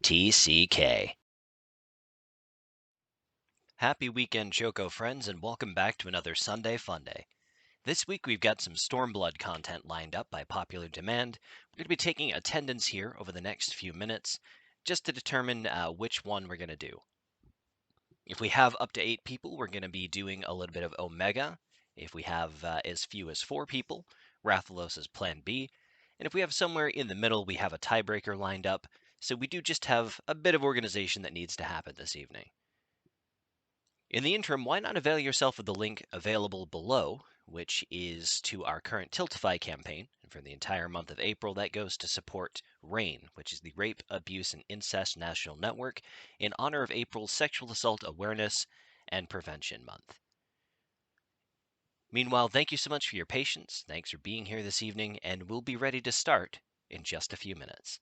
TCK. Happy weekend, Choco friends, and welcome back to another Sunday Funday. This week we've got some Stormblood content lined up by popular demand. We're going to be taking attendance here over the next few minutes just to determine which one we're going to do. If we have up to 8 people, we're going to be doing a little bit of Omega. If we have as few as 4 people, Rathalos is Plan B. And if we have somewhere in the middle, we have a tiebreaker lined up. So we do just have a bit of organization that needs to happen this evening. In the interim, why not avail yourself of the link available below, which is to our current Tiltify campaign. And for the entire month of April, that goes to support RAIN, which is the Rape, Abuse, and Incest National Network, in honor of April's Sexual Assault Awareness and Prevention Month. Meanwhile, thank you so much for your patience. Thanks for being here this evening, and we'll be ready to start in just a few minutes.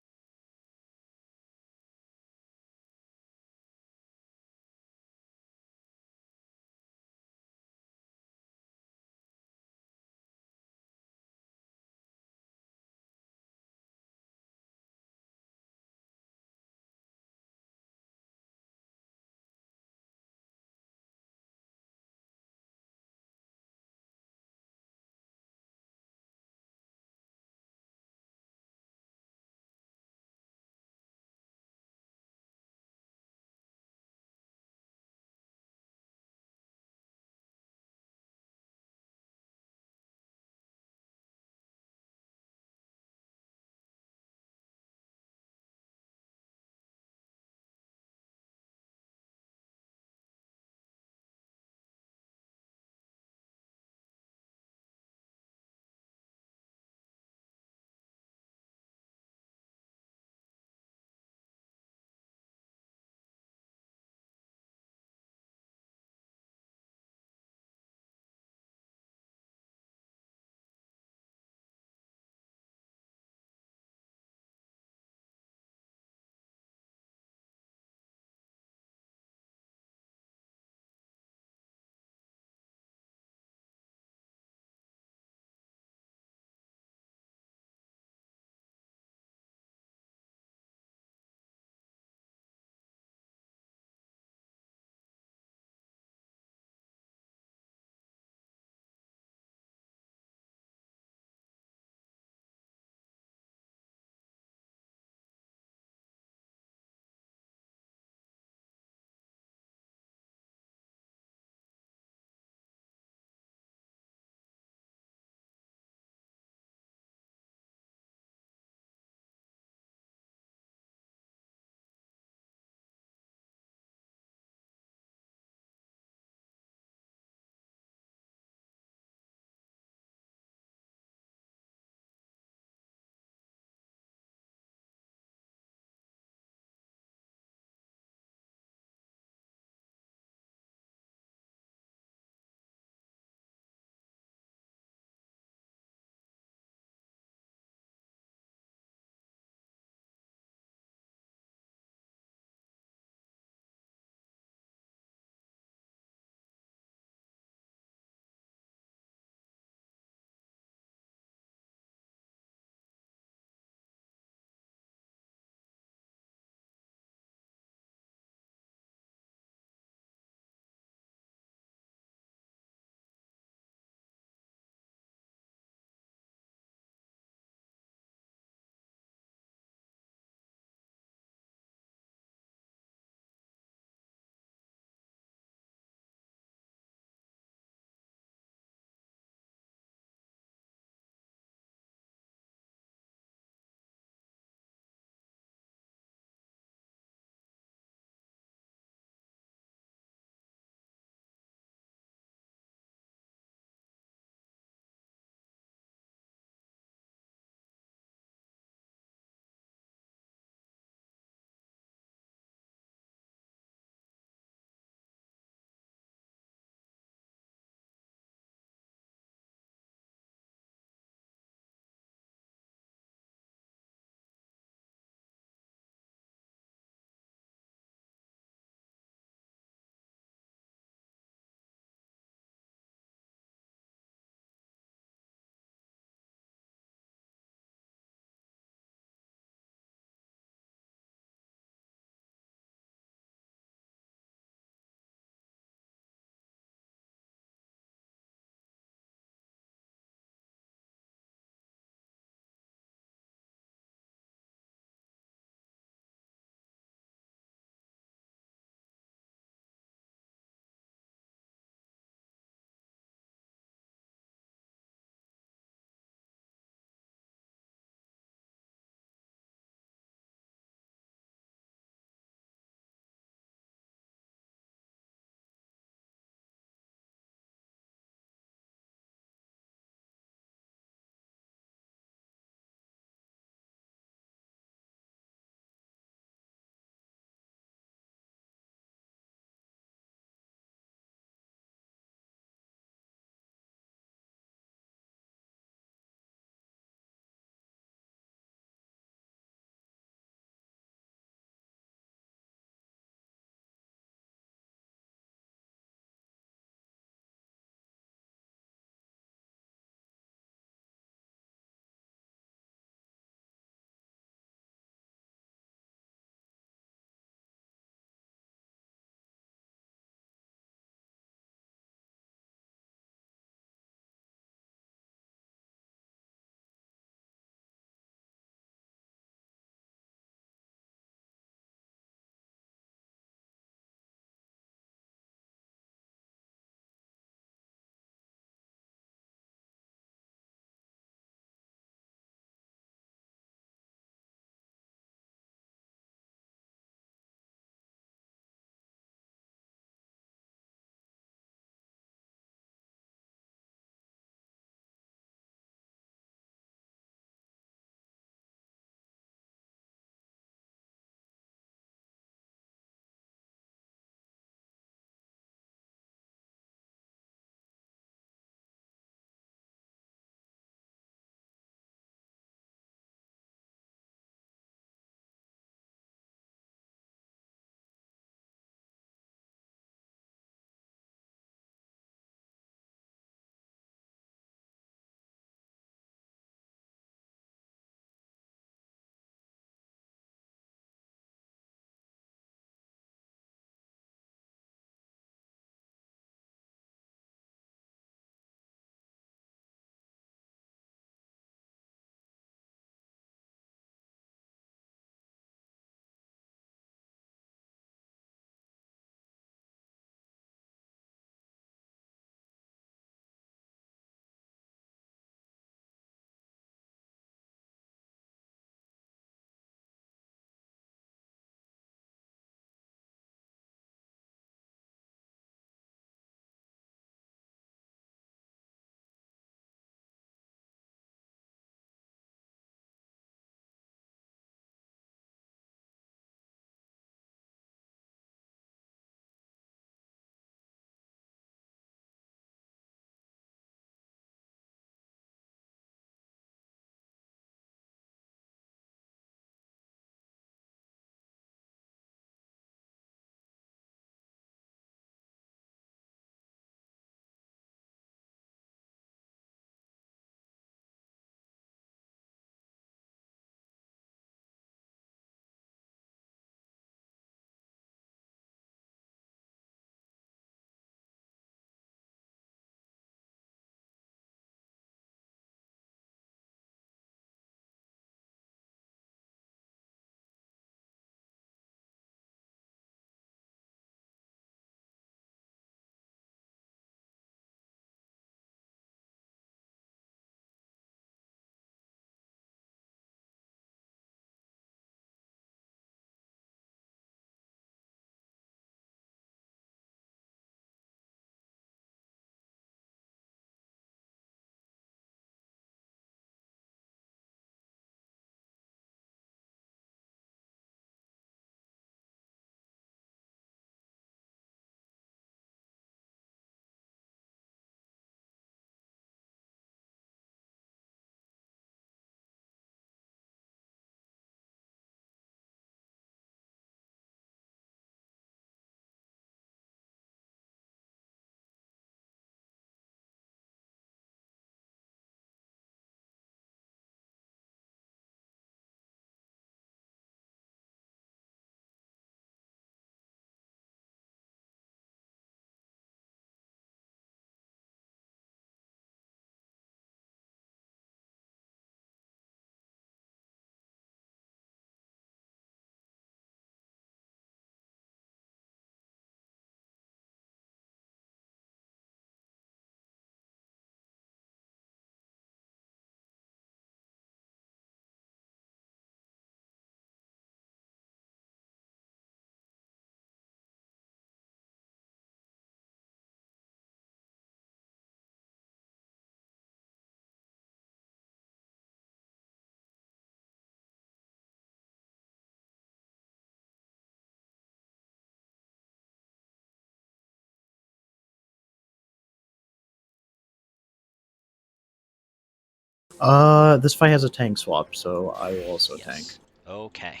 This fight has a tank swap, so I will also tank. Okay.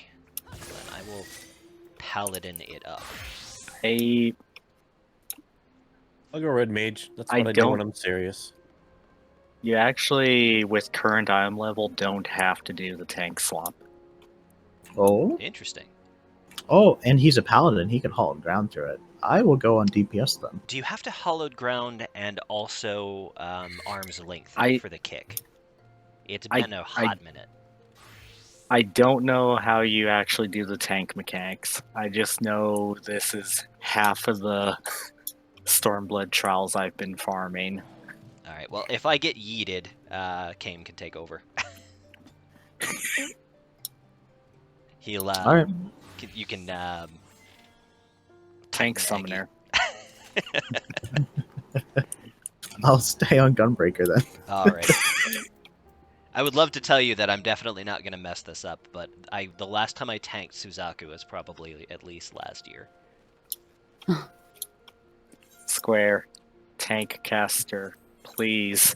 Then I will paladin it up. I'll go red mage. That's what I do when I'm serious. You actually, with current item level, don't have to do the tank swap. Oh? Interesting. Oh, and he's a paladin. He can haul ground through it. I will go on DPS then. Do you have to hollowed ground and also arm's length for the kick? It's been a hot minute. I don't know how you actually do the tank mechanics. I just know this is half of the Stormblood trials I've been farming. Alright, well, if I get yeeted, Kame can take over. He'll, Alright. You can, tank summoner. I'll stay on Gunbreaker then. Alright. I would love to tell you that I'm definitely not going to mess this up, but the last time I tanked Suzaku was probably at least last year. Square. Tank caster. Please.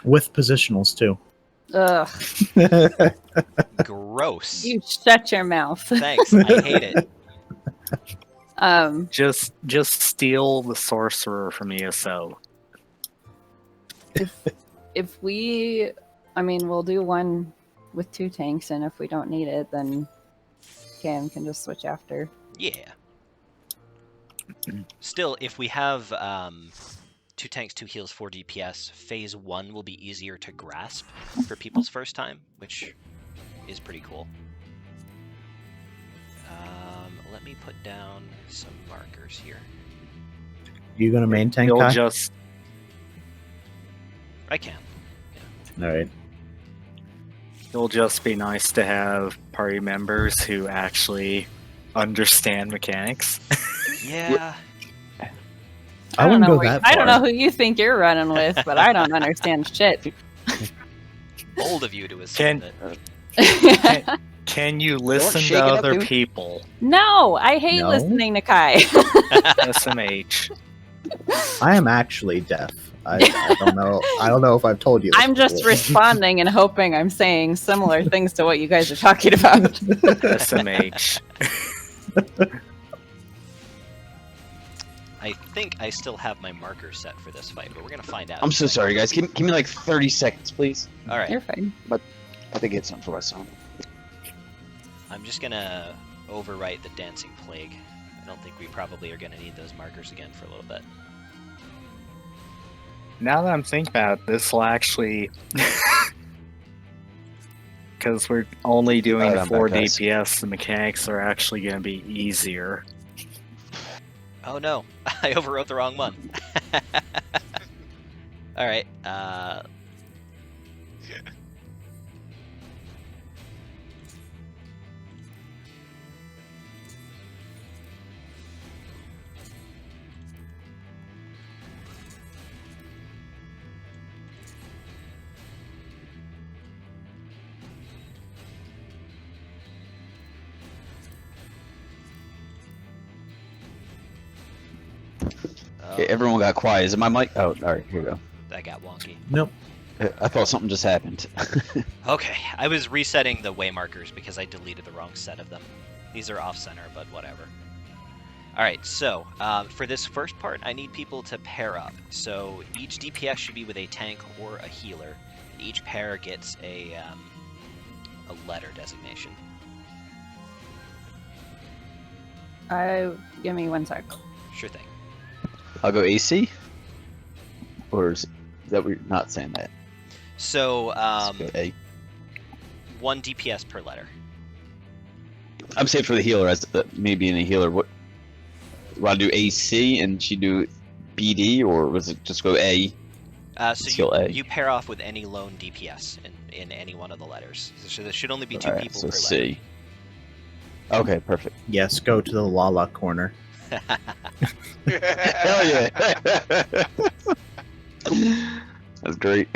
With positionals, too. Ugh. Gross. You shut your mouth. Thanks, I hate it. Just steal the sorcerer from ESO. If we, I mean, we'll do one with 2 tanks, and if we don't need it, then Cam can just switch after. Yeah. Still, if we have 2 tanks, 2 heals, 4 DPS, phase 1 will be easier to grasp for people's first time, which is pretty cool. Let me put down some markers here. You gonna main tank, You'll Kai? just... I can. Alright. It'll just be nice to have party members who actually understand mechanics. Yeah. I wouldn't go that far. I don't know who you think you're running with, but I don't understand shit. Bold of you to assume that. Can you listen to other people? No, I hate listening to Kai. SMH. I am actually deaf. I don't know. I don't know if I've told you this I'm just before. responding and hoping I'm saying similar things to what you guys are talking about. SMH. I think I still have my marker set for this fight, but we're gonna find out. I'm so sorry, guys. Give me like 30 seconds, please. All right. You're fine. But I think it's something for my son. I'm just gonna overwrite the Dancing Plague. I don't think we probably are gonna need those markers again for a little bit. Now that I'm thinking about it, this will actually... Because we're only doing 4 DPS, the mechanics are actually going to be easier. Oh no, I overwrote the wrong one. Alright, Okay, everyone got quiet. Is it my mic? Oh, alright, here we go. that got wonky. Nope. I thought something just happened. Okay, I was resetting the way markers because I deleted the wrong set of them. These are off-center, but whatever. Alright, so, for this first part, I need people to pair up. So, each DPS should be with a tank or a healer. And each pair gets a letter designation. Give me 1 sec. Sure thing. I'll go AC? Or is that what you're not saying that? So, Let's go A. 1 DPS per letter. I'm saying for the healer, as me being a healer, what? Want to do AC and she do BD, or was it just go A? So you pair off with any lone DPS in any one of the letters. So there should only be 2 people per C. letter. Okay, perfect. Yes, go to the Lala corner. Hell yeah! That's great.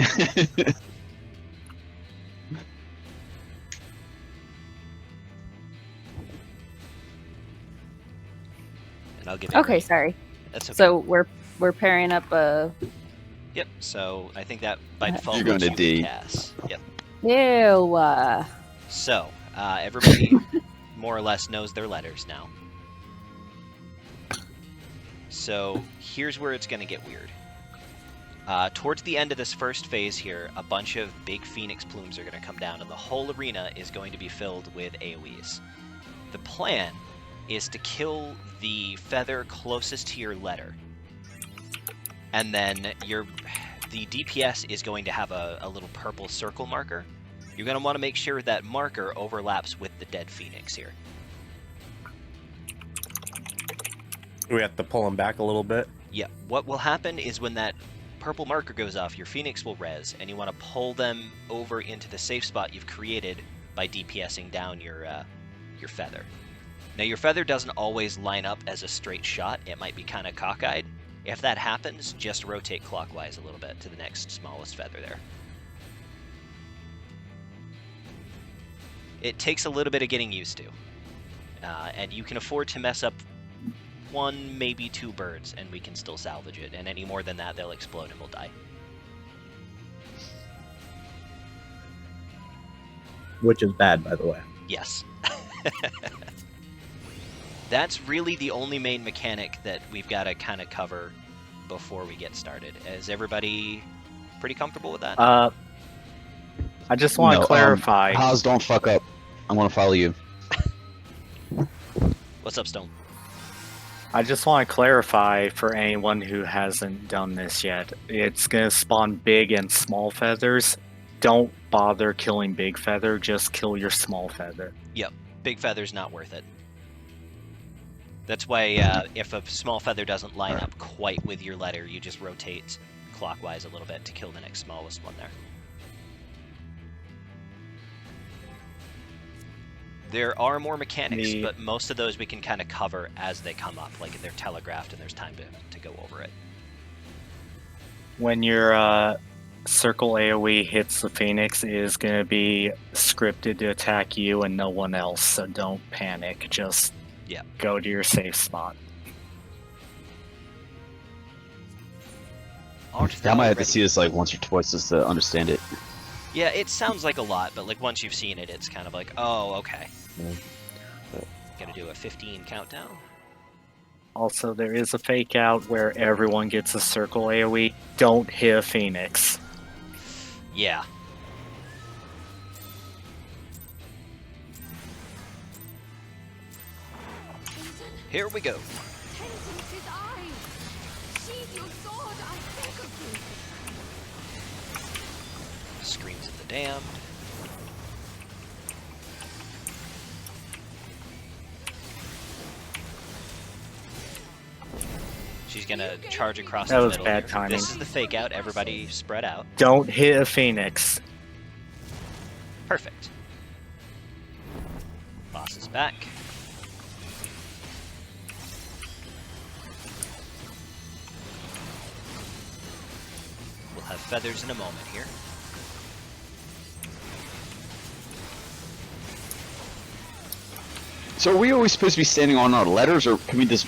And I'll give it. Okay, sorry. That's okay. So we're pairing up a Yep. So I think that by default You're going puts to you in D. Cass. Yep. Ew. So everybody more or less knows their letters now. So here's where it's going to get weird. Towards the end of this first phase here, a bunch of big phoenix plumes are going to come down, and the whole arena is going to be filled with AoEs. The plan is to kill the feather closest to your letter. And then the DPS is going to have a little purple circle marker. You're going to want to make sure that marker overlaps with the dead phoenix here. We have to pull him back a little bit. Yeah, what will happen is when that purple marker goes off, your phoenix will res, and you want to pull them over into the safe spot you've created by DPSing down your feather. Now, your feather doesn't always line up as a straight shot. It might be kind of cockeyed. If that happens, just rotate clockwise a little bit to the next smallest feather there. It takes a little bit of getting used to, and you can afford to mess up 1, maybe 2 birds, and we can still salvage it, and any more than that, they'll explode and we'll die. Which is bad, by the way. Yes. That's really the only main mechanic that we've got to kind of cover before we get started. Is everybody pretty comfortable with that? I just want to clarify. Haas, don't fuck up. I want to follow you. What's up, Stone? I just want to clarify for anyone who hasn't done this yet. It's going to spawn big and small feathers. Don't bother killing big feather, just kill your small feather. Yep, big feather's not worth it. That's why if a small feather doesn't line up quite with your letter, you just rotate clockwise a little bit to kill the next smallest one there. There are more mechanics, but most of those we can kind of cover as they come up, like they're telegraphed and there's time to go over it. When your circle AoE hits the Phoenix, it is going to be scripted to attack you and no one else, so don't panic. Just go to your safe spot. I might have to see this like once or twice just to understand it. Yeah, it sounds like a lot, but like once you've seen it, it's kind of like, oh, okay. Gonna do a 15 countdown. Also, there is a fake out where everyone gets a circle AoE. Don't hit a Phoenix. Yeah. Here we go. Screams of the damned. She's gonna charge across the middle. That was bad timing. This is the fake out. Everybody spread out. Don't hit a Phoenix. Perfect. Boss is back. We'll have feathers in a moment here. So are we always supposed to be standing on our letters, or can we just...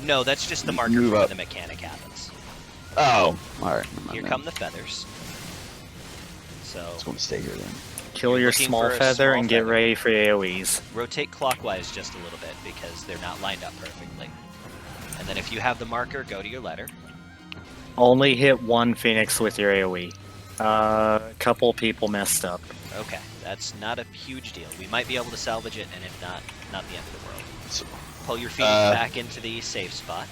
No, that's just the marker Move for when up. the mechanic happens. Oh, alright. Here come the feathers. So I just want to stay here then. Kill You're your looking small for a feather small and get feather. ready for AoEs. rotate clockwise just a little bit because they're not lined up perfectly. And then if you have the marker, go to your letter. Only hit one Phoenix with your AoE. A couple people messed up. Okay, that's not a huge deal. We might be able to salvage it, and if not, not the end of the world. So, Pull your Phoenix back into the safe spot.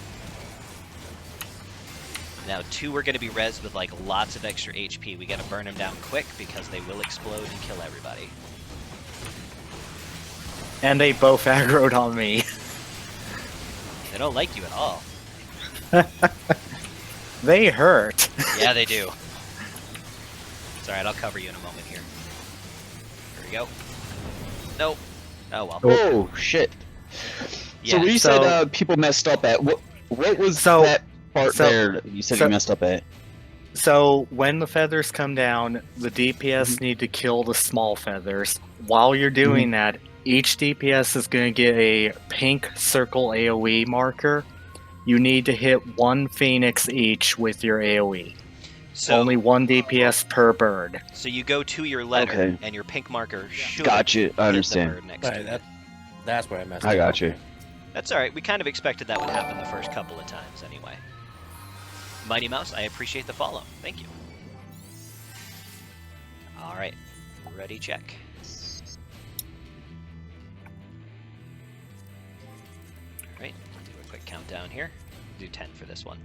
Now, 2 are going to be rezzed with like lots of extra HP. We got to burn them down quick because they will explode and kill everybody. And they both aggroed on me. They don't like you at all. They hurt. Yeah, they do. It's alright, I'll cover you in a moment here. Here we go. Nope. Oh well. oh, shit. Yeah, So when you so- said people messed up at... What was So- that part so- there that you said so- you messed up at? So when the feathers come down, the DPS need to kill the small feathers. While you're doing that, each DPS is going to get a pink circle AoE marker. You need to hit one Phoenix each with your AoE. So Only 1 DPS per bird. So you go to your letter, Okay. and your pink marker should Gotcha. I hit the understand. bird next Right, to it. that's where I messed I up. got you. That's all right. We kind of expected that would happen the first couple of times anyway. Mighty Mouse, I appreciate the follow. Thank you. All right. Ready, check. All right. Do a quick countdown here. Do 10 for this one.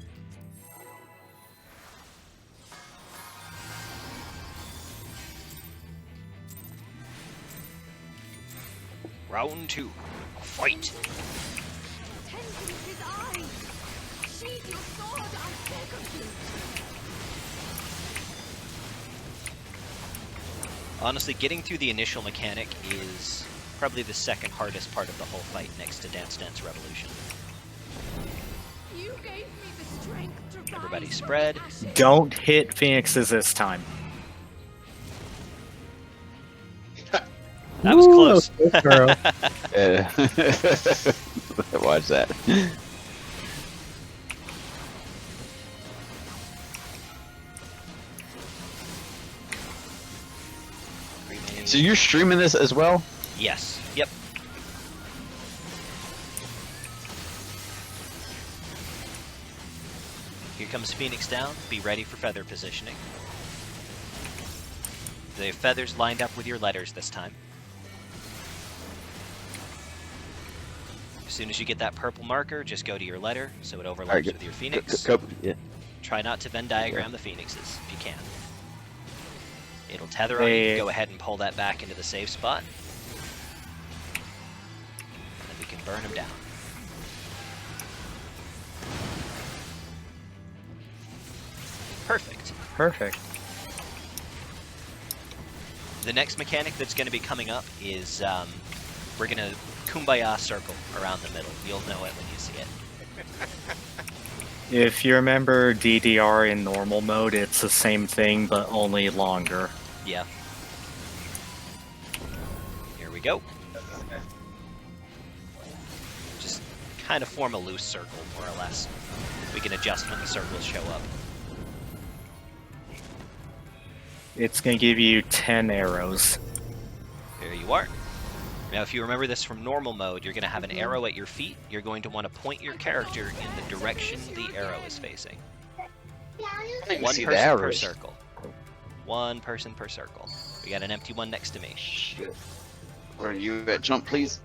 Round 2. Fight! Honestly, getting through the initial mechanic is probably the second hardest part of the whole fight next to Dance Dance Revolution. Everybody spread. Don't hit phoenixes this time. That was Ooh, close. good girl. Watch that. So you're streaming this as well? Yes. Yep. Here comes Phoenix down. Be ready for feather positioning. The feathers lined up with your letters this time. As soon as you get that purple marker, just go to your letter so it overlaps Alright, with your phoenix. Yeah. Try not to Venn diagram the phoenixes if you can. It'll tether on you. Go ahead and pull that back into the safe spot. And then we can burn them down. Perfect. Perfect. The next mechanic that's going to be coming up is we're going to Kumbaya circle around the middle. You'll know it when you see it. If you remember DDR in normal mode, it's the same thing, but only longer. Yeah. Here we go. Just kind of form a loose circle, more or less. We can adjust when the circles show up. It's going to give you 10 arrows. There you are. Now, if you remember this from normal mode, you're going to have an arrow at your feet. You're going to want to point your character in the direction the arrow is facing. One person per circle. One person per circle. We got an empty one next to me. Shit. Where are you at? Jump, please.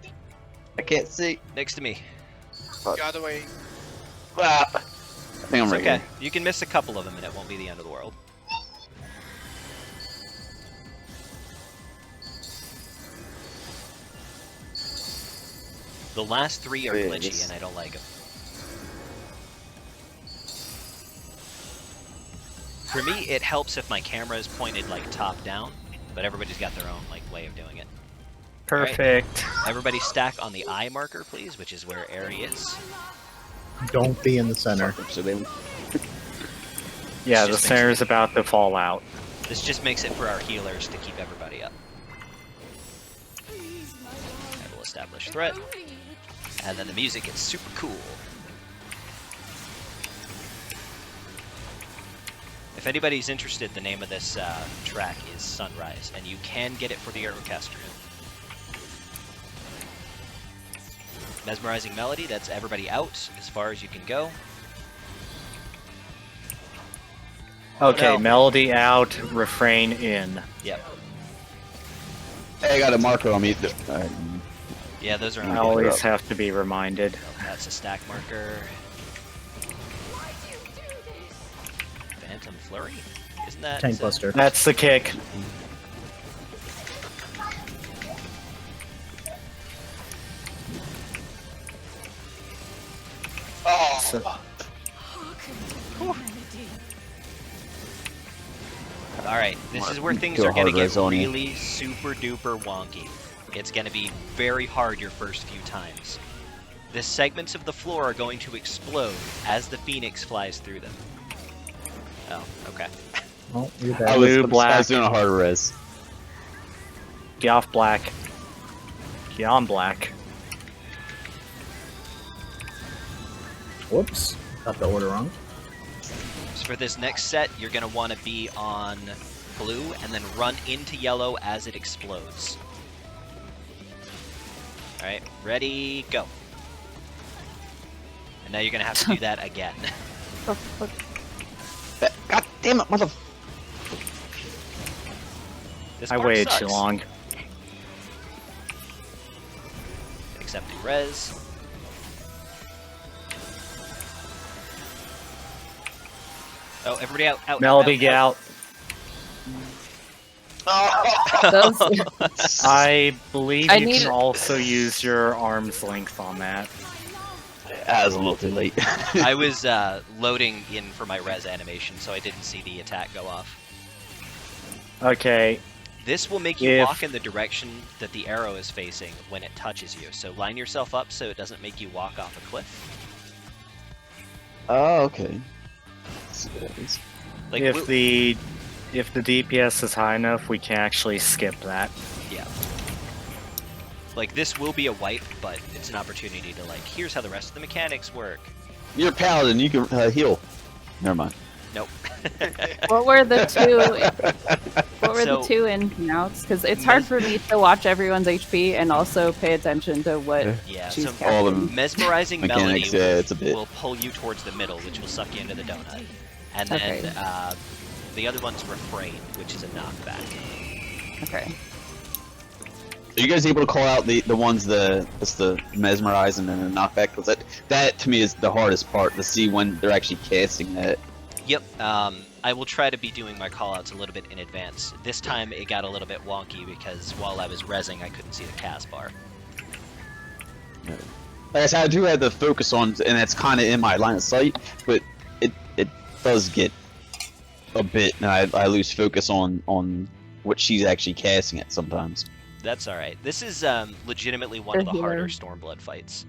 I can't see. Next to me. The other way. Ah. I think I'm It's right okay. here. You can miss a couple of them and it won't be the end of the world. The last three are Yeah, glitchy this- and I don't like them. For me, it helps if my camera is pointed like top down, but everybody's got their own like way of doing it. Perfect. Everybody stack on the eye marker, please, which is where Aerie is. Don't be in the center. So they Yeah, It's the just center's about to fall out. This just makes it for our healers to keep everybody up. I will establish threat, and then the music gets super cool. If anybody's interested, the name of this track is Sunrise, and you can get it for the orchestra. Mesmerizing melody, that's everybody out as far as you can go. Okay, no. melody out, refrain in. Yep. Hey, I got a marker on me. Yeah, those are I not always have to be reminded. That's a stack marker. Phantom Flurry? Isn't that... Tank is that- Buster. That's the kick. Oh. Alright, this is where things Do a are going to hard get res on you. really super duper wonky. It's going to be very hard your first few times. The segments of the floor are going to explode as the Phoenix flies through them. Oh, okay. Oh, you're I bad. was, Blue, I was black. doing a hard res. Get off black. Get on black. Whoops. Got the order wrong. So for this next set, you're going to want to be on blue and then run into yellow as it explodes. Alright, ready, go. And now you're going to have to do that again. God damn it, mother... This I part waited sucks. too long. Accepting res. Oh, everybody out, out. Melody, get out. Those, I believe I you need- can also use your arm's length on that. I was a little too late. I was loading in for my res animation, so I didn't see the attack go off. Okay, This will make you If- walk in the direction that the arrow is facing when it touches you. So line yourself up so it doesn't make you walk off a cliff. Oh, okay. Let's see what that is. Like if the DPS is high enough, we can actually skip that. yeah. Like this will be a wipe, but it's an opportunity to like, here's how the rest of the mechanics work. You're a paladin, you can heal. Never mind. Nope. what were the two? What were So- the two ins and outs? Because it's hard for me to watch everyone's HP and also pay attention to what Yeah, she's so All casting. the mesmerizing melody mechanics, yeah, it's a bit. will pull you towards the middle, which will suck you into the donut. And then Okay. the other one's refrain, which is a knockback. Okay. Are you guys able to call out the ones just the mesmerize and then the knockback? Because that to me is the hardest part to see when they're actually casting that. Yep, I will try to be doing my callouts a little bit in advance. This time it got a little bit wonky because while I was rezzing, I couldn't see the cast bar. Like I said, I do have the focus on, and that's kind of in my line of sight, but it does get a bit, and I lose focus on what she's actually casting at sometimes. That's alright. This is legitimately one of the Healer. harder Stormblood fights.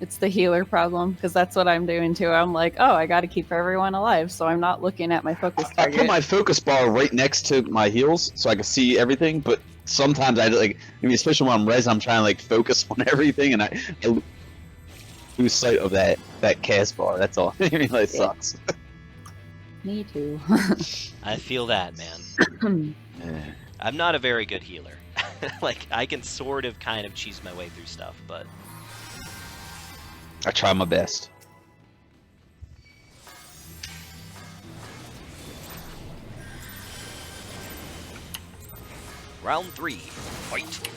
It's the healer problem, because that's what I'm doing too. I'm like, oh, I got to keep everyone alive, so I'm not looking at my focus I target. put my focus bar right next to my heals so I can see everything, but sometimes especially when I'm res, I'm trying to like focus on everything, and I lose sight of that cast bar. That's all. It sucks. Me too. I feel that, man. Yeah. I'm not a very good healer. Like, I can sort of kind of cheese my way through stuff, but... I try my best. Round 3, fight!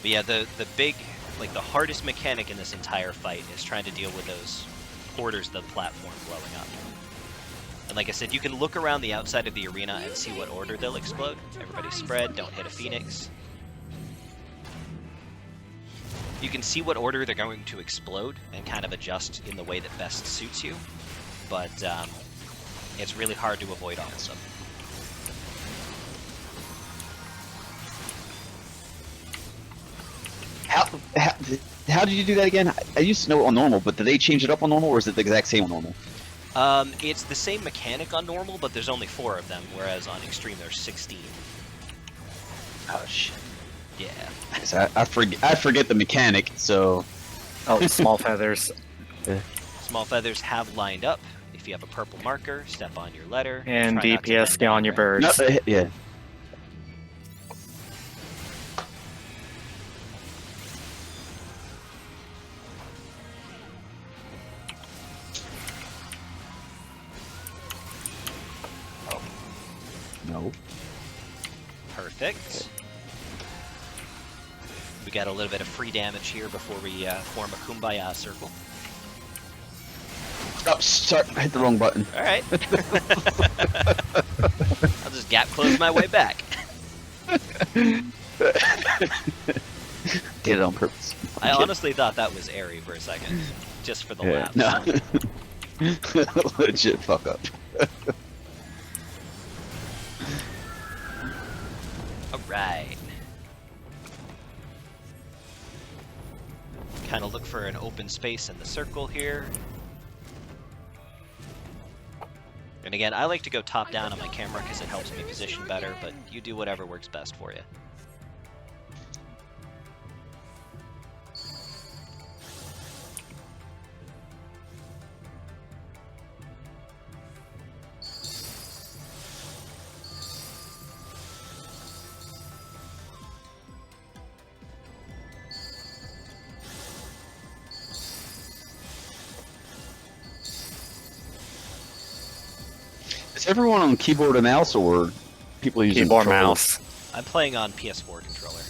But yeah, the big, like the hardest mechanic in this entire fight is trying to deal with those quarters of the platform blowing up. And like I said, you can look around the outside of the arena and see what order they'll explode. Everybody spread, don't hit a phoenix. You can see what order they're going to explode and kind of adjust in the way that best suits you. But it's really hard to avoid all of them. How did you do that again? I used to know it on normal, but did they change it up on normal, or is it the exact same on normal? It's the same mechanic on normal, but there's only 4 of them, whereas on extreme there's 16. Oh shit! Yeah. I forget the mechanic, so Oh, small feathers. Small feathers have lined up. If you have a purple marker, step on your letter. And try not to DPS, bend get on your anywhere. birds. no, yeah. No. Perfect. We got a little bit of free damage here before we form a Kumbaya circle. Oh, sorry, I hit the wrong button. Alright. I'll just gap close my way back. Did it on purpose. I honestly thought that was airy for a second, just for the laughs. No. Legit fuck up. Alright. Kind of look for an open space in the circle here. And again, I like to go top down on my camera because it helps me position better, but you do whatever works best for you. Is everyone on keyboard and mouse, or people using Keyboard controller? mouse. I'm playing on PS4 controller.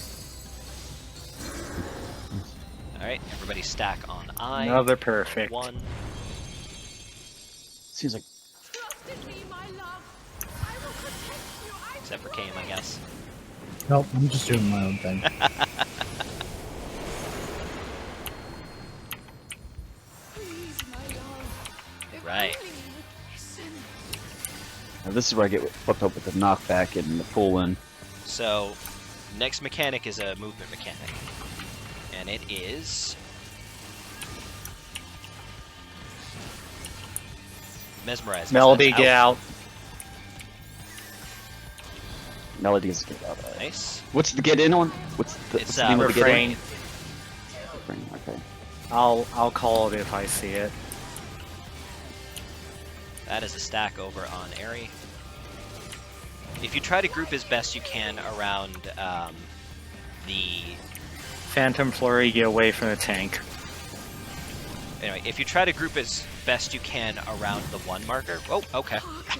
Alright, everybody stack on I. Another perfect. 1. Seems like Except for Kame, I guess. Nope, I'm just doing my own thing. Right. now this is where I get fucked up with the knockback and the pull in. So, next mechanic is a movement mechanic. And it is... Mesmerize. Melody, That's get out. Melody is get out. Nice. What's the get in on? What's It's, the name of the get in? Refrain. Refrain, okay. I'll call it if I see it. That is a stack over on Airy. If you try to group as best you can around the... Phantom Flurry, get away from the tank. Anyway, if you try to group as best you can around the 1 marker... Oh, okay.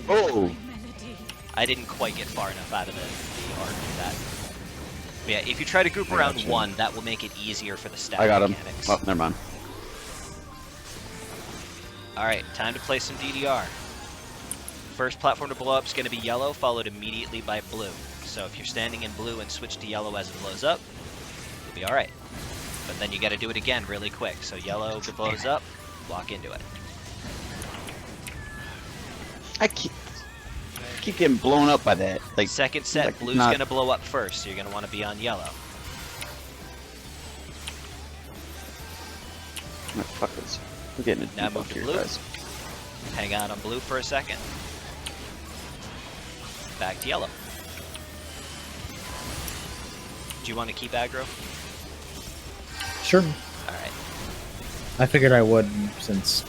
Oh! I didn't quite get far enough out of the arc of that. But yeah, if you try to group around gotcha. 1, that will make it easier for the stack I got him. mechanics. Oh, never mind. Alright, time to play some DDR. First platform to blow up is going to be yellow, followed immediately by blue. So if you're standing in blue and switch to yellow as it blows up, you'll be alright. But then you got to do it again really quick. So yellow blows up, walk into it. I keep getting blown up by that. Like Second set, like blue's not- going to blow up first, so you're going to want to be on yellow. oh, fuck this. We're getting a Now debuff move to here, blue. guys. Hang out on blue for a second. Back to yellow. Do you want to keep aggro? Sure. Alright. I figured I would since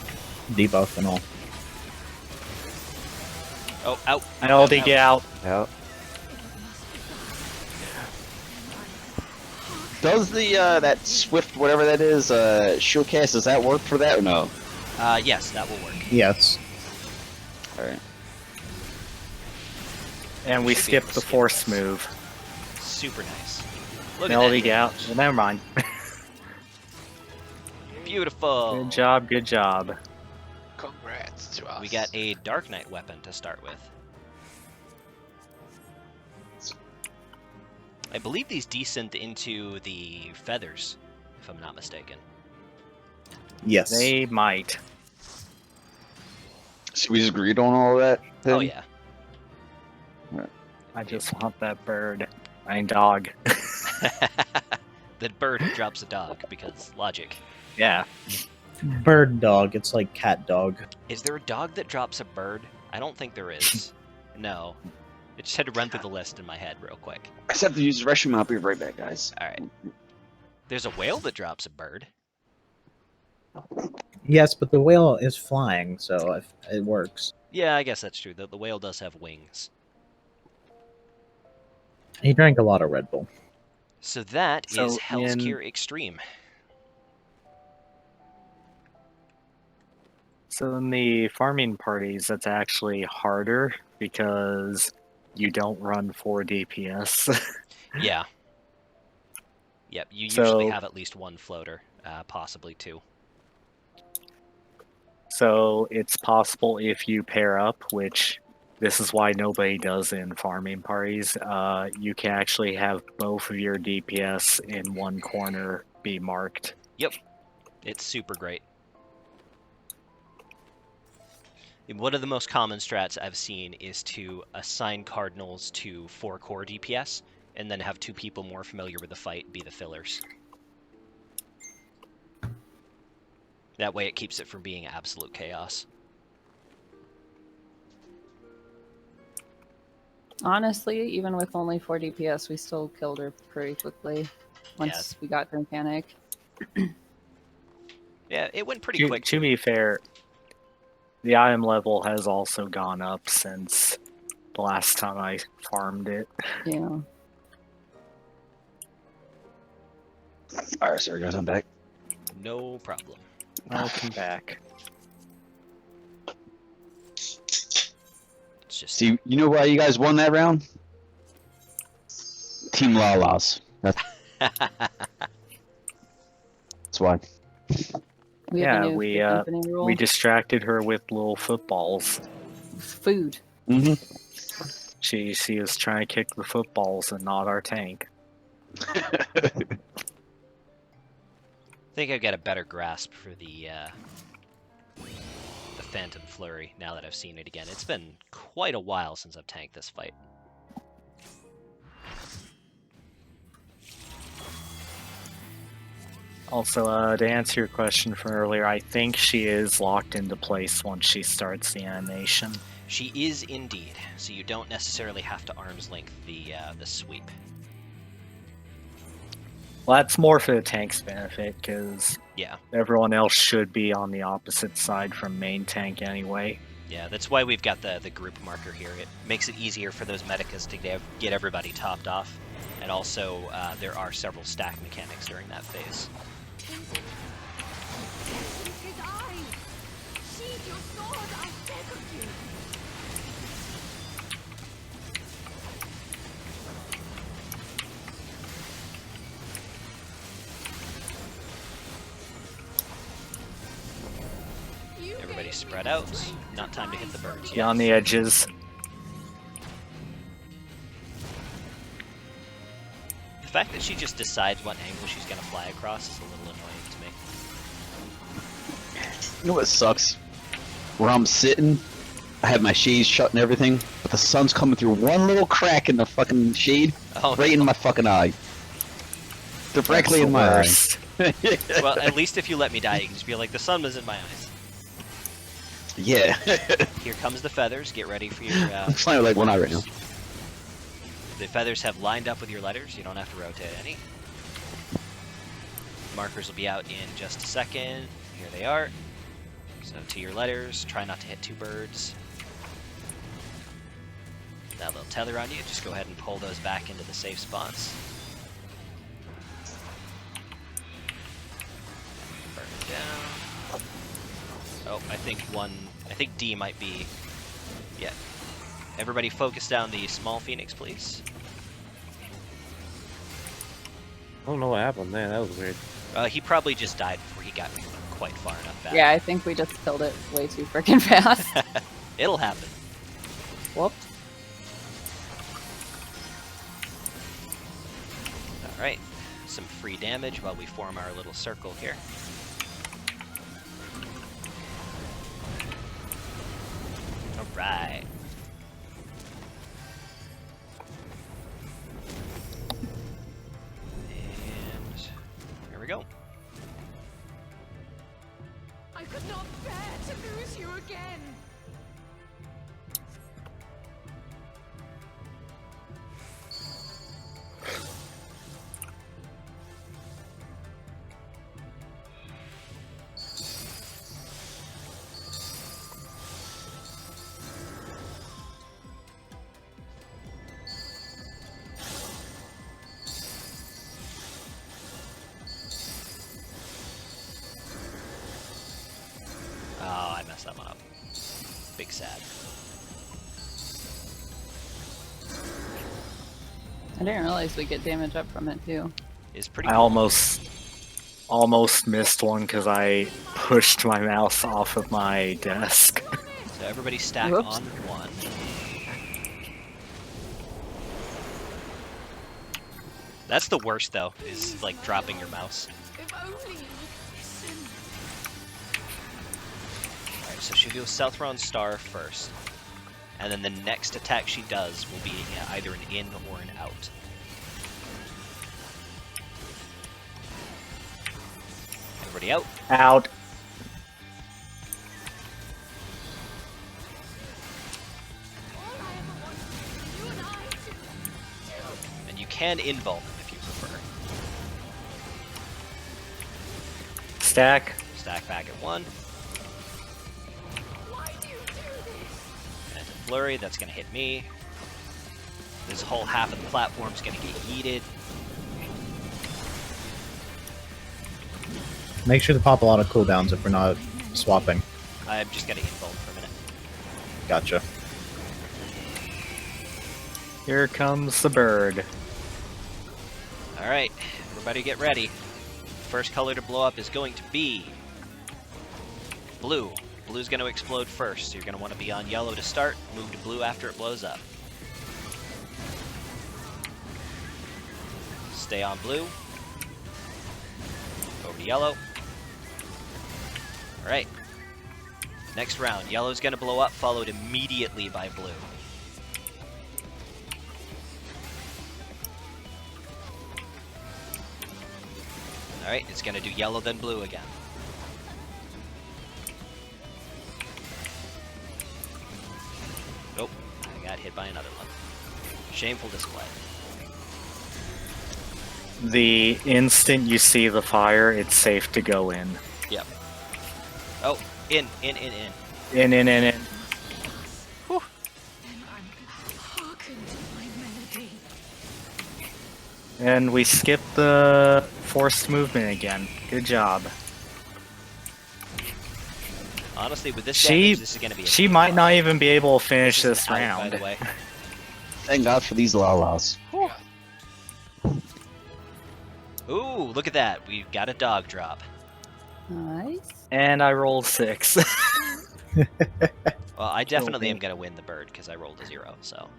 debuff and all. Oh, out. Melody, get out. Yeah. Does the that Swift whatever that is showcase, does that work for that or no? Yes, that will work. Yes. All right. And we Should be able skipped to the skip force this. move. Super nice. Look Melody, at get out. Well, never mind. that. Beautiful. Good job, good job. Congrats to us. We got a Dark Knight weapon to start with. I believe these descend into the feathers, if I'm not mistaken. Yes. They might. So we just agreed on all that? Oh then? yeah. I just want that bird. I mean, dog. The bird who drops a dog, because logic. Yeah. Bird dog. It's like cat dog. Is there a dog that drops a bird? I don't think there is. No. I just had to run through the list in my head real quick. I just have to use the restroom. I'll be right back, guys. Alright. There's a whale that drops a bird. Yes, but the whale is flying, so it works. Yeah, I guess that's true. The whale does have wings. He drank a lot of Red Bull. So that So is Hell's in- Cure Extreme. So in the farming parties, that's actually harder because you don't run 4 DPS. Yeah. Yep, you So- usually have at least one floater, possibly 2. So it's possible if you pair up, which this is why nobody does in farming parties, you can actually have both of your DPS in one corner be marked. It's super great. One of the most common strats I've seen is to assign cardinals to 4 core DPS, and then have 2 people more familiar with the fight be the fillers. That way it keeps it from being absolute chaos. Honestly, even with only 4 DPS, we still killed her pretty quickly once we got the mechanic. Yeah, it went pretty quick. To be fair, the item level has also gone up since the last time I farmed it. Yeah. Alright, sorry guys, I'm back. No problem. Welcome back. It's just See, you know why you guys won that round? Team Lalas. That's why. We have a Yeah, new we, food company rule. We distracted her with little footballs. Food. Mm-hmm. She was trying to kick the footballs and not our tank. I think I've got a better grasp for the Phantom Flurry now that I've seen it again. It's been quite a while since I've tanked this fight. Also, to answer your question from earlier, I think she is locked into place once she starts the animation. She is indeed, so you don't necessarily have to arm's length the sweep. Well, that's more for the tank's benefit, because Yeah, everyone else should be on the opposite side from main tank anyway. yeah, that's why we've got the group marker here. It makes it easier for those medicas to get everybody topped off, and also there are several stack mechanics during that phase. Everybody spread out. Not time to hit the birds Be on the edges. The fact that she just decides what angle she's going to fly across is a little annoying to me. You know what sucks? Where I'm sitting, I have my shades shut and everything, but the sun's coming through one little crack in the fucking shade, Oh, right into my fucking eye. Directly in my eye. well, at least if you let me die, you can just be like, the sun was in my eyes. Yeah. Here comes the feathers. Get ready for your... I'm flying with like one eye right now. The feathers have lined up with your letters. You don't have to rotate any. Markers will be out in just a second. Here they are. So to your letters, try not to hit two birds. Now they'll tether on you. Just go ahead and pull those back into the safe spots. Burn it down. Oh, I think D might be... Yeah. Everybody focus down the small phoenix, please. I don't know what happened there. That was weird. He probably just died before he got quite far enough back. Yeah, I think we just killed it way too freaking fast. It'll happen. Whoops. Alright. Some free damage while we form our little circle here. Alright. And here we go. I could not bear to lose you again. Oh, I messed that one up. Big sad. I didn't realize we get damage up from it too. It's pretty I cool. almost missed one because I pushed my mouse off of my desk. So everybody stack Whoops. on one. That's the worst though, is like dropping your mouse. If only you listen. Alright, so she'll do Southron Star first. And then the next attack she does will be either an in or an out. Everybody out. Out. All I ever wanted was you and I to And you can invuln them if you prefer. Stack. Stack back at one. why do you do this? And a flurry, that's going to hit me. This whole half of the platform is going to get yeeted. Make sure to pop a lot of cooldowns if we're not swapping. I'm just going to invuln for a minute. Gotcha. Here comes the bird. All right, everybody get ready. First color to blow up is going to be blue. Blue's going to explode first, so you're going to want to be on yellow to start, move to blue after it blows up. Stay on blue. Over to yellow. All right. Next round, yellow's going to blow up, followed immediately by blue. All right, it's going to do yellow, then blue again. Nope, I got hit by another one. Shameful display. The instant you see the fire, it's safe to go in. Yep. Oh, in. In. And I'm hearken to my melody. And we skip the forced movement again. Good job. Honestly, with this damage, this is going to be a She might not even be able to finish This is this an out, round. by the way. Thank God for these lalas. Ooh, look at that. We've got a dog drop. Nice. And I rolled 6. Well, I definitely am going to win the bird because I rolled a 0, so.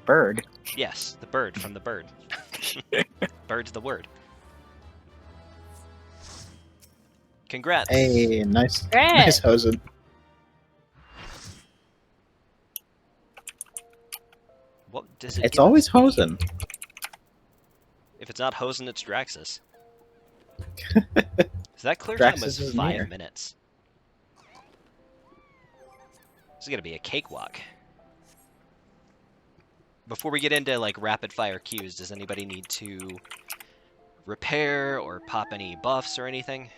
Bird. Yes, the bird from the bird. Bird's the word. Congrats. Hey, nice, Great. nice Hosen. What does it It's give? always Hosen. If it's not Hosen, it's Draxus. So that clear time Draxus was is 5 near. minutes. This is going to be a cakewalk. Before we get into like rapid fire cues, does anybody need to repair or pop any buffs or anything?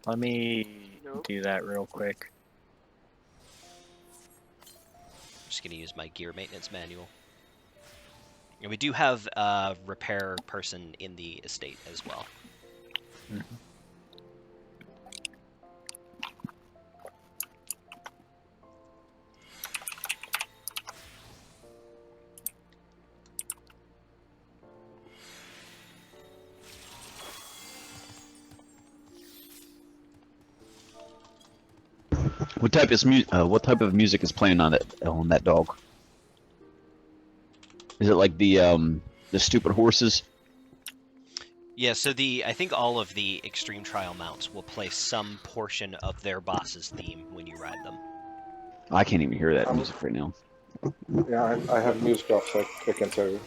Let me do that real quick. I'm just going to use my gear maintenance manual. And we do have a repair person in the estate as well. What type of music is playing on that dog? Is it like the stupid horses? Yeah, so I think all of the extreme trial mounts will play some portion of their boss's theme when you ride them. I can't even hear that music right now. Yeah, I have music off, so I can tell you.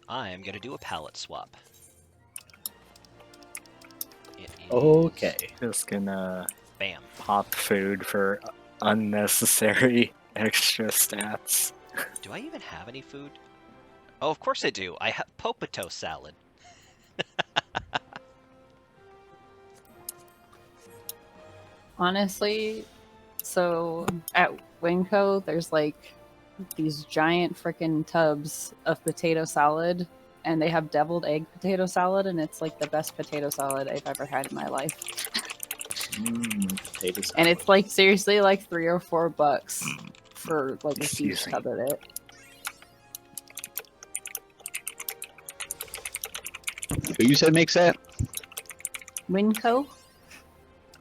I am going to do a pallet swap. It is- Okay. Just gonna Bam. pop food for unnecessary extra stats. Do I even have any food? Oh, of course I do. I have potato salad. Honestly, so at Winco, there's like these giant freaking tubs of potato salad, and they have deviled egg potato salad, and it's like the best potato salad I've ever had in my life. Potato salad. And it's like seriously like $3 or $4 for like a huge Excuse me. tub of it. Who you said makes that? Winco.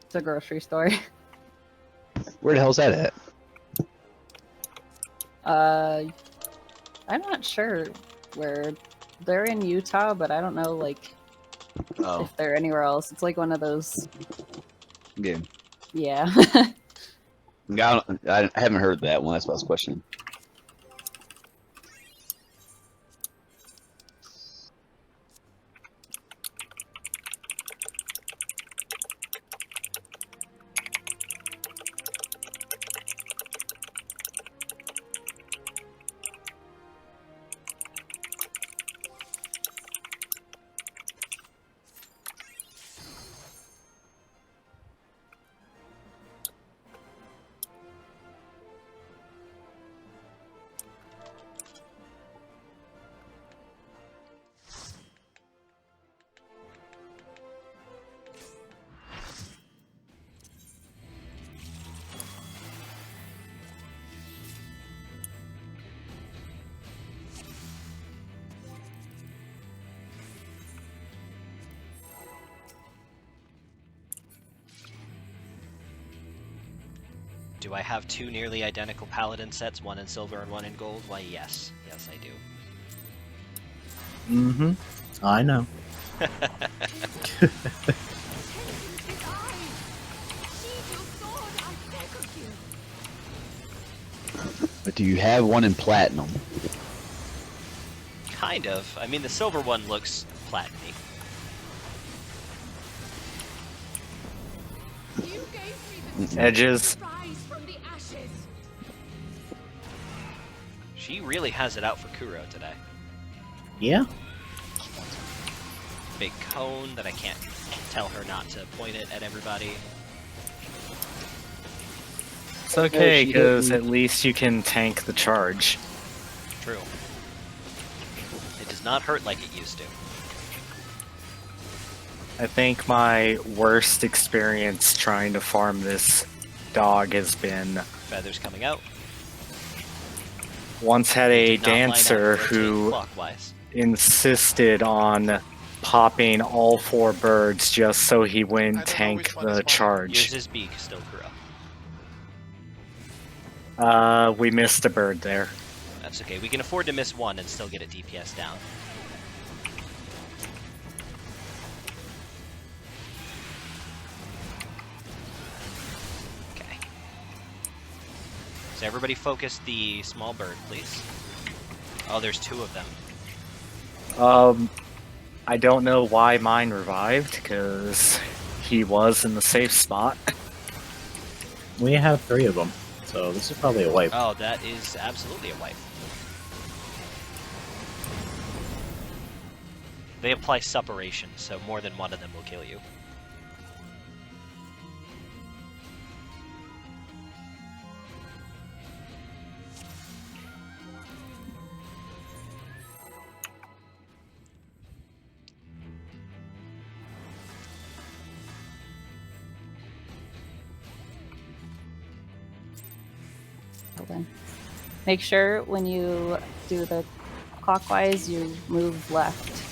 It's a grocery store. Where the hell's that at? I'm not sure where they're in Utah, but I don't know like Oh, if they're anywhere else. It's like one of those. yeah. Yeah. I haven't heard that one. That's what I was questioning. Do I have two nearly identical paladin sets, one in silver and one in gold? Why, yes. Yes, I do. Mm-hmm. I know. But do you have one in platinum? Kind of. I mean, the silver one looks platinum-y. Edges. She really has it out for Kuro today. Yeah. Big cone that I can't tell her not to point it at everybody. It's okay, because at least you can tank the charge. True. It does not hurt like it used to. I think my worst experience trying to farm this dog has been... Feathers coming out. Once had a Did not line up, dancer rotate who clockwise. insisted on popping all 4 birds just so he wouldn't tank the charge. Use his beak, still Kuro. We missed a bird there. That's okay. We can afford to miss one and still get it DPS down. Okay. So everybody focus the small bird, please. Oh, there's 2 of them. I don't know why mine revived, because he was in the safe spot. We have 3 of them, so this is probably a wipe. Oh, that is absolutely a wipe. They apply suppuration, so more than one of them will kill you. Hold on. Make sure when you do the clockwise, you move left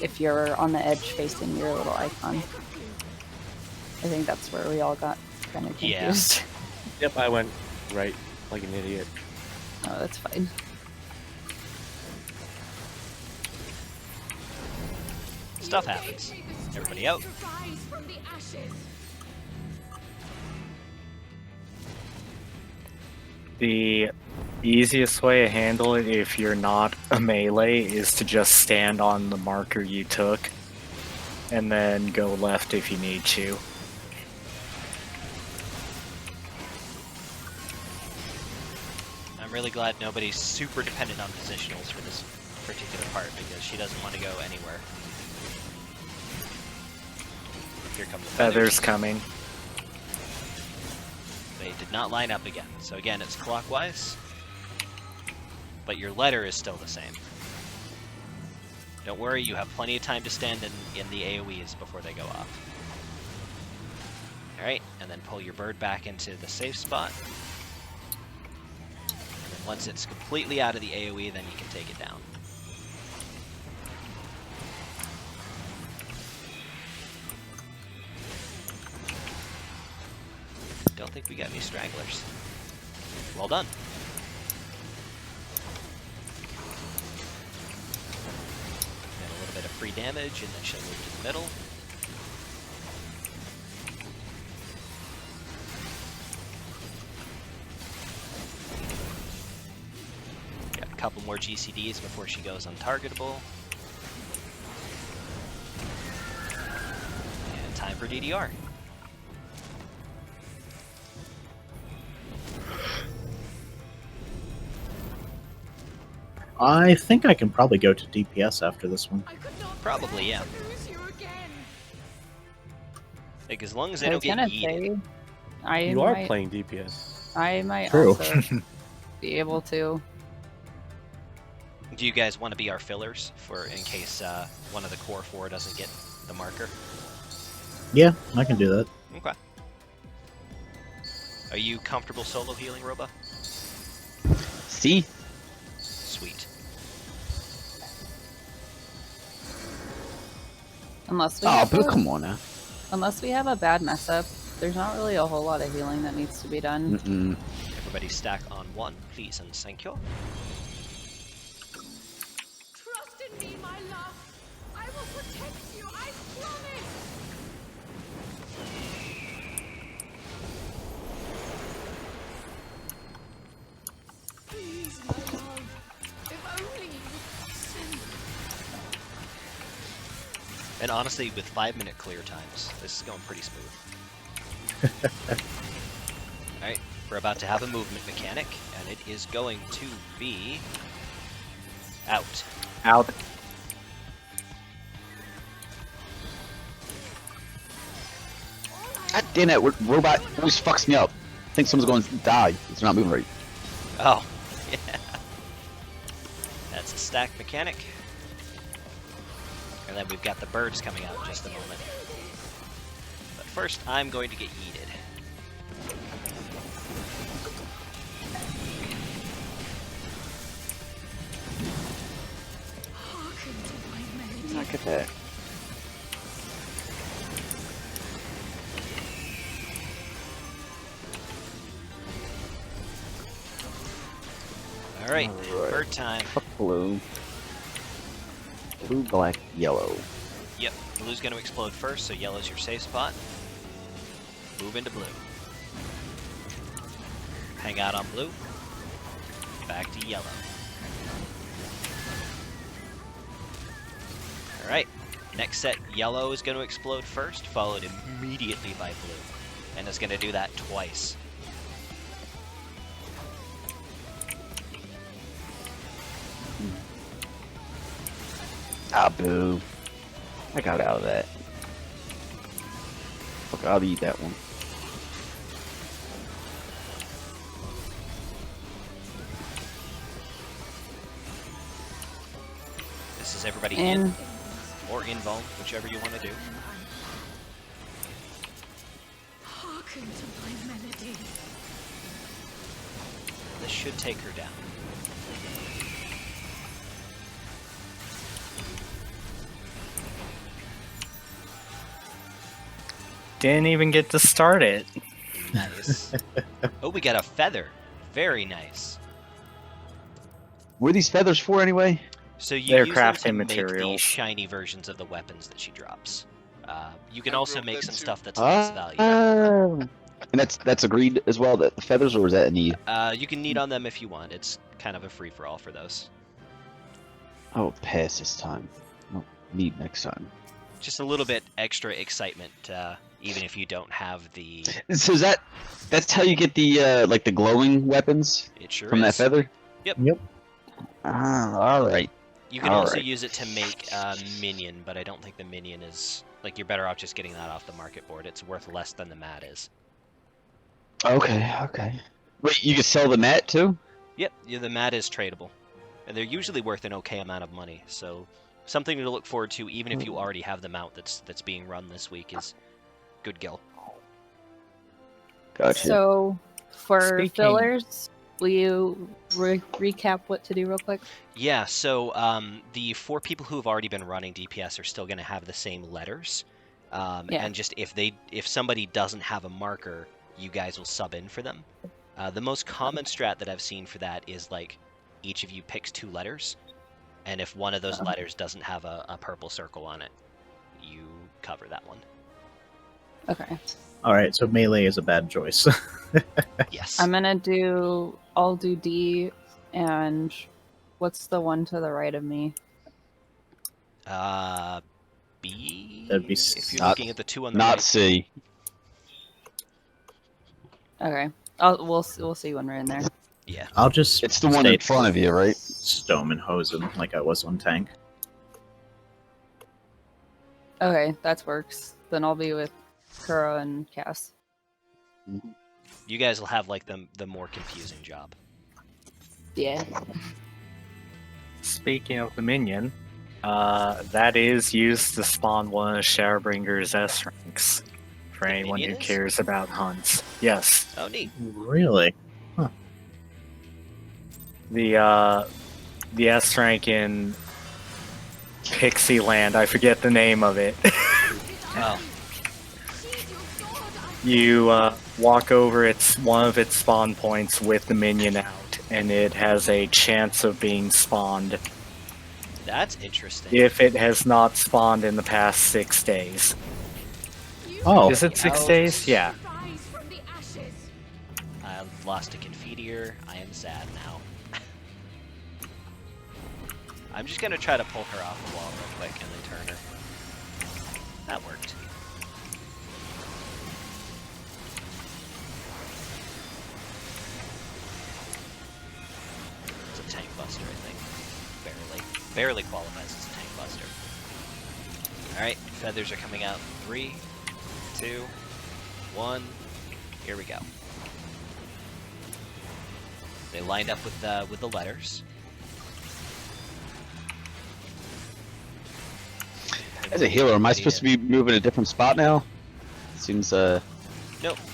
if you're on the edge facing your little icon. I think that's where we all got kind of confused. Yep, I went right like an idiot. Oh, that's fine. Stuff happens. Everybody out. The easiest way to handle it if you're not a melee is to just stand on the marker you took and then go left if you need to. I'm really glad nobody's super dependent on positionals for this particular part because she doesn't want to go anywhere. Here come the Feathers coming. They did not line up again. So again, it's clockwise, but your letter is still the same. Don't worry, you have plenty of time to stand in the AoEs before they go off. Alright, and then pull your bird back into the safe spot. And then once it's completely out of the AoE, then you can take it down. Don't think we got any stragglers. Well done. Got a little bit of free damage, and then she'll move to the middle. Got a couple more GCDs before she goes untargetable. And time for DDR. I think I can probably go to DPS after this one. Probably, yeah. Like, as long as they I don't was get gonna yeeted. say, You are playing DPS. I might True. also be able to. Do you guys want to be our fillers for in case one of the core 4 doesn't get the marker? Yeah, I can do that. Okay. Are you comfortable solo healing, Roba? See? Sweet. Unless we Oh, have but a, come on now. unless we have a bad mess up there's not really a whole lot of healing that needs to be done. Mm-mm. Everybody stack on 1, please, and thank you. Trust in me, my love. I will protect you, I promise. Please, my love. If only you would send. And honestly, with 5-minute clear times, this is going pretty smooth. Alright, we're about to have a movement mechanic, and it is going to be... out. Out. God damn it, robot always fucks me up. I think someone's going to die. It's not moving right. Oh, yeah. That's a stack mechanic. And then we've got the birds coming out in just a moment. But first, I'm going to get yeeted. Hearken to my melody. Look at that. Alright, Alright. bird time. Fuck blue. Blue, black, yellow. Yep, blue's going to explode first, so yellow's your safe spot. Move into blue. Hang out on blue. Back to yellow. Alright, next set, yellow is going to explode first, followed immediately by blue. And it's going to do that twice. Ah, boo. I got out of that. Fuck, I'll eat that one. This is everybody And in or invuln, whichever you want to do. Hearken to my melody. This should take her down. Didn't even get to start it. Nice. Oh, we got a feather. Very nice. What are these feathers for anyway? So you They're use them to crafting make the materials. shiny versions of the weapons that she drops. You can I also broke make that some too. stuff that's less valuable. And that's agreed as well, that the feathers, or is that a need? You can need on them if you want. It's kind of a free-for-all for those. I will pass this time. I'll need next time. Just a little bit extra excitement, even if you don't have the... So is that's how you get the like the glowing weapons It sure from is. that feather? Yep. Yep. Ah, all right. You can also Alright. use it to make minion, but I don't think the minion is... Like, you're better off just getting that off the market board. It's worth less than the mat is. Okay. Wait, you can sell the mat too? Yep, yeah, the mat is tradable. And they're usually worth an okay amount of money, so something to look forward to even if you already have the mount that's being run this week is good gil. Gotcha. so for Speaking- fillers, will you recap what to do real quick? Yeah, so the 4 people who have already been running DPS are still going to have the same letters. Yeah. And just if somebody doesn't have a marker, you guys will sub in for them. The most common strat that I've seen for that is like each of you picks 2 letters, and if one of those letters doesn't have a purple circle on it, you cover that one. Okay. Alright, so melee is a bad choice. Yes. I'll do D, and what's the one to the right of me? B. That'd be if you're not- looking at the 2 on the Not right. C. Okay. We'll see when we're in there. Yeah. I'll just It's the one stay in front of you, right? Stone and Hosen like I was on tank. Okay, that works. Then I'll be with Kuro and Cass. You guys will have like the more confusing job. Yeah. Speaking of the minion, that is used to spawn one of Shadowbringer's S ranks. For The anyone who minion is? cares about hunts. Yes. Oh, neat. Really? The S rank in Pixie Land, I forget the name of it. Oh, She's your sword, I You walk over one of its spawn points with the minion out, and it has a chance of being spawned That's interesting. if it has not spawned in the past 6 days. Oh. Is it 6 Out. days? Yeah. Rise from the ashes. I lost a Confiteor. I am sad now. I'm just gonna try to pull her off the wall real quick and then turn her. That worked. It's a tank buster, I think. Barely qualifies as a tank buster. Alright, feathers are coming out. 3, 2, 1. Here we go. They lined up with the letters. As a healer, am I supposed to be moving a different spot now? Seems No,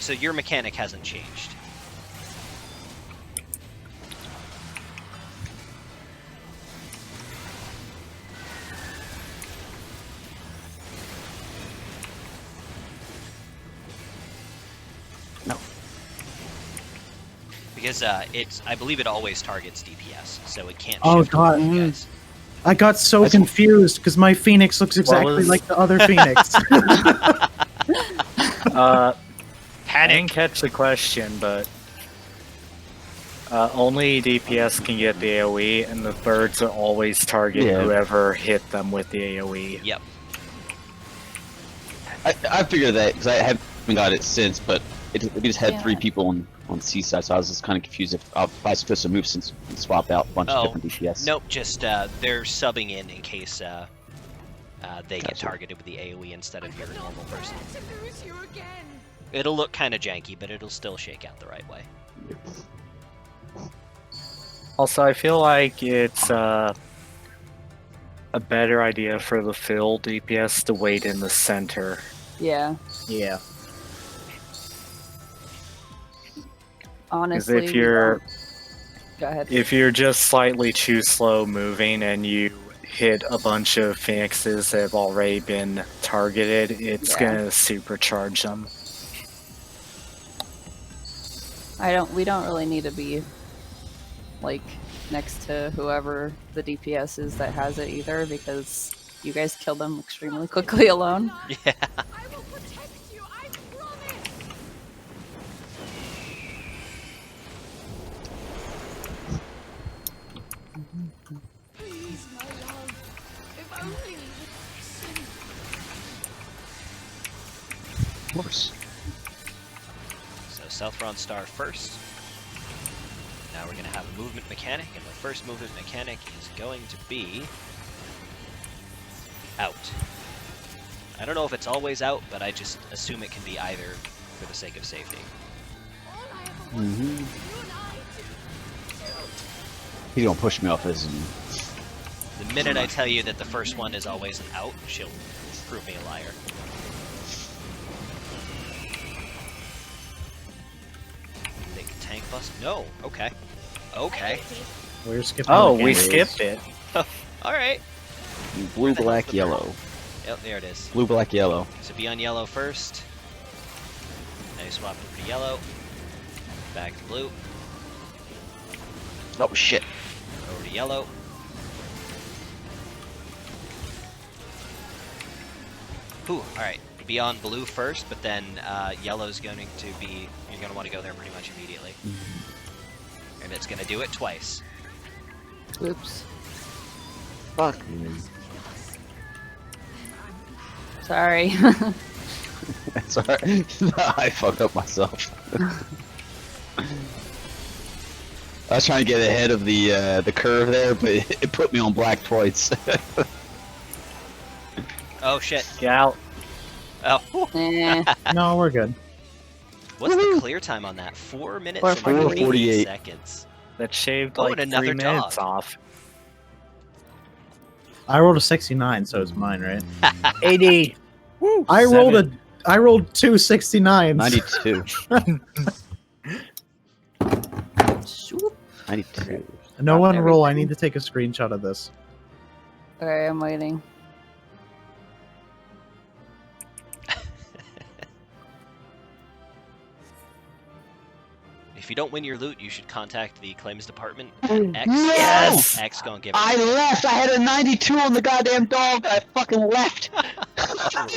so your mechanic hasn't changed. No. Because I believe it always targets DPS, so it can't Oh, shift over God. you guys. I got so That's- confused because my Phoenix looks exactly was- like the other Phoenix. I didn't catch the question, but only DPS can get the AoE, and the birds are always target Yeah. whoever hit them with the AoE. Yep. I figured that because I haven't got it since, but we just had Yeah. 3 people on Seaside, so I was just kind of confused if I was supposed to move since we swapped out a bunch of different DPS. Nope, just they're subbing in case they get Gotcha. targeted with the AoE instead of your normal person. To lose you again. It'll look kind of janky, but it'll still shake out the right way. Also, I feel like it's a better idea for the fill DPS to wait in the center. Yeah. Yeah. Because Honestly, if you're go ahead. if you're just slightly too slow moving and you hit a bunch of phoenixes that have already been targeted, it's Yeah. gonna supercharge them. We don't really need to be like next to whoever the DPS is that has it either, because you guys kill them extremely quickly alone. Yeah. I will protect you, I promise. Please, my love. If only. Of course. So Southron Star first. Now we're going to have a movement mechanic, and the first movement mechanic is going to be out. I don't know if it's always out, but I just assume it can be either for the sake of safety. All I ever wanted Mm-hmm. was you and I to He's gonna push me off his. The minute I tell you that the first one is always an out, she'll prove me a liar. Big tank bust? No. Okay. Okay. We're skipping. Oh, the we game. skipped it. All right. Blue, the hell's black, the yellow. Yep, there it is. Blue, black, yellow. So be on yellow first. Now you swap over to yellow. Back to blue. Oh shit. Over to yellow. Ooh, alright. Be on blue first, but then yellow's going to be... You're going to want to go there pretty much immediately. And it's going to do it twice. Oops. Fuck. Sorry. That's alright. I fucked up myself. I was trying to get ahead of the curve there, but it put me on black twice. Oh, shit. Get out. Oh. Eh. No, we're good. What's the clear time on that? 4 minutes and 4:48. 48 seconds. That shaved Oh, like and another 3 minutes dog. off. I rolled a 69, so it's mine, right? 80. Woo! I rolled two 69s. 92. Shoop. 92. No one Everything. roll. I need to take a screenshot of this. Okay, I'm waiting. If you don't win your loot, you should contact the claims department. No! X. X gonna give it. I left. I had a 92 on the goddamn dog. I fucking left.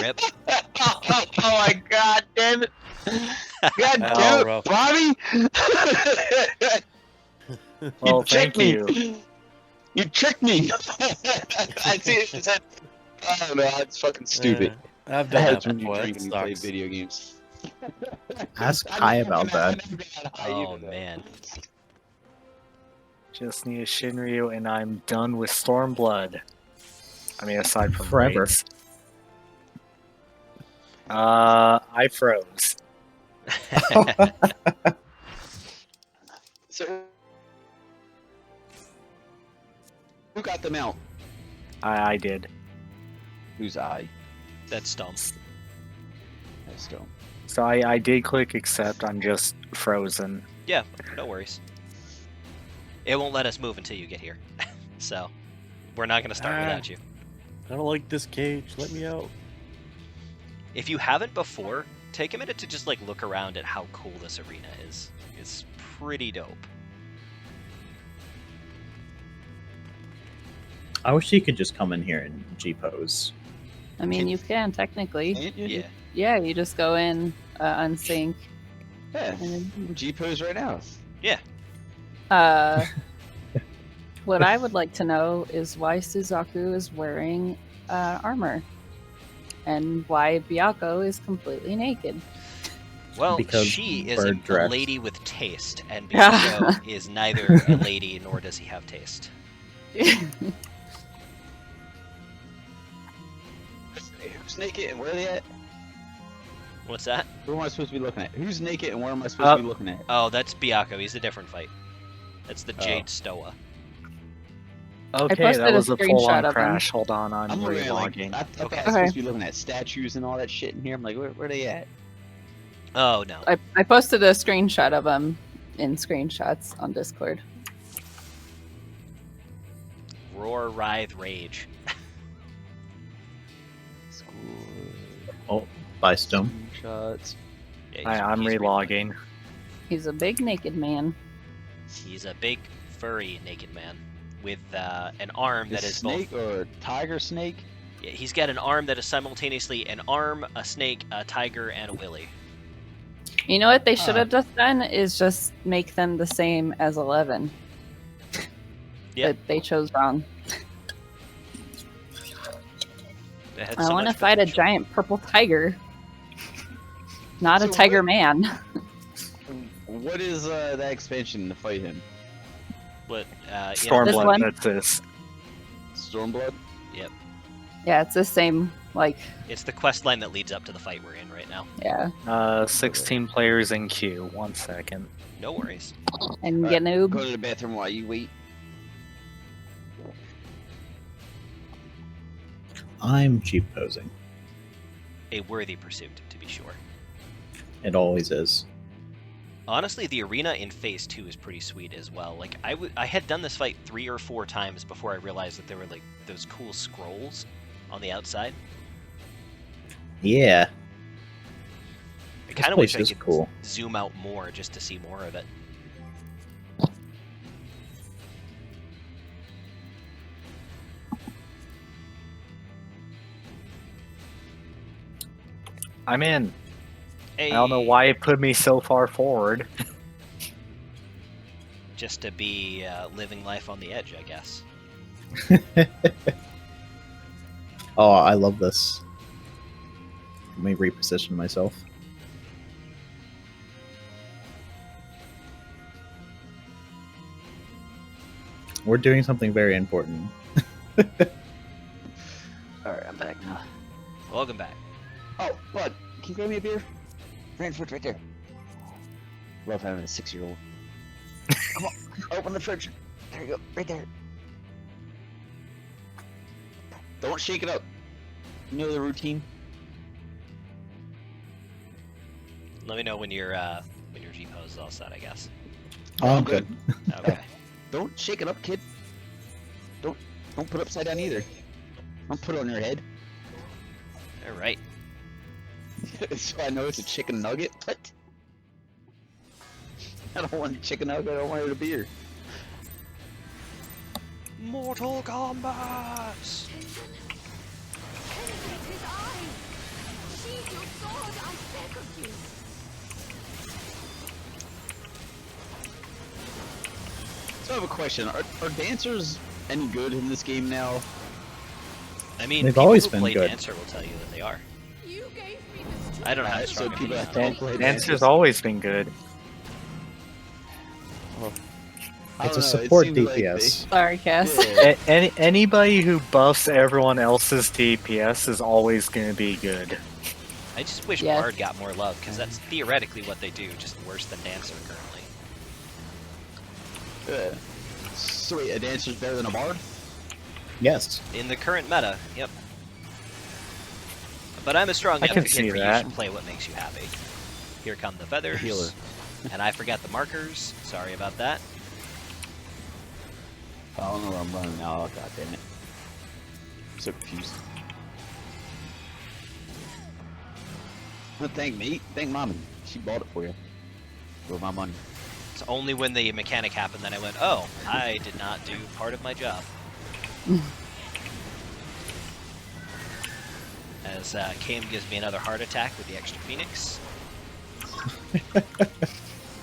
Rip. Oh my god damn it! God Oh, damn it, rough. Bobby! Well, You tricked thank you. me. You tricked me. I see it. It's oh no, it's fucking stupid. I've done that That's when you before. drink That and you play sucks. video games. Ask Kai about that. Oh man. Just need a Shinryu, and I'm done with Stormblood. I mean, aside from Forever. raids. I froze. So, who got them out? I did. Who's I? That's dumb. That's dumb. So I did click accept. I'm just frozen. Yeah, no worries. It won't let us move until you get here. So, we're not gonna start without you. I don't like this cage. Let me out. If you haven't before, take a minute to just like look around at how cool this arena is. It's pretty dope. I wish you could just come in here and G-pose. I mean, you can technically. Can't you? Yeah. Yeah, you just go in, unsync, Yeah. and G-pose right now. what I would like to know is why Suzaku is wearing armor, and why Byako is completely naked. Well, Because she is bird a dress. lady with taste, and Byako is neither a lady nor does he have taste. Who's naked and where are they at? What's that? Who am I supposed to be looking at? Who's naked and where am I supposed to be looking at? Oh, that's Byako. He's a different fight. That's the Jade Stoa. Okay, posted that a was a screenshot full-on of him. crash. Hold on, I'm looking at, relogging. I thought Okay. I was supposed to be looking at statues and all that shit in here. I'm like, where are they at? Oh no. I posted a screenshot of him in screenshots on Discord. Roar, writhe, rage. Oh, by Stone. Shots. Yeah, I'm he's relogging. He's a big naked man. He's a big, furry, naked man with an arm that is snake both. or tiger snake? Yeah, he's got an arm that is simultaneously an arm, a snake, a tiger, and a willy. You know what they should have just done is just make them the same as 11. Yeah. But they chose wrong. It had I so want to much fight a potential. giant purple tiger, not a So tiger what- man. What is that expansion to fight him? What? This Stormblood, one? that's this. Stormblood? Yeah, it's the same. Like, It's the quest line that leads up to the fight we're in right now. yeah, 16 players in queue. 1 second. No worries. and Alright, get noob. Go to the bathroom while you wait. I'm G-posing. A worthy pursuit, to be sure. It always is. Honestly, the arena in Phase 2 is pretty sweet as well. Like, I had done this fight 3 or 4 times before I realized that there were, like, those cool scrolls on the outside. Yeah. I This kind of place wish I is could cool. zoom out more just to see more of it. I'm in. Hey, I don't know why it put me so far forward. Just to be living life on the edge, I guess. Oh, I love this. Let me reposition myself. We're doing something very important. Alright, I'm back now. Welcome back. Oh, bud, can you grab me a beer? Frankfurt right there. Love having a 6-year-old. Come on, open the fridge. There you go, right there. Don't shake it up. You know the routine. Let me know when your G-pose is all set, I guess. Oh, I'm good. Okay. Don't shake it up, kid. Don't put it upside down either. Don't put it on your head. All right. So I know it's a chicken nugget. What? I don't want chicken nugget. I don't want a beer. Mortal Kombat! Tension. Penetrate his eye. Sheathe your sword, I beg of you. So I have a question. Are dancers any good in this game now? I mean, They've people always who been play good. Dancer will tell you that they are. You gave me the strength. I don't know how So strong people opinions have are. to play Dancer's always been good. I It's a don't know, it support seems like DPS. Sorry, Cass. Yeah. Anybody who buffs everyone else's DPS is always going to be good. I just wish Yeah. Bard got more love, because that's theoretically what they do, just worse than Dancer currently. So wait, a dancer's better than a bard? Yes. In the current meta, yep. But I'm a strong I can advocate see for you that. should play what makes you happy. Here come the feathers. Healer. And I forgot the markers. Sorry about that. I don't know where I'm running now. Oh, god damn it. I'm so confused. Well, thank me. Thank mommy. She bought it for you. For my money. It's only when the mechanic happened that I went, oh, I did not do part of my job. As Cam gives me another heart attack with the extra Phoenix. Okay,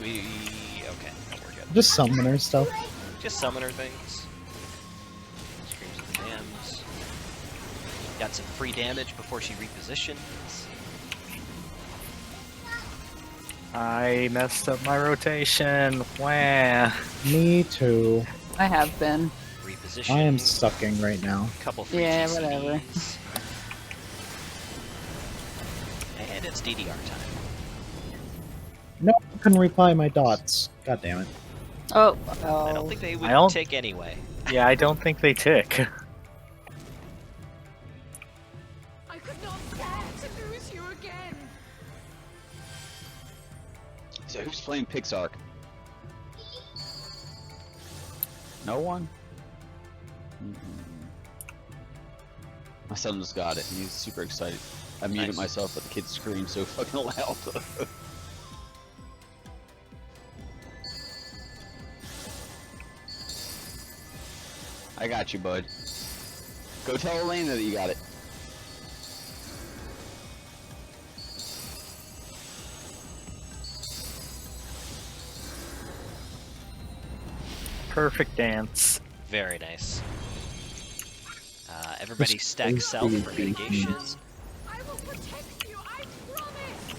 we're good. Just summoner stuff. Just summoner things. Screams of the Dams. Got some free damage before she repositions. I messed up my rotation. Wah. Me too. I have been. Reposition. I am sucking right now. Couple free Yeah, GCDs. whatever. And it's DDR time. No, I couldn't reply my dots. God damn it. Oh, I don't think they would I don't- tick anyway. Yeah, I don't think they tick. I could not bear to lose you again. So who's playing Pixark? No one? My son just got it. He's super excited. I muted Nice. myself, but the kids scream so fucking loud. I got you, bud. Go tell Elena that you got it. Perfect dance. Very nice. Everybody Just stack those self three for things. mitigation. I will protect you, I promise.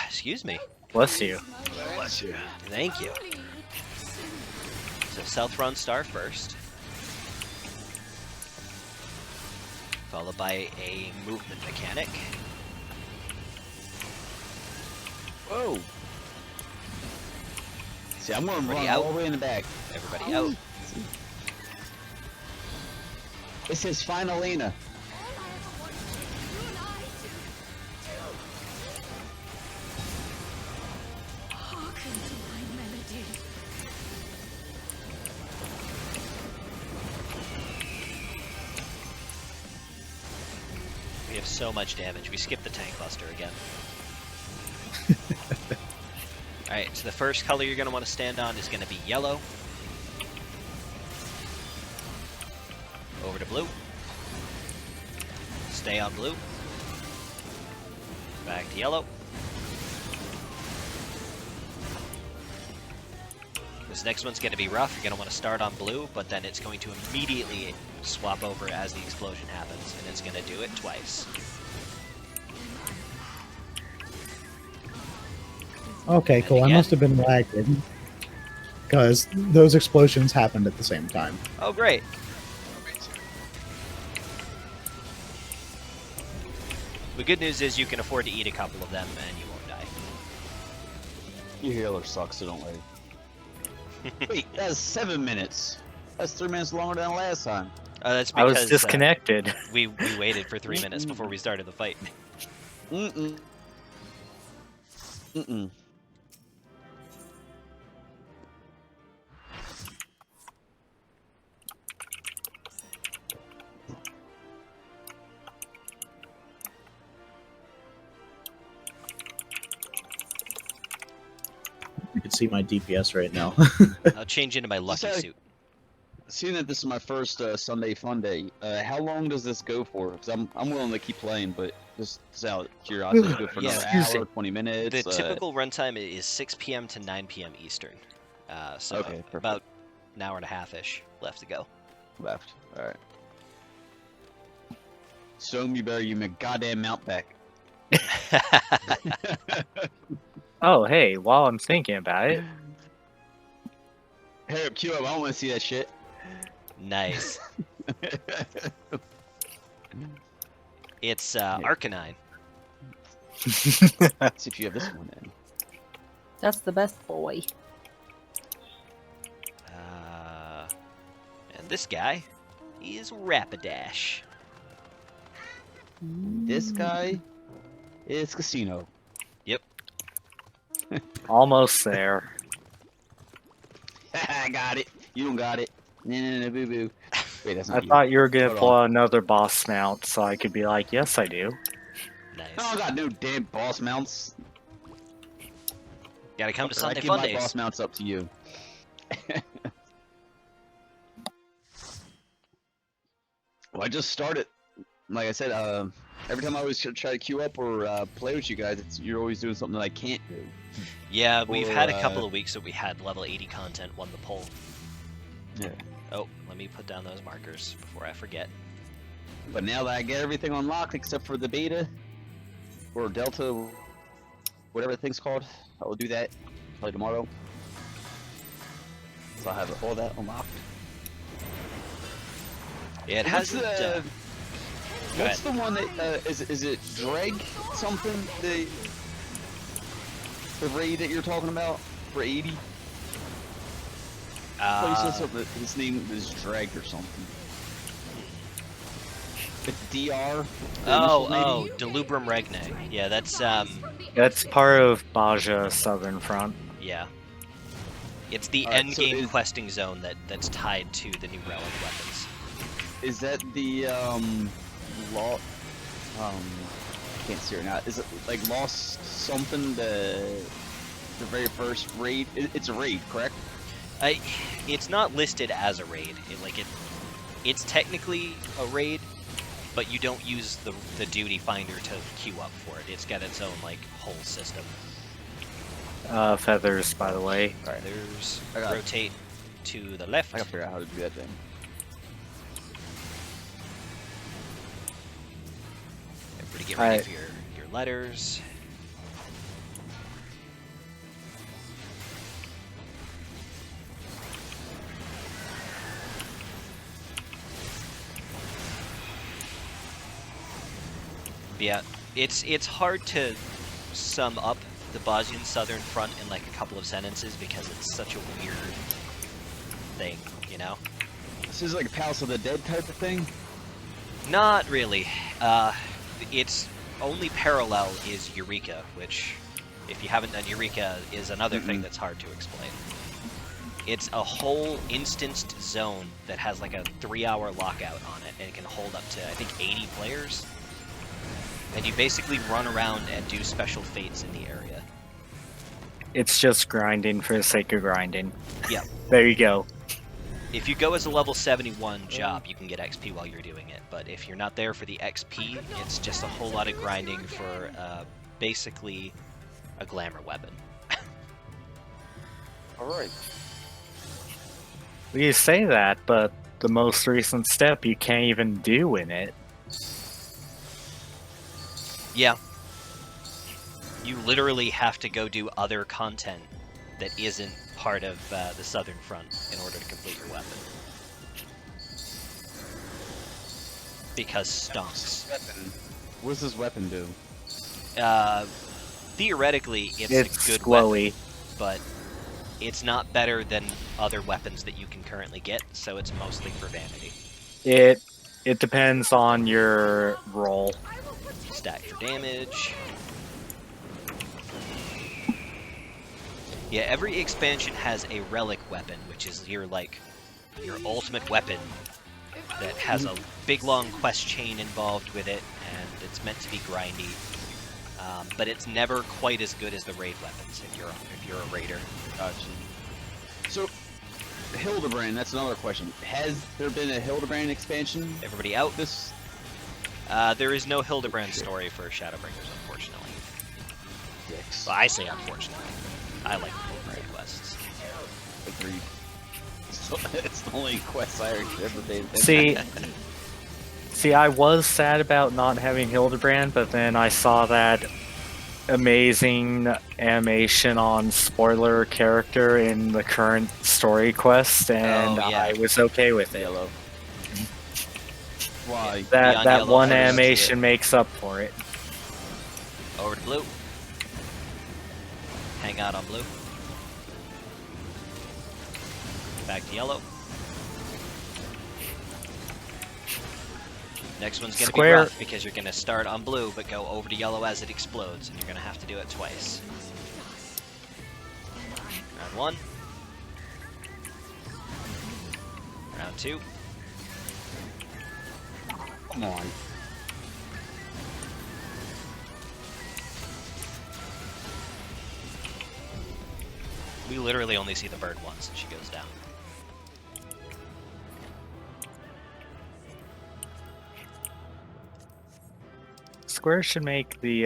Excuse me. Bless you. Bless you. Thank you. So South Run Star first. Followed by a movement mechanic. Whoa! See, I'm gonna Everybody run out. all the way in the back. Everybody out. It says find Elena. All I ever wanted, you and I to hearken to my melody. We have so much damage. We skipped the tank buster again. Alright, so the first color you're going to want to stand on is going to be yellow. Over to blue. Stay on blue. Back to yellow. This next one's going to be rough. You're going to want to start on blue, but then it's going to immediately swap over as the explosion happens, and it's going to do it twice. Okay, cool. I again. must have been lagging. Because those explosions happened at the same time. Oh, great. The good news is you can afford to eat a couple of them and you won't die. Your healer sucks, so don't worry. Wait, that's 7 minutes. That's 3 minutes longer than last time. That's I because was disconnected. we waited for 3 minutes before we started the fight. Mm-mm. Mm-mm. see my DPS right now. I'll change into my lucky Sorry. suit. Seeing that this is my first Sunday Funday, how long does this go for? Because I'm willing to keep playing, but just out of curiosity, go for Yeah. another Excuse hour, 20 minutes. The typical runtime is 6 p.m. to 9 p.m. Eastern. So Okay, perfect. about an hour and a half-ish left to go. Left. All right. So you better you my goddamn mount back. Oh, hey, while I'm thinking about it, Hurry up, queue up. I don't want to see that shit. Nice. It's Arcanine. See if you have this one then. That's the best boy. And this guy is Rapidash. This guy is Casino. almost there. I got it. You don't got it. No, boo boo. Wait, that's not I you. thought you were gonna Hold pull out another boss mount, so I could be like, yes, I do. Nice. I don't got no damn boss mounts. Gotta come to I Sunday give my Fundays. boss mounts up to you. Well, I just started. Like I said, every time I always try to queue up or play with you guys, you're always doing something that I can't do. Yeah, we've Or, had a couple of weeks that we had level 80 content won the poll. Yeah. Oh, let me put down those markers before I forget. But now that I get everything unlocked except for the beta or delta, whatever the thing's called, I will do that probably tomorrow. So I have all that unlocked. Yeah, it What's hasn't. the Go what's the one that is it Dreg something the raid that you're talking about for 80? Oh, you said something. His name is Dreg or something. The DR. Oh, Delubrum Regne. Yeah, that's That's part of Baja Southern Front. yeah. It's the Alright, end so game is- questing zone that's tied to the new relic weapons. Is that the law? Can't see it now. Is it like Lost something? The very first raid. It's a raid, correct? It's not listed as a raid. It's technically a raid, but you don't use the duty finder to queue up for it. It's got its own whole system. Feathers, by the way. Alright. There's I got it. rotate to the left. I gotta figure out how to do that thing. Everybody get ready for your letters. Yeah, it's hard to sum up the Bosnian Southern Front in a couple of sentences because it's such a weird thing, you know? This is like a Palace of the Dead type of thing. Not really. Its only parallel is Eureka, which, if you haven't done Eureka, is another thing that's hard to explain. It's a whole instanced zone that has a 3-hour lockout on it, and it can hold up to, I think, 80 players. And you basically run around and do special fates in the area. It's just grinding for the sake of grinding. Yeah. There you go. If you go as a level 71 job, you can get XP while you're doing it. But if you're not there for the XP, it's just a whole lot of grinding for basically a glamour weapon. Alright. Well, you say that, but the most recent step you can't even do in it. Yeah. You literally have to go do other content that isn't part of the Southern Front in order to complete your weapon. Because stonks. What does this weapon do? Theoretically, it's a good glowy. weapon, but it's not better than other weapons that you can currently get, so it's mostly for vanity. It depends on your role. Stack for damage. Yeah, every expansion has a relic weapon, which is your ultimate weapon that has a big long quest chain involved with it, and it's meant to be grindy. but it's never quite as good as the raid weapons if you're a raider. Gotcha. So, Hildebrand, that's another question. Has there been a Hildebrand expansion? Everybody out? This? There is no Hildebrand story for Shadowbringers, unfortunately. Dicks. Well, I say unfortunately. I like the Hildebrand quests. Agreed. It's the only quest I ever made. See, I was sad about not having Hildebrand, but then I saw that amazing animation on spoiler character in the current story quest, and I was okay with it. Yellow. Why? That one animation makes up for it. Over to blue. Hang out on blue. Back to yellow. Next one's gonna be rough because you're gonna start on blue but go over to yellow as it explodes, and you're gonna have to do it twice. Round 1. Round 2. Come on. We literally only see the bird once and she goes down. Square should make the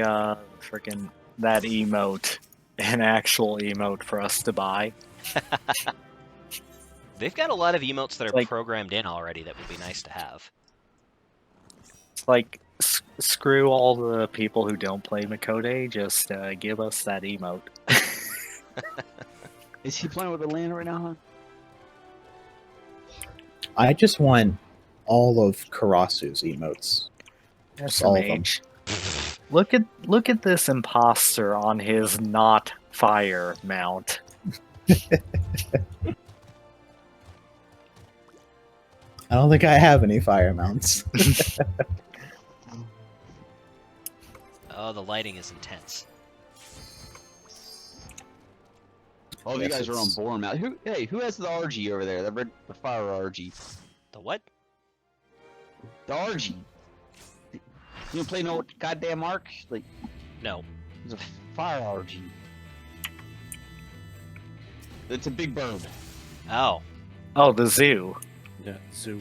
freaking that emote an actual emote for us to buy. They've got a lot of emotes that are like, programmed in already that would be nice to have. Like, screw all the people who don't play Makode, just give us that emote. Is he playing with Atlanta right now, huh? I just want all of Karasu's emotes. That's all a of them. mage. Look at this imposter on his not fire mount. I don't think I have any fire mounts. Oh, the lighting is intense. All of you guys are on board now. Who has the RG over there? The fire RG. The what? The RG. You don't play no goddamn Ark? Like, no. It's a fire RG. It's a big bird. Oh. Oh, the zoo. Yeah, zoo.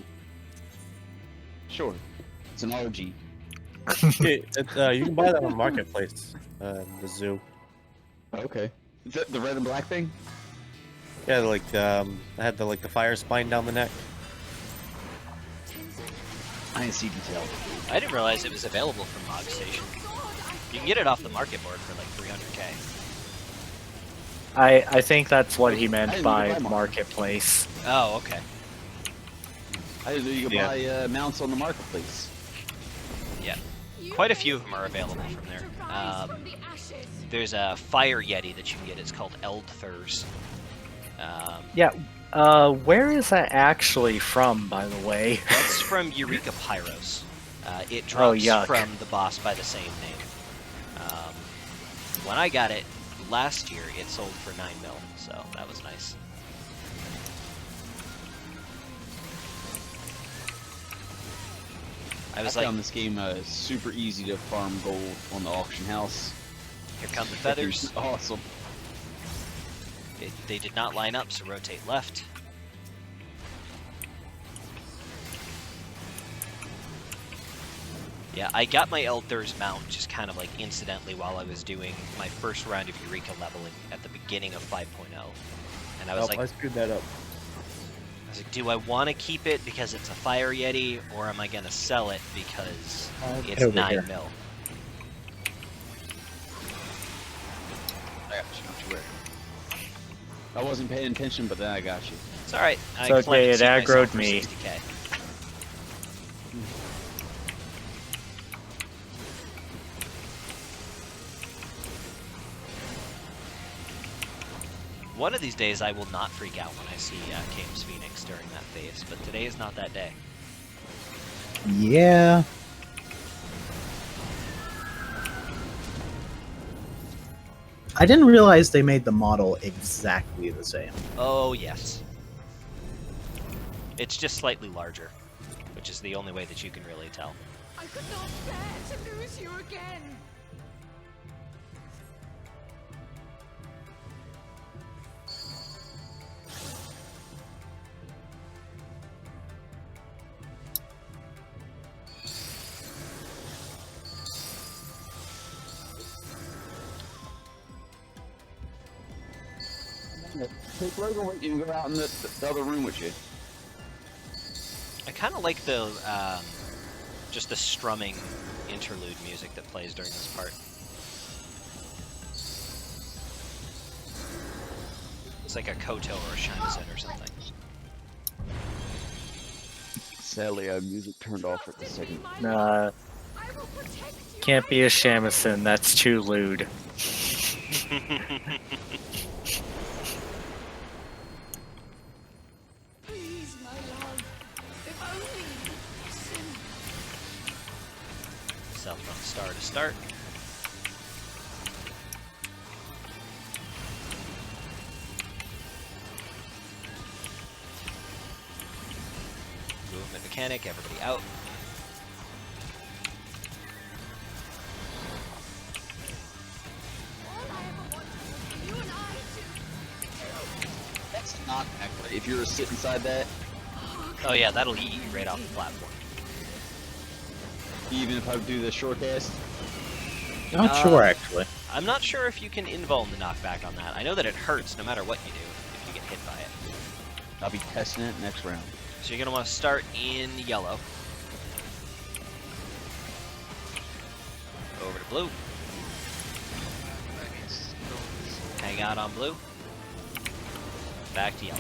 Sure. It's an RG. You can buy that on Marketplace. The zoo. Okay. Is that the red and black thing? Yeah, like I had the fire spine down the neck. I didn't see detail. I didn't realize it was available from Mog Station. You can get it off the market board for like 300k. I think that's what he meant by marketplace. Oh, okay. I didn't know you could buy mounts on the marketplace. Yeah. Quite a few of them are available from there. There's a fire yeti that you can get. It's called Eldthurs. Where is that actually from, by the way? That's from Eureka Pyros. It drops from the boss by the same name. When I got it last year, it sold for 9 mil, so that was nice. I found this game super easy to farm gold on the auction house. Here come the feathers. Awesome. They did not line up, so rotate left. Yeah, I got my Eldthurs mount just kind of like incidentally while I was doing my first round of Eureka leveling at the beginning of 5.0. And I was like, I screwed that up. I was like, do I want to keep it because it's a fire yeti, or am I going to sell it because it's 9 mil? I got you, don't you worry. I wasn't paying attention, but then I got you. It's alright. It's okay, it aggroed me. 60K. One of these days I will not freak out when I see Kames Phoenix during that phase, but today is not that day. Yeah. I didn't realize they made the model exactly the same. Oh, yes. It's just slightly larger, which is the only way that you can really tell. I could not bear to lose you again. Take Logan with you and go out in the other room with you. I kind of like the just the strumming interlude music that plays during this part. It's like a koto or a shamisen or something. Sadly, I have music turned off at the second. Nah, can't be a shamisen. That's too lewd. Please, my love. If only listen. South from star to start. Movement mechanic, everybody out. All I ever wanted was for you and I to. That's not accurate. If you were to sit inside that, Oh yeah, that'll eat you right off the platform. even if I do the short cast. Not sure, actually. I'm not sure if you can invuln the knockback on that. I know that it hurts no matter what you do if you get hit by it. I'll be testing it next round. So you're going to want to start in yellow. Over to blue. Hang out on blue. Back to yellow.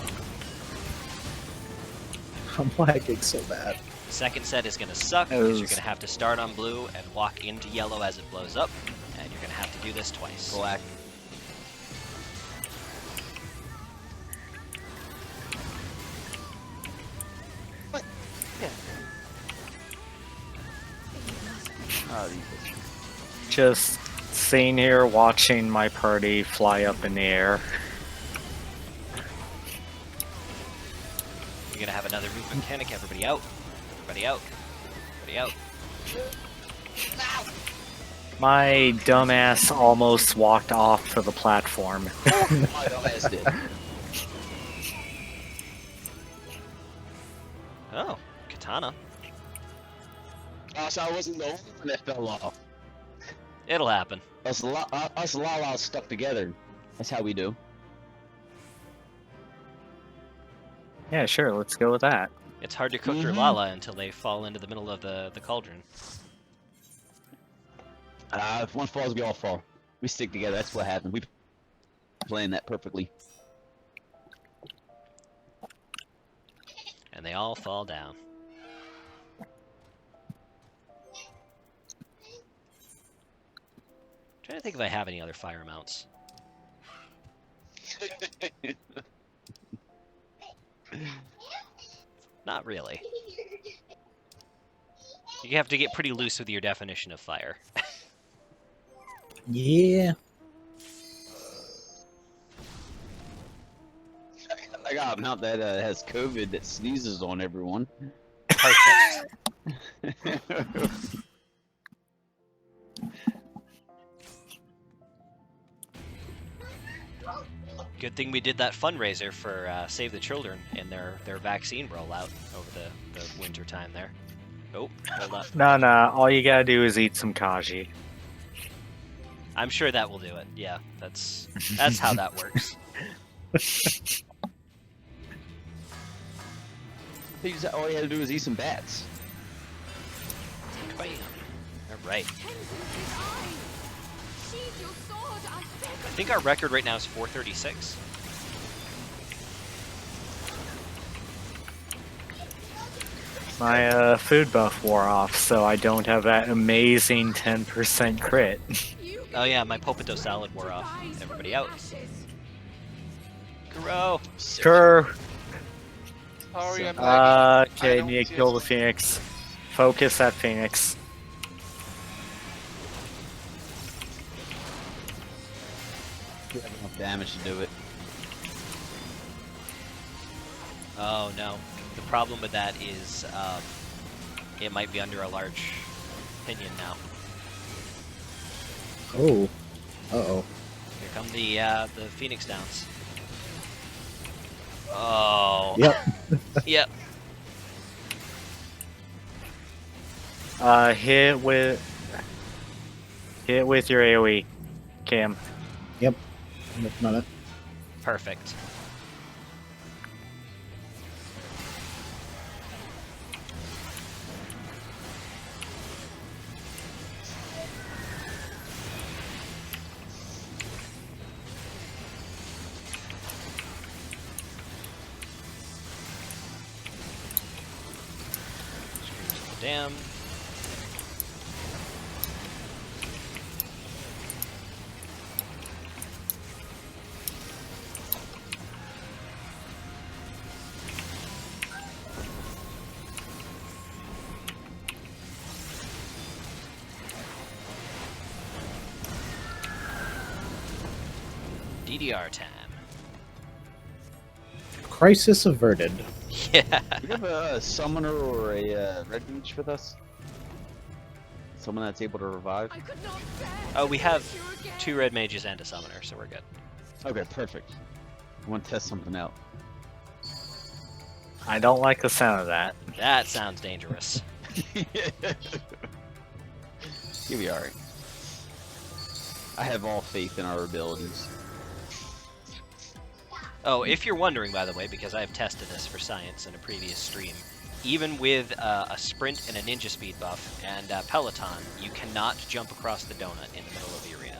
I'm lagging so bad. Second set is going to suck because you're going to have to start on blue and walk into yellow as it blows up. And you're going to have to do this twice. Black. What? Yeah. Oh, Just sitting here watching my party fly up in the air. You're going to have another movement mechanic. Everybody out. Everybody out. Everybody out. My dumbass almost walked off to the platform. my dumbass did. Oh, katana. Gosh, I wasn't the only one that fell off. It'll happen. Us Lala stuck together. That's how we do. Yeah, sure, let's go with that. It's hard to cook your Lala until they fall into the middle of the cauldron. If one falls, we all fall. We stick together. That's what happened. We planned that perfectly. And they all fall down. Trying to think if I have any other fire mounts. Not really. You have to get pretty loose with your definition of fire. Yeah. I got a mount that has COVID that sneezes on everyone. Perfect. Good thing we did that fundraiser for Save the Children in their vaccine rollout over the winter time there. Oh, hold on. No, all you gotta do is eat some kaji. I'm sure that will do it. Yeah, that's how that works. All you had to do is eat some bats. Bam. All right. I think our record right now is 436. My food buff wore off, so I don't have that amazing 10% crit. Oh yeah, my Popito salad wore off. Everybody out. Grow. Sure. Sorry, I'm lagging. Okay, I don't need to see kill it. the Phoenix. Focus at Phoenix. You have enough damage to do it. Oh no. The problem with that is it might be under a large pinion now. Oh. Uh-oh. Here come the Phoenix Downs. Oh. Yep. Yep. Hit with your AoE, Cam. Yep. Looking at it. Perfect. Dam. DDR time. Crisis averted. Yeah. Do you have a summoner or a red mage with us? Someone that's able to revive? I could not bear Oh, to we have face you again. 2 red mages and a summoner, so we're good. Okay, perfect. I want to test something out. I don't like the sound of that. That sounds dangerous. You'll be alright. I have all faith in our abilities. Oh, if you're wondering, by the way, because I've tested this for science in a previous stream, even with a sprint and a ninja speed buff and Peloton, you cannot jump across the donut in the middle of the arena.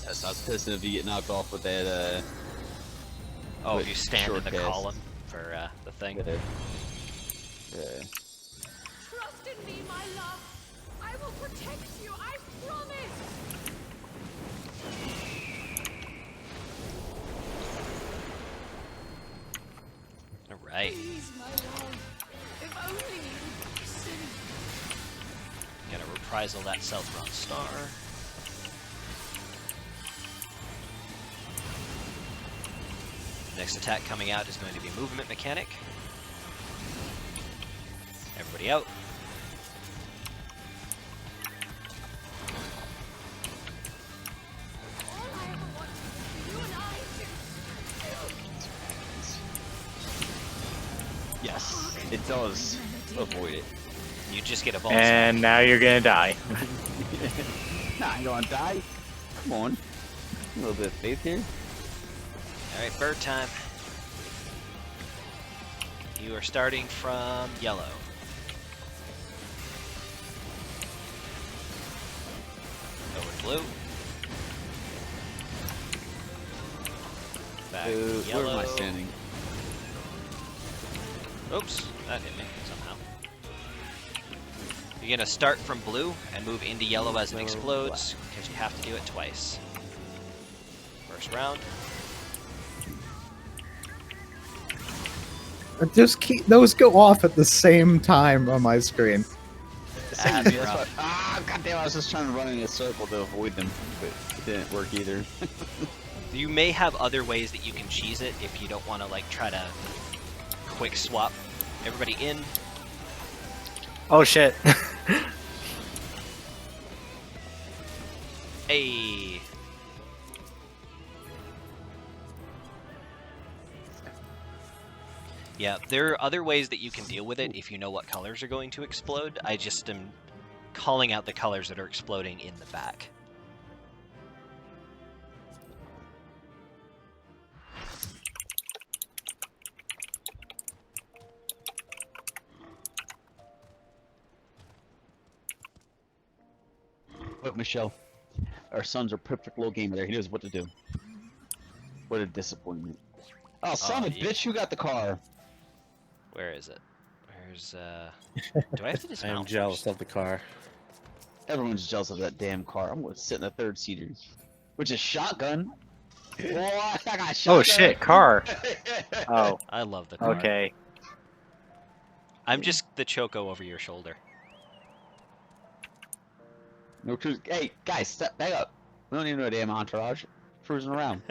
I was testing if you get knocked off with that, Oh, with you stand in the short cast. column for the thing. Yeah. Trust in me, my love. I will protect you, I promise. Alright. Please, my love. If only you would listen. Gonna reprisal that Southbound Star. Next attack coming out is going to be Movement Mechanic. Everybody out. All I ever wanted was for you and I to... Yes, it does avoid it. You just get a ball. And now you're gonna die. Nah, I'm gonna die. Come on. A little bit of faith here. Alright, bird time. You are starting from yellow. Over to blue. Back to Where yellow. am I standing? Oops, that hit me somehow. You're gonna start from blue and move into yellow as it explodes, because you have to do it twice. First round. Just keep those go off at the same time on my screen. That's That's rough. what, goddamn! I was just trying to run in a circle to avoid them, but it didn't work either. You may have other ways that you can cheese it if you don't want to like try to quick swap everybody in. Oh shit. Hey. Yeah, there are other ways that you can deal with it if you know what colors are going to explode. I just am calling out the colors that are exploding in the back. Look, Michelle, our son's a perfect little gamer there. He knows what to do. What a disappointment. Oh, son of a yeah. bitch, who got the car? Where is it? Where's do I have to I dismount? am jealous first? of the car. Everyone's jealous of that damn car. I'm gonna sit in the third seater, which is shotgun. Boy, I got shotgun. Oh shit, car. Oh, I love the car. okay. I'm just the choco over your shoulder. No cruise. Hey, guys, step back up. We don't even know a damn entourage. Cruising around.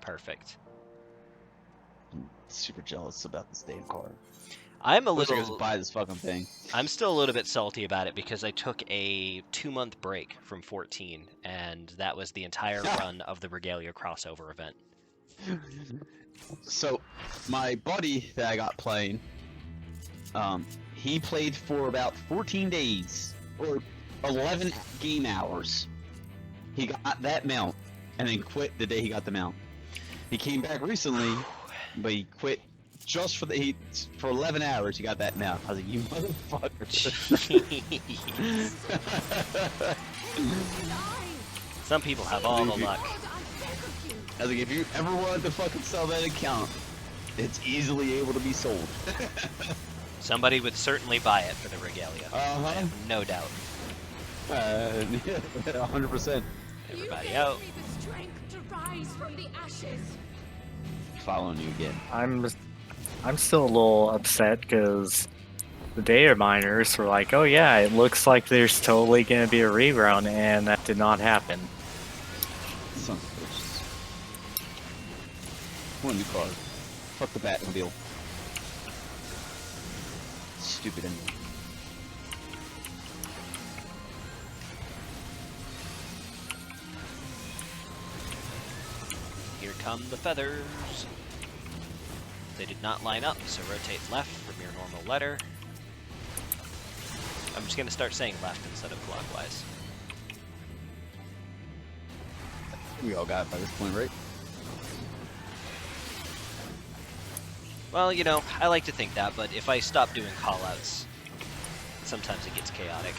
Perfect. Super jealous about this damn car. I'm a I wish I little could buy this fucking thing. I'm still a little bit salty about it because I took a 2-month break from 14, and that was the entire run of the Regalia crossover event. So, my buddy that I got playing, he played for about 14 days or 11 game hours. He got that mount and then quit the day he got the mount. He came back recently, but he quit just for for 11 hours. He got that mount. I was like, you motherfucker. Some people have all the luck. I was like, if you ever wanted to fucking sell that account, it's easily able to be sold. Somebody would certainly buy it for the regalia. Uh-huh. No doubt. 100%. Everybody out. Following you again. I'm still a little upset because the data miners were like, oh yeah, it looks like there's totally going to be a rerun, and that did not happen. Son of bitches. One new card. Fuck the Batmobile. Stupid ending. Here come the feathers. They did not line up, so rotate left from your normal letter. I'm just gonna start saying left instead of clockwise. We all got it by this point, right? Well, you know, I like to think that, but if I stop doing callouts, sometimes it gets chaotic.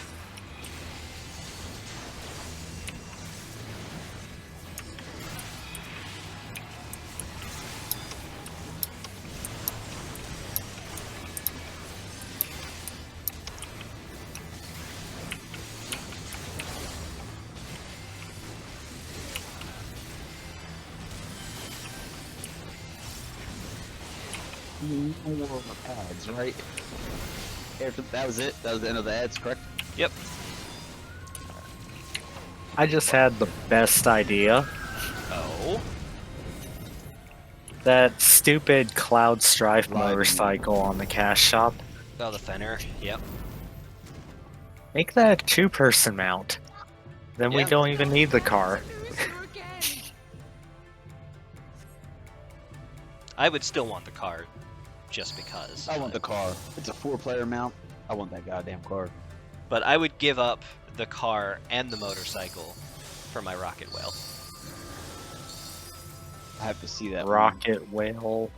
More ads, right? After that was it. That was the end of the ads, correct? Yep. I just had the best idea. Oh. That stupid Cloud Strife Live motorcycle on the cash shop. Oh, the Fenner. Yep. Make that a two-person mount. Then we Yeah. don't even need the car. I would still want the car, just because. I want the car. It's a 4-player mount. I want that goddamn car. But I would give up the car and the motorcycle for my Rocket Whale. I have to see that Rocket Whale.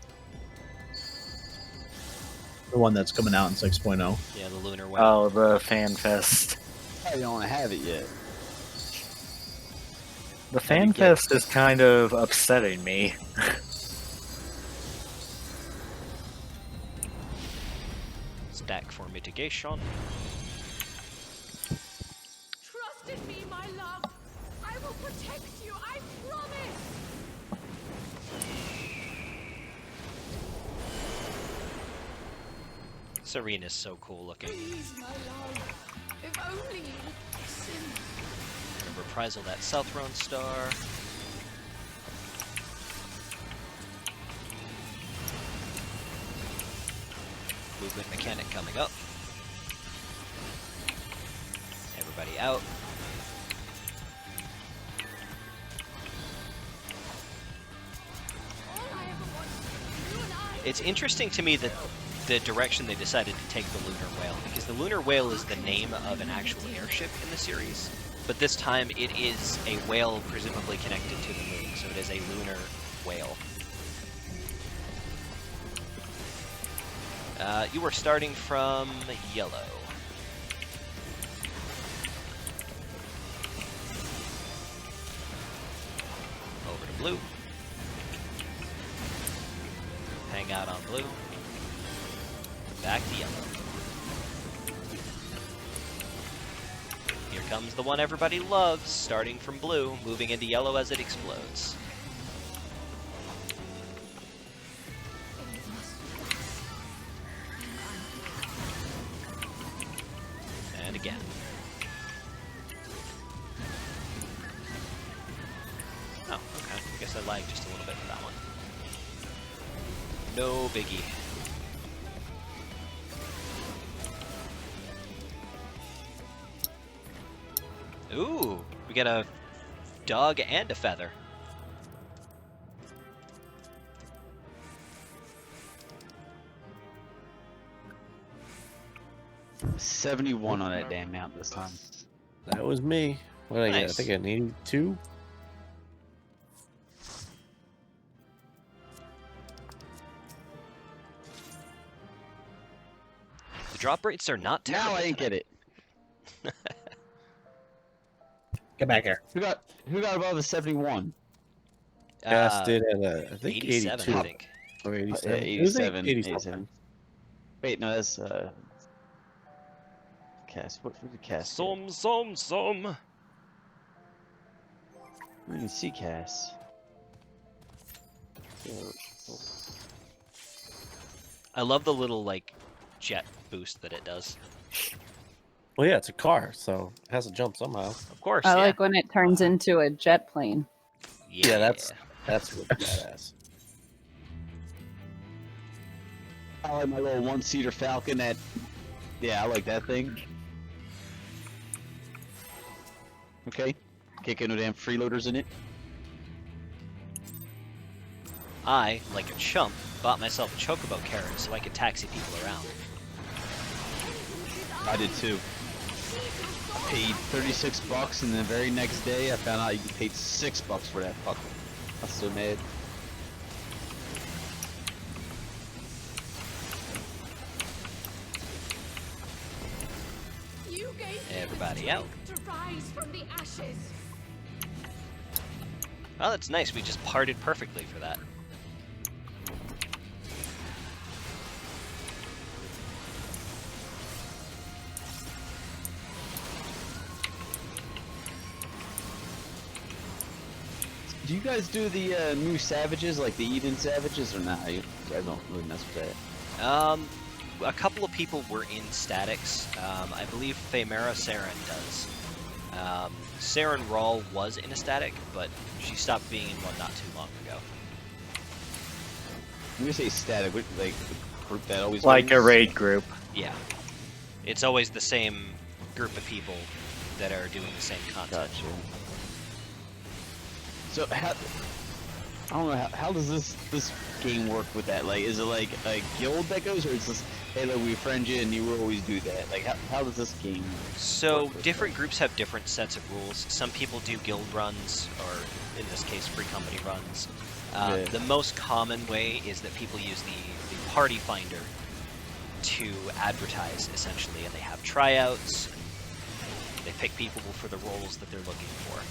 The one that's coming out in 6.0. Yeah, the Lunar Whale. Oh, the Fan Fest. I don't have it yet. The Fan Fest is kind of upsetting me. Stack for mitigation. Trust in me, my love. I will protect you. I promise. Serena's so cool looking. Please, my love. If only you would listen. Gonna reprisal that Southron star. Movement mechanic coming up. Everybody out. All I ever wanted, you and I. It's interesting to me that the direction they decided to take the Lunar Whale, because the Lunar Whale is the name of an actual airship in the series, but this time it is a whale presumably connected to the moon, so it is a lunar whale. You are starting from yellow. Over to blue. Hang out on blue. Back to yellow. Here comes the one everybody loves, starting from blue, moving into yellow as it explodes. And again. Oh, okay. I guess I lagged just a little bit for that one. No biggie. Ooh, we got a dog and a feather. 71 on that damn mount this time. That was me. What did I get? I Nice. think I got 82. The drop rates are not terrible. Now I ain't get it. Get back here. Who got above a 71? Cast it at I think 87, 82 I think. or 87. Yeah, It was 87. 87. Wait, no, that's Cass. What did Cass get? Some. I didn't even see Cass. I love the little like jet boost that it does. Well, yeah, it's a car, so it has to jump somehow. Of course. I yeah. like when it turns into a jet plane. Yeah, that's really badass. I like my little one-seater Falcon. Yeah, I like that thing. Okay, can't get no damn freeloaders in it. I, like a chump, bought myself a chocobo carrot so I could taxi people around. I did too. I paid 36 bucks, and the very next day I found out you paid $6 for that fucker. I was so mad. You gave Everybody out. to rise from the ashes. Oh, that's nice. We just parted perfectly for that. Do you guys do the new savages, like the Eden savages, or not? You guys don't really mess with that. A couple of people were in statics. I believe Femera Saren does. Saren Rawl was in a static, but she stopped being in one not too long ago. When you say static, what, like the group that always Like a wins? raid group. Yeah. It's always the same group of people that are doing the same content. Gotcha. So how? I don't know how does this game work with that? Like, is it like a guild that goes, or is this hey, look, we friend you and you will always do that? Like, how does this game? So work with different groups have different sets of rules. Some people do guild runs, or in this case, free company runs. Yeah. The most common way is that people use the party finder to advertise, essentially, and they have tryouts. They pick people for the roles that they're looking for.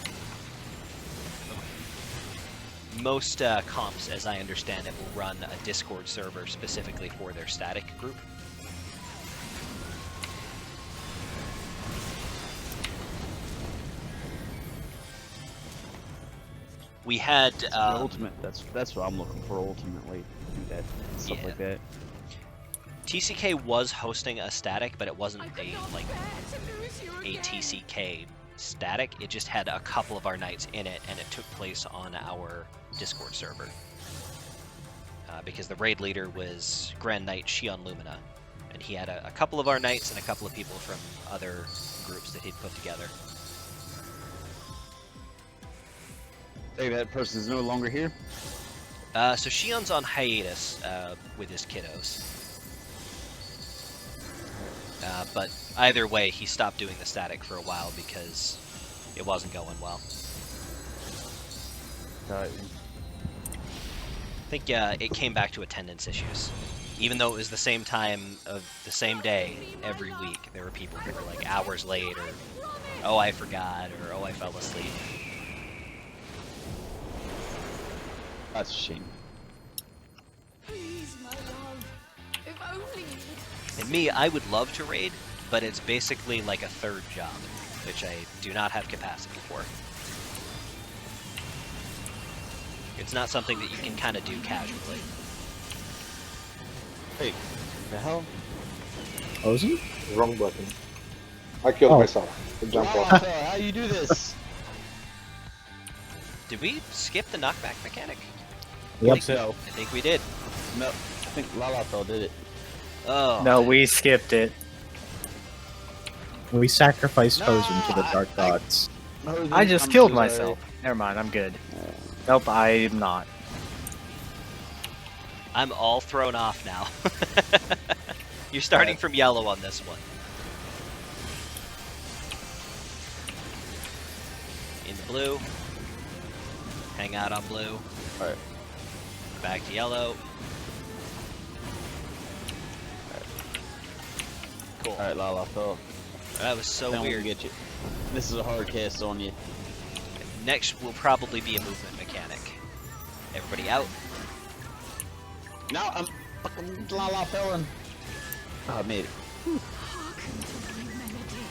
Most comps, as I understand it, will run a Discord server specifically for their static group. We had ultimate. That's what I'm looking for ultimately. Do that stuff Yeah. like that. TCK was hosting a static, but it wasn't I could a not like bear to lose you a again. TCK static. It just had a couple of our nights in it, and it took place on our Discord server. Because the raid leader was Grand Knight Shion Lumina, and he had a couple of our knights and a couple of people from other groups that he'd put together. Hey, that person's no longer here. So Shion's on hiatus with his kiddos. But either way, he stopped doing the static for a while because it wasn't going well. I think it came back to attendance issues. Even though it was the same time of the same day every week, there were people who were like hours late, or oh I forgot, or oh I fell asleep. That's a shame. Please, my love. If only you would. And me, I would love to raid, but it's basically like a third job, which I do not have capacity for. It's not something that you can kind of do casually. Hey, the hell? Ozen? Wrong button. I killed myself. I jumped Wow, off. how you do this? Did we skip the knockback mechanic? Yep. No, I think we did. no. I think Lalafell did it. Oh. No, we skipped it. We sacrificed No, Ozen to the dark I- gods. I just killed myself. Never mind, I'm good. Nope, I'm not. I'm all thrown off now. You're starting from yellow on this one. blue. Hang out on blue. Alright. Back to yellow. Cool. Alright, Lala, Phil. That was so Then we'll weird. get you. This is a hard cast on you. Next will probably be a movement mechanic. Everybody out. No, I'm fucking Lala felon. Oh, I made it. Hearken to my melody.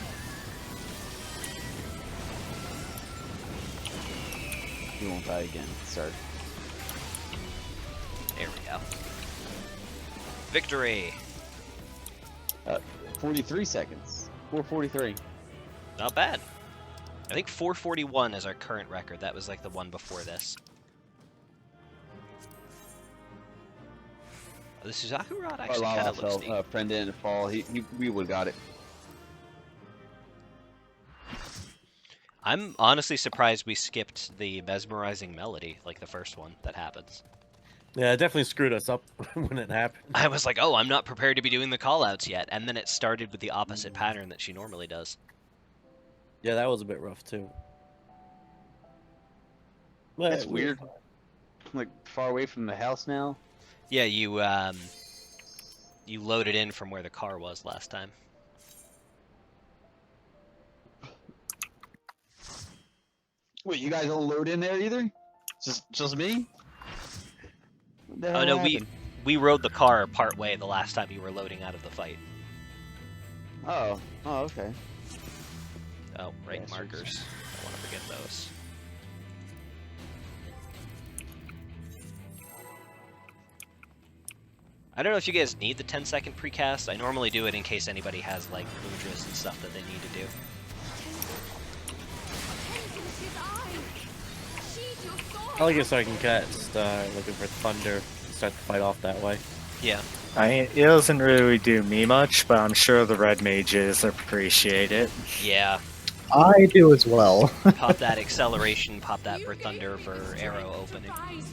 You won't die again. Sorry. There we go. Victory! 43 seconds. 4:43. Not bad. I think 441 is our current record. That was like the one before this. Oh, the Suzaku rod actually kind Lala of looks neat. fell. Friend didn't fall. We would have got it. I'm honestly surprised we skipped the mesmerizing melody, like the first one that happens. Yeah, it definitely screwed us up when it happened. I was like, oh, I'm not prepared to be doing the callouts yet, and then it started with the opposite pattern that she normally does. Yeah, that was a bit rough too. But That's weird. I'm like far away from the house now. Yeah, you loaded in from where the car was last time. Wait, you guys don't load in there either? Just me? What the Oh hell no, happened? we rode the car part way the last time you were loading out of the fight. Oh, okay. Oh, right, Yeah, markers. I want to forget those. I don't know if you guys need the 10-second precast. I normally do it in case anybody has like mudras and stuff that they need to do. I like it so I can cast looking for thunder and start the fight off that way. Yeah. It doesn't really do me much, but I'm sure the red mages appreciate it. Yeah. I do as well. Pop that acceleration, pop that for thunder for arrow opening. Alright.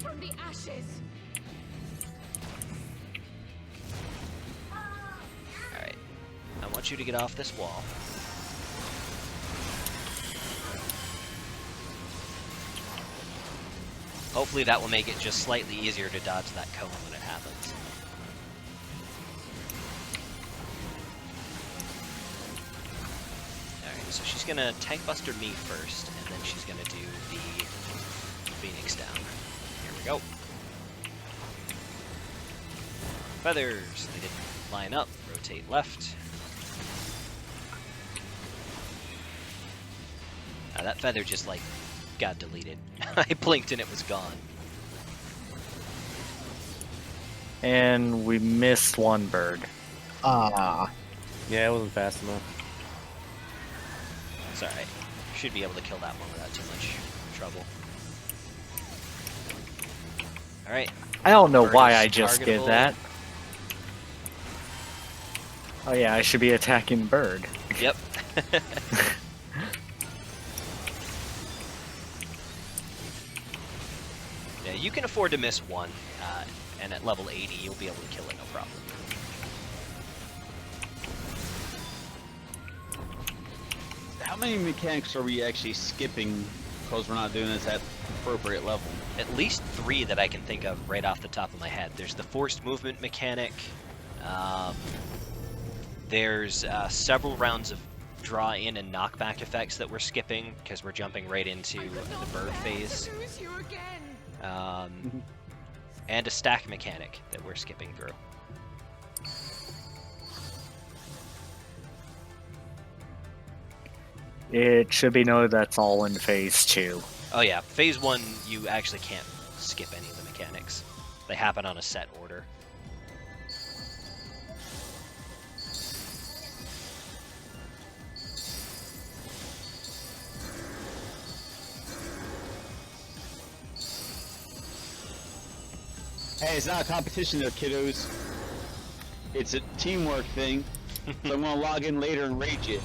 I want you to get off this wall. Hopefully that will make it just slightly easier to dodge that cone when it happens. Alright, so she's gonna tank buster me first, and then she's gonna do the Phoenix down. Here we go. Feathers, they didn't line up, rotate left. That feather just like got deleted. I blinked and it was gone. And we missed one bird. Ah. Yeah, it wasn't fast enough. It's alright. Should be able to kill that one without too much trouble. Alright. I don't know Bird why is I just did targetable. that. Oh yeah, I should be attacking bird. Yep. Yeah, you can afford to miss one, and at level 80 you'll be able to kill it no problem. How many mechanics are we actually skipping because we're not doing this at appropriate level? At least 3 that I can think of right off the top of my head. There's the forced movement mechanic. There's several rounds of draw in and knockback effects that we're skipping because we're jumping right into the bird phase. And a stack mechanic that we're skipping through. It should be noted that's all in phase 2. Oh yeah, phase 1 you actually can't skip any of the mechanics. They happen on a set order. Hey, it's not a competition though, kiddos. It's a teamwork thing. So I'm gonna log in later and rate you.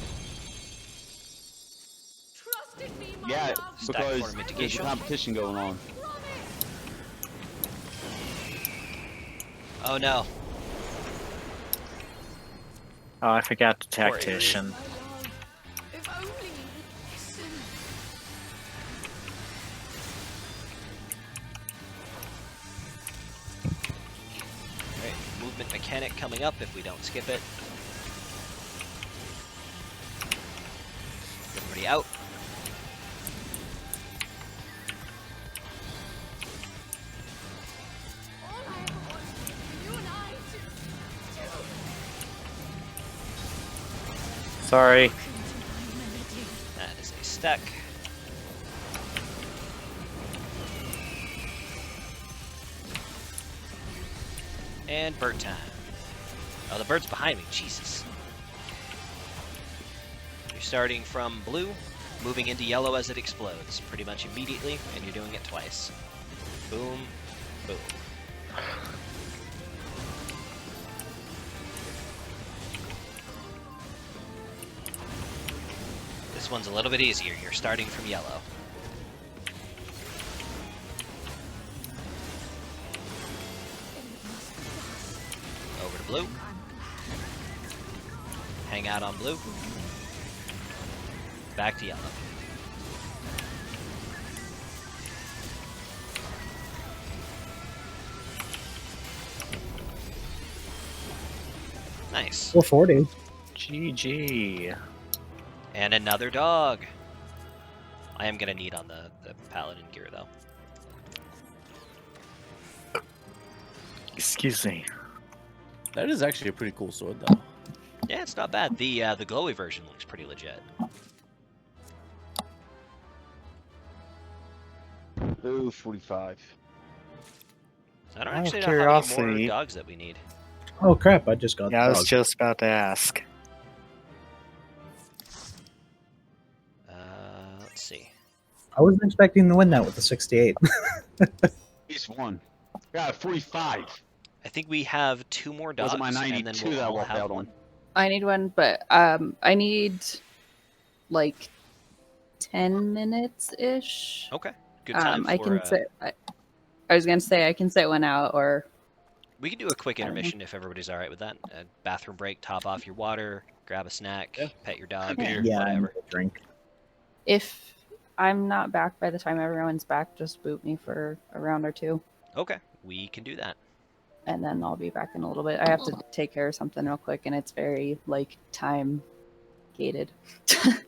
Yeah, Stack because for there's a mitigation. competition going on. Oh no. Oh, I forgot the Poor tactician. mechanic coming up if we don't skip it. Everybody out. All I ever wanted was you and I to Sorry. That is a stack. And bird time. Oh, the bird's behind me. Jesus. You're starting from blue, moving into yellow as it explodes, pretty much immediately, and you're doing it twice. Boom, boom. This one's a little bit easier. You're starting from yellow. Over to blue. Hang out on blue. Back to yellow. Nice. 440. GG. And another dog. I am gonna need on the paladin gear though. Excuse me. That is actually a pretty cool sword, though. Yeah, it's not bad. The glowy version looks pretty legit. Ooh, 45. I don't Out of actually know how many more curiosity- dogs that we need. Oh crap! I just got. Yeah, I the was dog. just about to ask. Let's see. I wasn't expecting to win that with the 68. He's one. Got 45. I think we have 2 more dogs, Wasn't my and then 92 we'll that I all walked have out one. on. I need one, but I need like 10 minutes ish. Okay, good time I for. can sit. I was gonna say I can sit one out, or We can do a quick intermission if everybody's all right with that. A bathroom break, top off your water, grab a snack, Yeah. pet your dog, Yeah. Yeah, I need whatever. a drink. if I'm not back by the time everyone's back, just boot me for a round or two, Okay, we can do that. and then I'll be back in a little bit. I have to take care of something real quick, and it's very like time gated.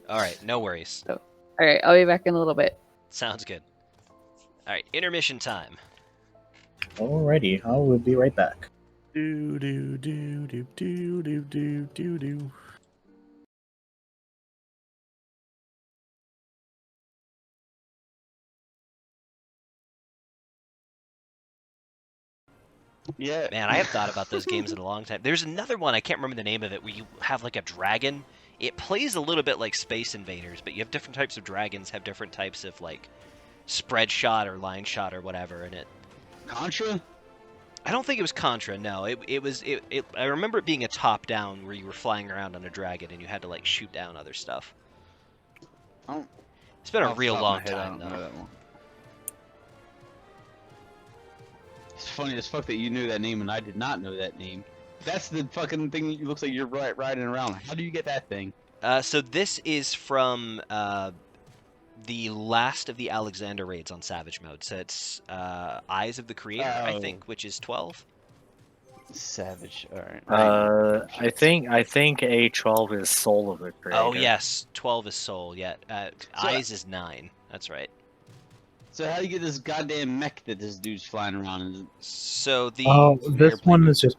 All right, no worries. All right, I'll be back in a little bit. Sounds good. All right, intermission time. Alrighty, I will be right back. Do do do do do do do do do. Yeah. Man, I have thought about those games in a long time. There's another one, I can't remember the name of it, where you have like a dragon. It plays a little bit like Space Invaders, but you have different types of dragons, have different types of like spread shot or line shot or whatever, and it. Contra? I don't think it was Contra. No, it was. I remember it being a top down where you were flying around on a dragon and you had to like shoot down other stuff. Oh. It's been a Off the real top of my long head, I time don't know though. that one. It's funny as fuck that you knew that name and I did not know that name. That's the fucking thing that looks like you're riding around. How do you get that thing? So this is from the last of the Alexander raids on Savage Mode. So it's Eyes of the Creator, I Oh. think, which is 12. Savage. Alright. I think A12 is Soul of the Creator. Oh yes, 12 is Soul. Yeah, Eyes is 9. That's right. So how do you get this goddamn mech that this dude's flying around in? So the Oh, this one is just.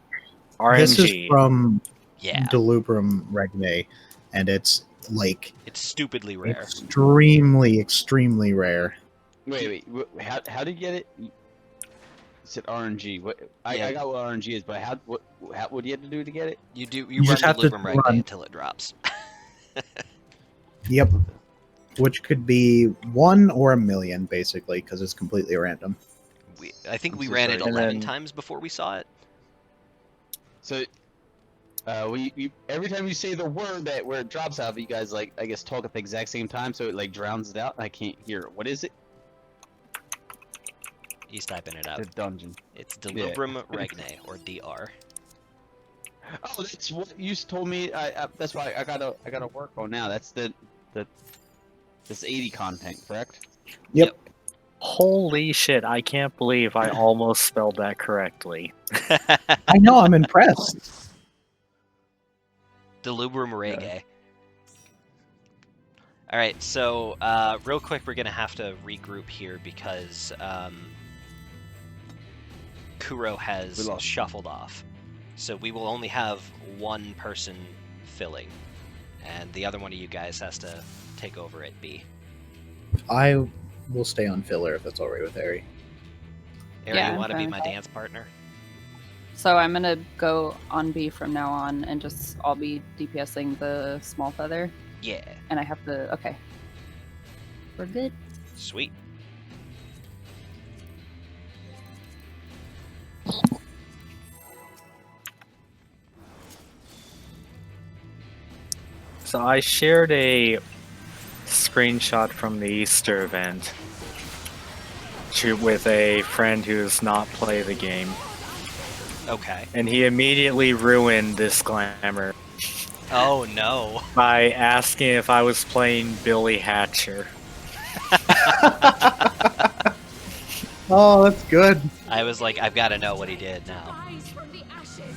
This is RNG. from yeah, Delubrum Regne, and it's like it's stupidly rare. extremely rare. Wait. How do you get it? You said RNG. What? Yeah. I got what RNG is, but what do you have to do to get it? You You run just the have to Lubrum Regne run. until it drops. Yep. Which could be 1 or 1,000,000, basically, because it's completely random. I think I'm we so ran sorry. it And 11 then- times before we saw it. So, every time you say the word that where it drops out, you guys like I guess talk at the exact same time, so it like drowns it out. I can't hear it. What is it? He's typing it out. The dungeon. It's Delubrum Regne, or DR. Oh, that's what you told me. That's why I gotta work on now. That's the this 80 content, correct? Yep. Holy shit, I can't believe I almost spelled that correctly. I know, I'm impressed. Delubrum reggae. All right, so real quick, we're gonna have to regroup here because Kuro has shuffled off. So we will only have one person filling, and the other one of you guys has to take over at B. I will stay on filler if that's alright with Harry. Ari, Yeah, you I'm want to fine be with my that. dance partner? So I'm gonna go on B from now on, and I'll be DPSing the small feather, Yeah. and I have to. Okay, we're good. Sweet. So I shared a screenshot from the Easter event with a friend who does not play the game, Okay. and he immediately ruined this glamour Oh no. by asking if I was playing Billy Hatcher. Oh, that's good. I was like, I've got to know what he did now. Rise from the ashes.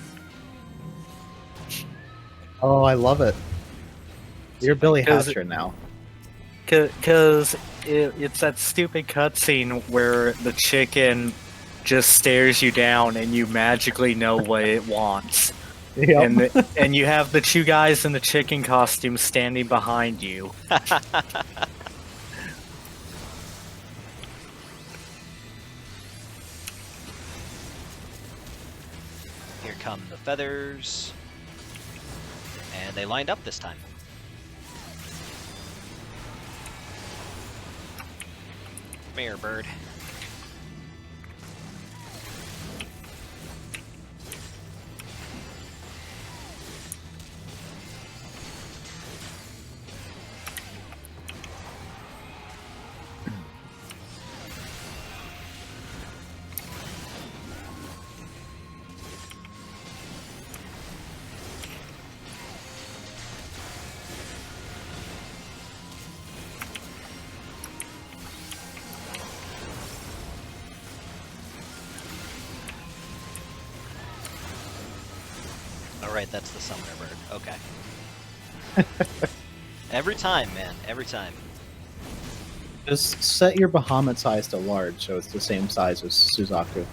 Oh, I love it. You're Billy Because- Hatcher now. Because it's that stupid cutscene where the chicken just stares you down and you magically know what it wants. Yep. And you have the two guys in the chicken costume standing behind you. Here come the feathers. And they lined up this time. Come here, bird. Alright, that's the summoner bird. Okay. Every time, man. Every time. Just set your Bahamut size to large so it's the same size as Suzaku.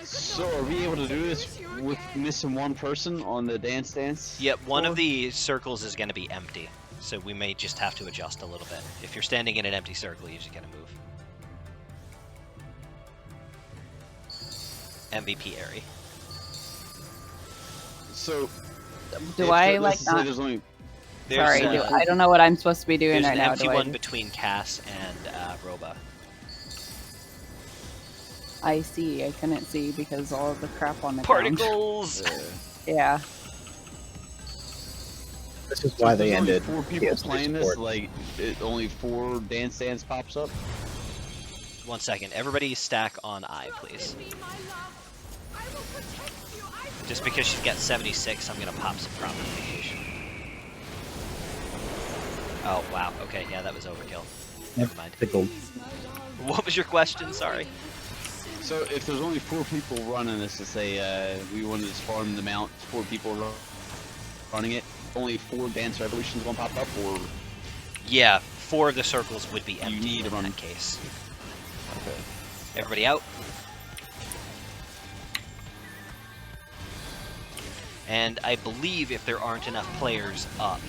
So are we able to do this with missing one person on the dance? Yep, one of the circles is going to be empty. So we may just have to adjust a little bit. If you're standing in an empty circle, you just got to move. MVP Airy. So Do I like not? There's only Sorry, I don't know what I'm supposed to be doing there's right an now. empty Do I? one between Cass and Roba. I see. I couldn't see because all of the crap on the ground. Particles! Yeah. This is why they only ended. 4 people PS3 playing this. support. Like only 4 dance pops up. 1 second. Everybody stack on I, please. Be my love. I will protect you. I will Just because she's got 76, I'm going to pop some propagation. Oh, wow. Okay, yeah, that was overkill. Never mind. Tickled. What was your question? Sorry. So if there's only 4 people running this, to say we wanted to farm the mount, 4 people running it, only 4 dance revolutions won't pop up, or Yeah, 4 of the circles would be empty need to in run- that case. okay. Everybody out. And I believe if there aren't enough players up,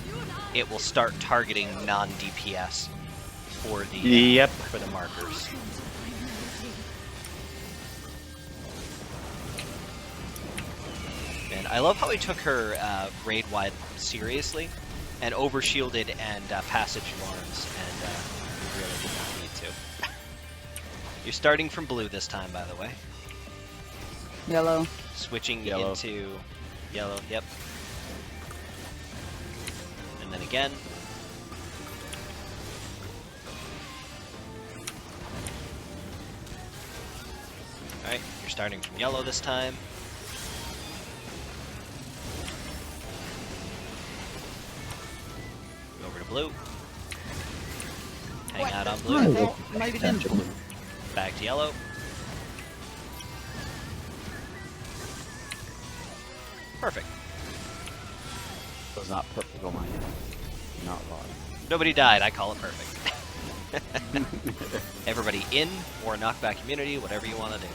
it will start targeting non-DPS for the Yep. for the markers. And I love how he took her raid wide seriously, and overshielded and passage alarms, and we really did not need to. You're starting from blue this time, by the way. Yellow. Switching Yellow. into yellow, yep. And then again. You're starting from yellow this time. Over to blue. Hang out on blue. Oh, Not even in blue. Back to yellow. Perfect. It was not perfect on my end. Not wrong. Nobody died. I call it perfect. Everybody in or knockback immunity, whatever you want to do.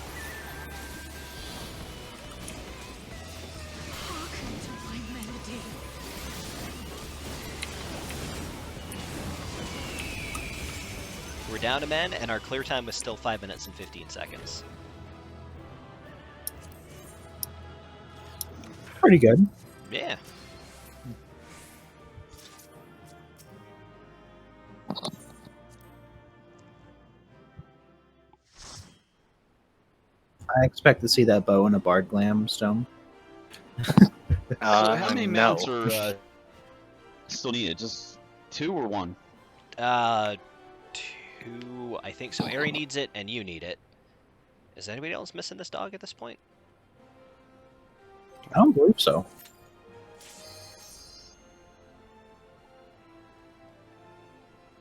Hearken to my melody. We're down a man, and our clear time was still 5 minutes and 15 seconds. Pretty good. Yeah. I expect to see that bow in a Bard Glam stone. So how many no. mounts are still needed? Just 2 or 1? 2, I think so. Ari needs it, and you need it. Is anybody else missing this dog at this point? I don't believe so.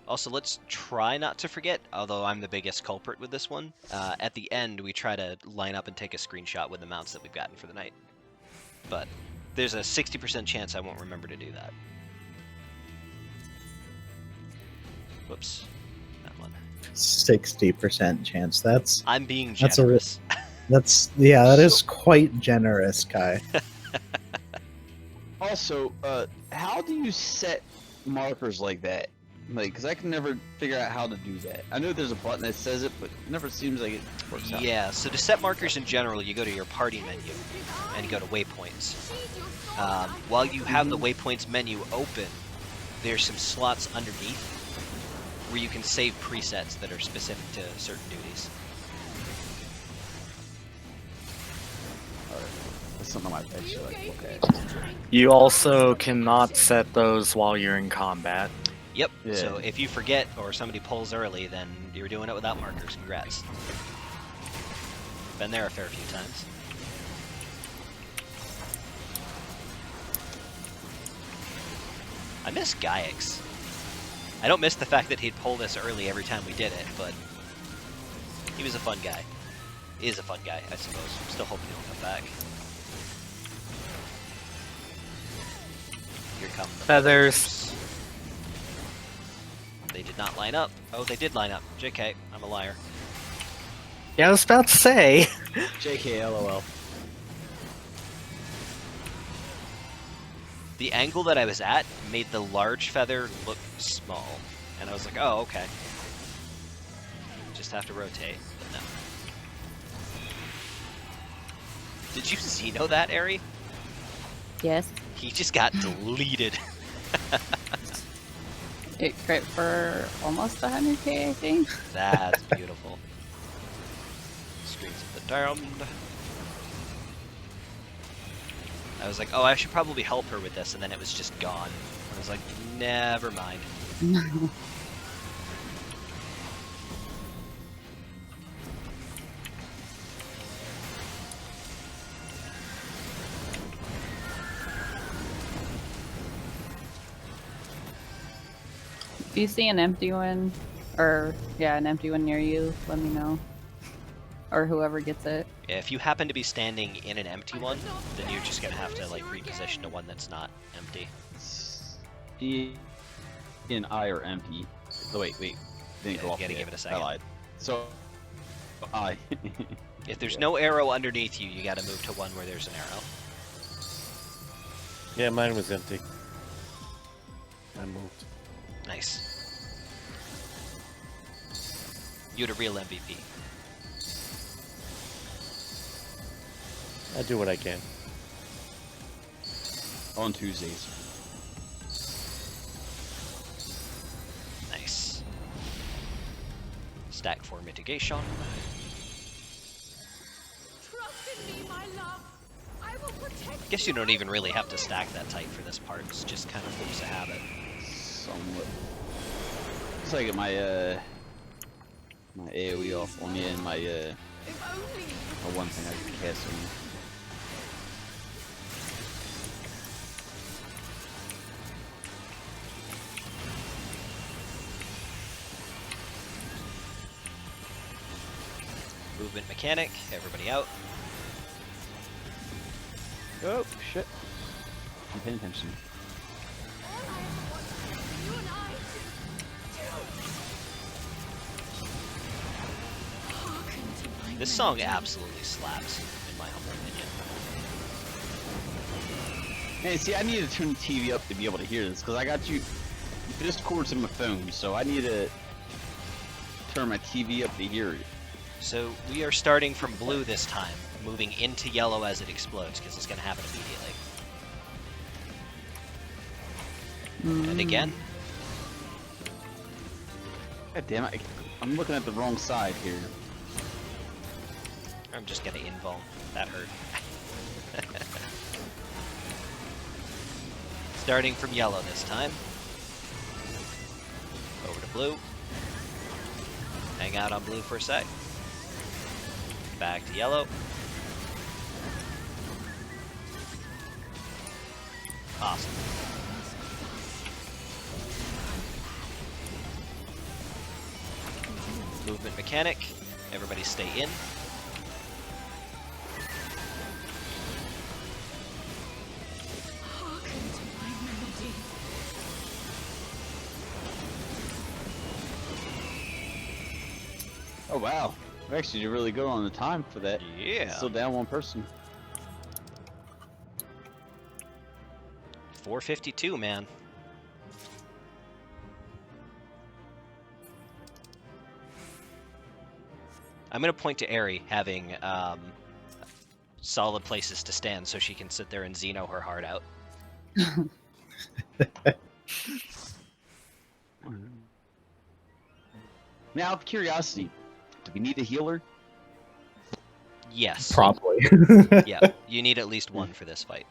Also, let's try not to forget, although I'm the biggest culprit with this one, at the end we try to line up and take a screenshot with the mounts that we've gotten for the night. But there's a 60% chance I won't remember to do that. Whoops. That one. 60% chance. That's I'm being That's a generous. that is quite generous, Kai. Also, how do you set markers like that? Like, because I can never figure out how to do that. I know there's a button that says it, but it never seems like it works out. Yeah, so to set markers in general, you go to your party menu, and you go to waypoints. While you have the waypoints menu open, there's some slots underneath where you can save presets that are specific to certain duties. That's something I might actually like look at. You also cannot set those while you're in combat. Yep, Yeah. so if you forget or somebody pulls early, then you're doing it without markers. Congrats. Been there a fair few times. I miss Gaix. I don't miss the fact that he'd pull this early every time we did it, but he was a fun guy. He is a fun guy, I suppose. I'm still hoping he'll come back. Here come the Feathers. They did not line up. Oh, they did line up. JK, I'm a liar. Yeah, I was about to say. JK, LOL. The angle that I was at made the large feather look small. And I was like, oh, okay. Just have to rotate, but no. Did you Xeno that, Ari? Yes. He just got deleted. It crit for almost 100k, I think. That's beautiful. Screens of the Damned. I was like, oh, I should probably help her with this, and then it was just gone. I was like, never mind. If you see an empty one, or yeah, an empty one near you, let me know. Or whoever gets it. Yeah, if you happen to be standing in an empty one, then you're just gonna have to like reposition to one that's not empty. E and I are empty. Oh, wait. Didn't Yeah, go you off gotta yet. give it a I second. lied. So, I. If there's no arrow underneath you, you gotta move to one where there's an arrow. Yeah, mine was empty. I moved. Nice. You're the real MVP. I do what I can. On Tuesdays. Nice. Stack for mitigation. Trust in me, my love. I will protect Guess you don't even really have to stack that tight for this part. It's just kind of force of habit. Somewhat. It's like my my AoE off on me and my If only Or one thing I could cast on you. Movement mechanic, everybody out. Oh, shit. I'm paying attention. all I want is you and I to hearken to my This song melody. absolutely slaps, in my humble opinion. Man, see, I need to turn the TV up to be able to hear this, because I got you Discord's in my phone, so I need to turn my TV up to hear it. So we are starting from blue this time, moving into yellow as it explodes, because it's going to happen immediately. And again. God damn it, I'm looking at the wrong side here. I'm just going to invul. That hurt. Starting from yellow this time. Over to blue. Hang out on blue for a sec. Back to yellow. Awesome. Movement mechanic. Everybody stay in. Hearken to my melody. Oh wow, we actually did really good on the time for that. Yeah. Still down one person. 452, man. I'm gonna point to Aerie having solid places to stand so she can sit there and Xeno her heart out. Now, out of curiosity, do we need a healer? Yes. Probably. Yeah, you need at least one for this fight.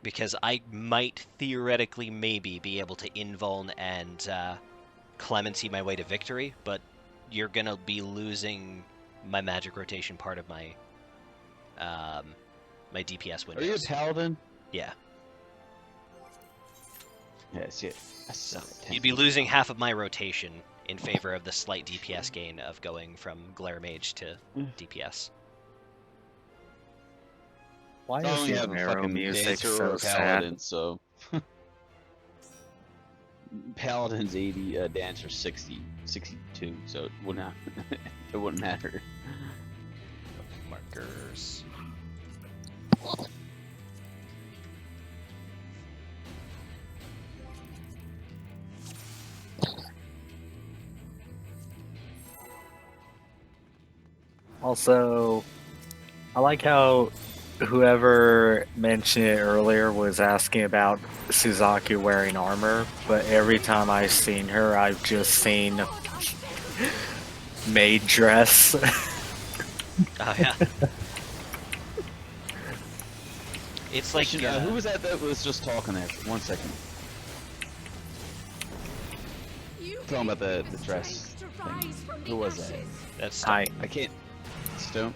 Because I might theoretically maybe be able to invuln and clemency my way to victory, but you're gonna be losing my magic rotation part of my my DPS windows. Are you a paladin? Yeah. Yes, yeah. So you'd be losing half of my rotation in favor of the slight DPS gain of going from Glare Mage to DPS. Why I is only the have a arrow fucking music dancer so or a sad? paladin, so paladin's 80, dancer 60, 62, so it would not, it wouldn't matter. Markers. Also, I like how whoever mentioned it earlier was asking about Suzaku wearing armor, but every time I've seen her, I've just seen maid dress. Oh yeah. It's like Who was that was just talking there? 1 second. Talking about the dress thing. Who was that? That's I I can't. Stone?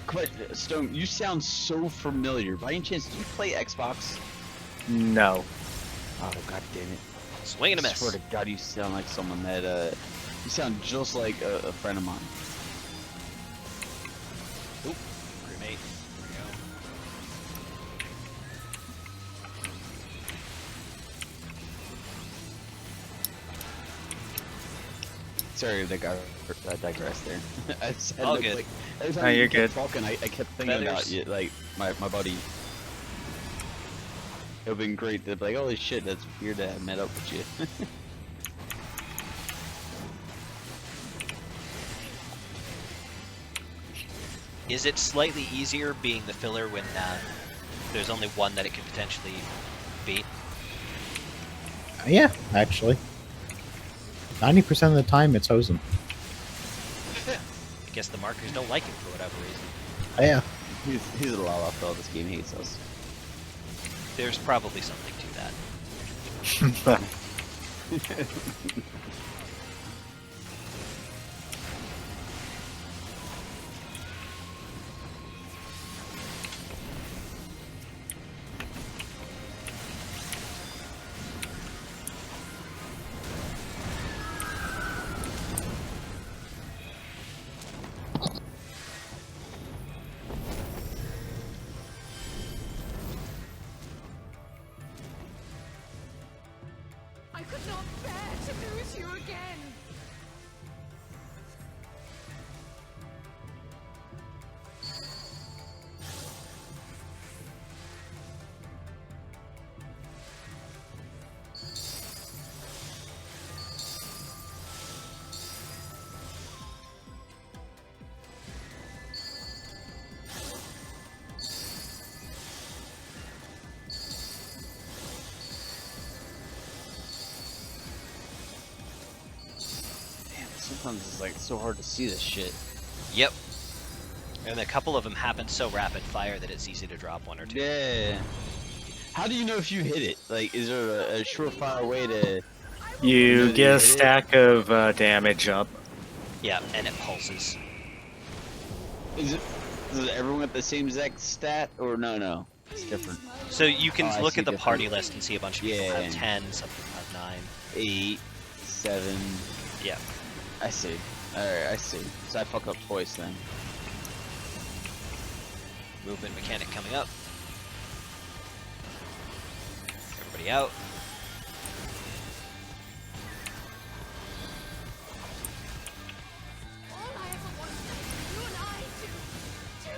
Come on, Stone, you sound so familiar. By any chance, do you play Xbox? no. Oh, god damn it. swing and a I miss. swear to god, you sound like someone that, you sound just like a friend of mine. Oop, crewmate. There we go. Sorry that I digressed there. I said, All like, good. Like, every time No, you you're kept good. talking, I kept thinking about Feathers. you, like, my buddy. It would have been great to be like, holy shit, that's weird to have met up with you. Is it slightly easier being the filler when there's only one that it could potentially beat? Yeah, actually. 90% of the time, it's Hosen. I guess the markers don't like him for whatever reason. Yeah. he's a lot off though, this game hates us. There's probably something to that. I could not bear to lose you again. Sometimes it's like so hard to see this shit. Yep. And a couple of them happen so rapid fire that it's easy to drop one or two. Yeah. How do you know if you hit it? Like, is there a surefire way to? You that get you a hit it? stack of damage up. Yeah, and it pulses. Is it? Does everyone get the same exact stat, or no? It's different. So you can Oh, I look see at the different. party list and see a bunch of people Yeah. have 10, some people have 9. 8, 7. Yeah. I see. Alright, I see. So I fuck up twice then. Movement mechanic coming up. Everybody out. All I ever wanted was you and I to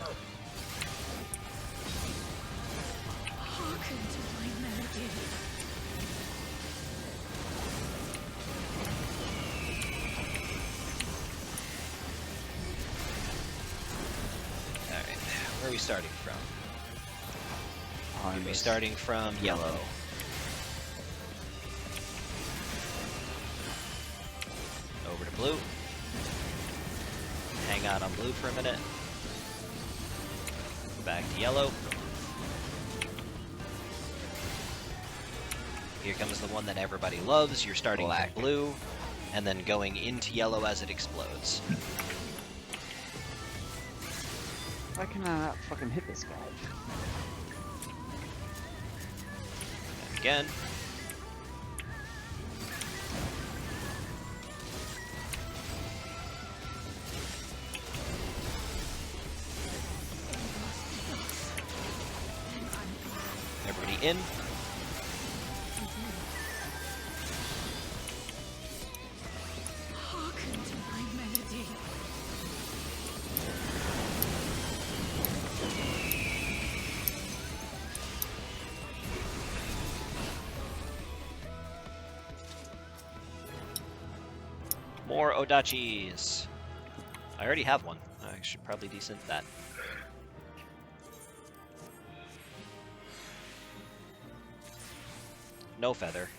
hearken to my melody. Alright, where are we starting from? Behind We're us. starting from yellow. Over to blue. Hang out on blue for a minute. Back to yellow. Here comes the one that everybody loves. You're starting Black. from blue, and then going into yellow as it explodes. Why can I not fucking hit this guy? And again. Everybody in. Hearken to my melody. More Odachis. I already have one. I should probably desynth that. No feather.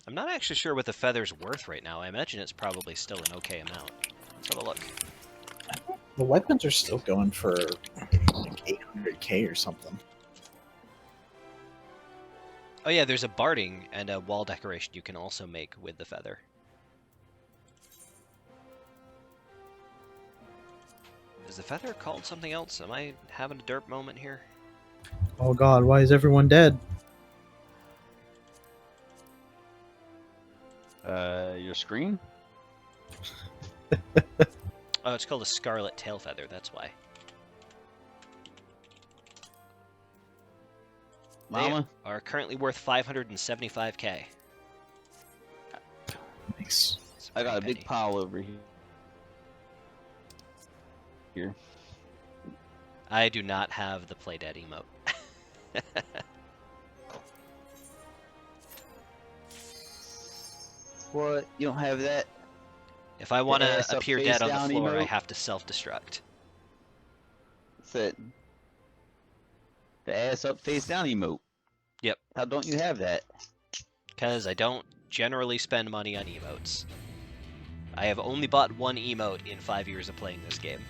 I'm not actually sure what the feather's worth right now. I imagine it's probably still an okay amount. Let's have a look. The weapons are still going for like 800k or something. Oh yeah, there's a barding and a wall decoration you can also make with the feather. Is the feather called something else? Am I having a derp moment here? Oh god, why is everyone dead? Your screen? Oh, it's called a scarlet tail feather, that's why. Mama? They are currently worth 575k. Nice. It's I got a pretty big pile over here. Here. I do not have the Play Dead emote. What? You don't have that? If I want ass to up, appear face dead on down the floor, I emote? have to self-destruct. That's it. The ass up, face down emote. Yep. How don't you have that? Because I don't generally spend money on emotes. I have only bought one emote in 5 years of playing this game.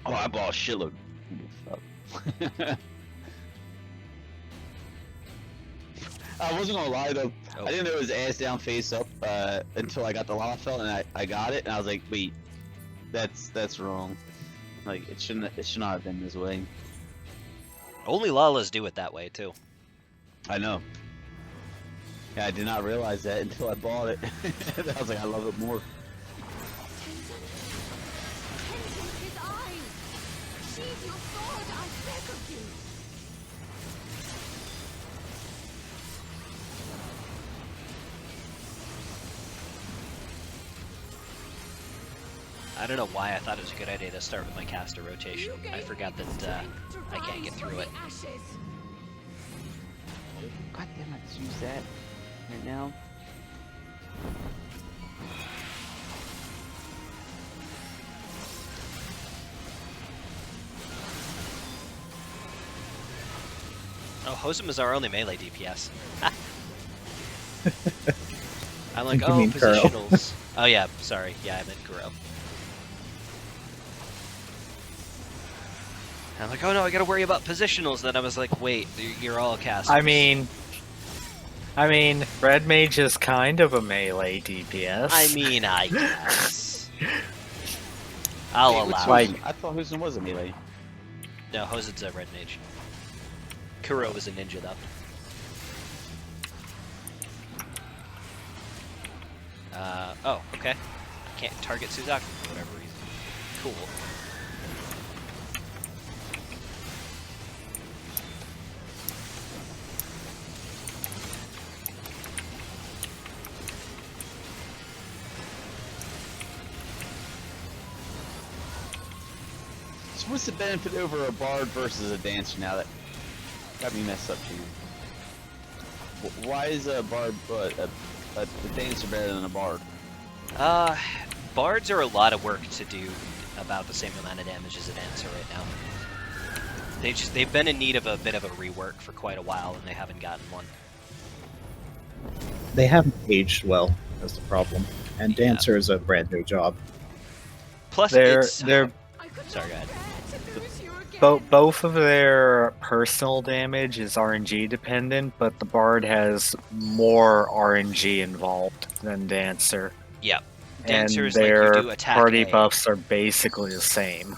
Oh, I bought a shitload. I wasn't gonna lie though. Oh. I didn't know it was ass down, face up until I got the lava felt, and I got it, and I was like, wait, that's wrong. Like it should not have been this way. Only Lalas do it that way too. I know. Yeah, I did not realize that until I bought it. I was like, I love it more. Tenzin his eyes. Sheathe your sword, I beg of you. I don't know why I thought it was a good idea to start with my caster rotation. I forgot that I can't get through it. God damn it, let's use that right now. Oh, Hosum is our only melee DPS. I'm like, You oh, mean Kuro. positionals. Oh yeah, sorry. Yeah, I meant Kuro. I'm like, oh no, I gotta worry about positionals. Then I was like, wait, you're all casters. I mean, Red Mage is kind of a melee DPS. I mean, I guess. I'll Wait, which allow Hosen? it. I thought Hosen was a melee. No, Hosen's a red mage. Kuro is a ninja, though. Oh, okay. Can't target Suzaku for whatever reason. Cool. So what's the benefit over a bard versus a dancer now? That got me messed up too. Why is a bard a dancer better than a bard? Bards are a lot of work to do about the same amount of damage as a dancer right now. They've been in need of a bit of a rework for quite a while, and they haven't gotten one. They haven't aged well. That's the problem. And Yeah. Dancer is a brand new job. Plus, They're it's they're sorry, go ahead. both of their personal damage is RNG dependent, but the Bard has more RNG involved than Dancer. Yeah, And Dancer's like their you do attack party A. buffs are basically the same.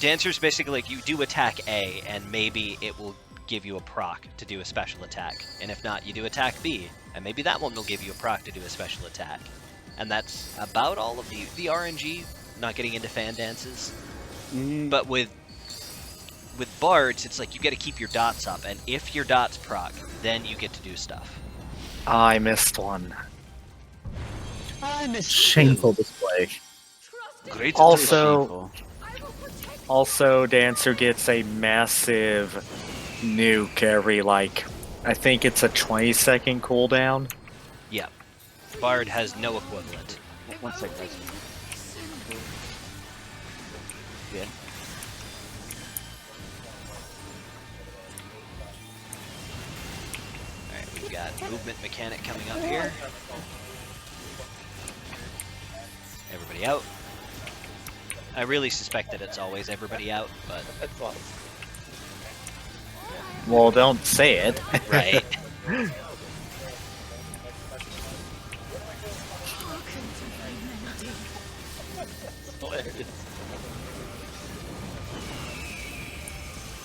Dancer's basically like you do attack A, and maybe it will give you a proc to do a special attack. And if not, you do attack B, and maybe that one will give you a proc to do a special attack. And that's about all of the RNG, not getting into fan dances. But with bards, it's like you got to keep your dots up, and if your dots proc, then you get to do stuff. I missed one. Shameful display. Great. Also, Dancer gets a massive nuke every, like, I think it's a 20-second cooldown. Yeah, bard has no equivalent. One sec, guys. Yeah. Alright, we've got movement mechanic coming up here. Everybody out. I really suspect that it's always everybody out, but That's awesome. Well, don't say it. right.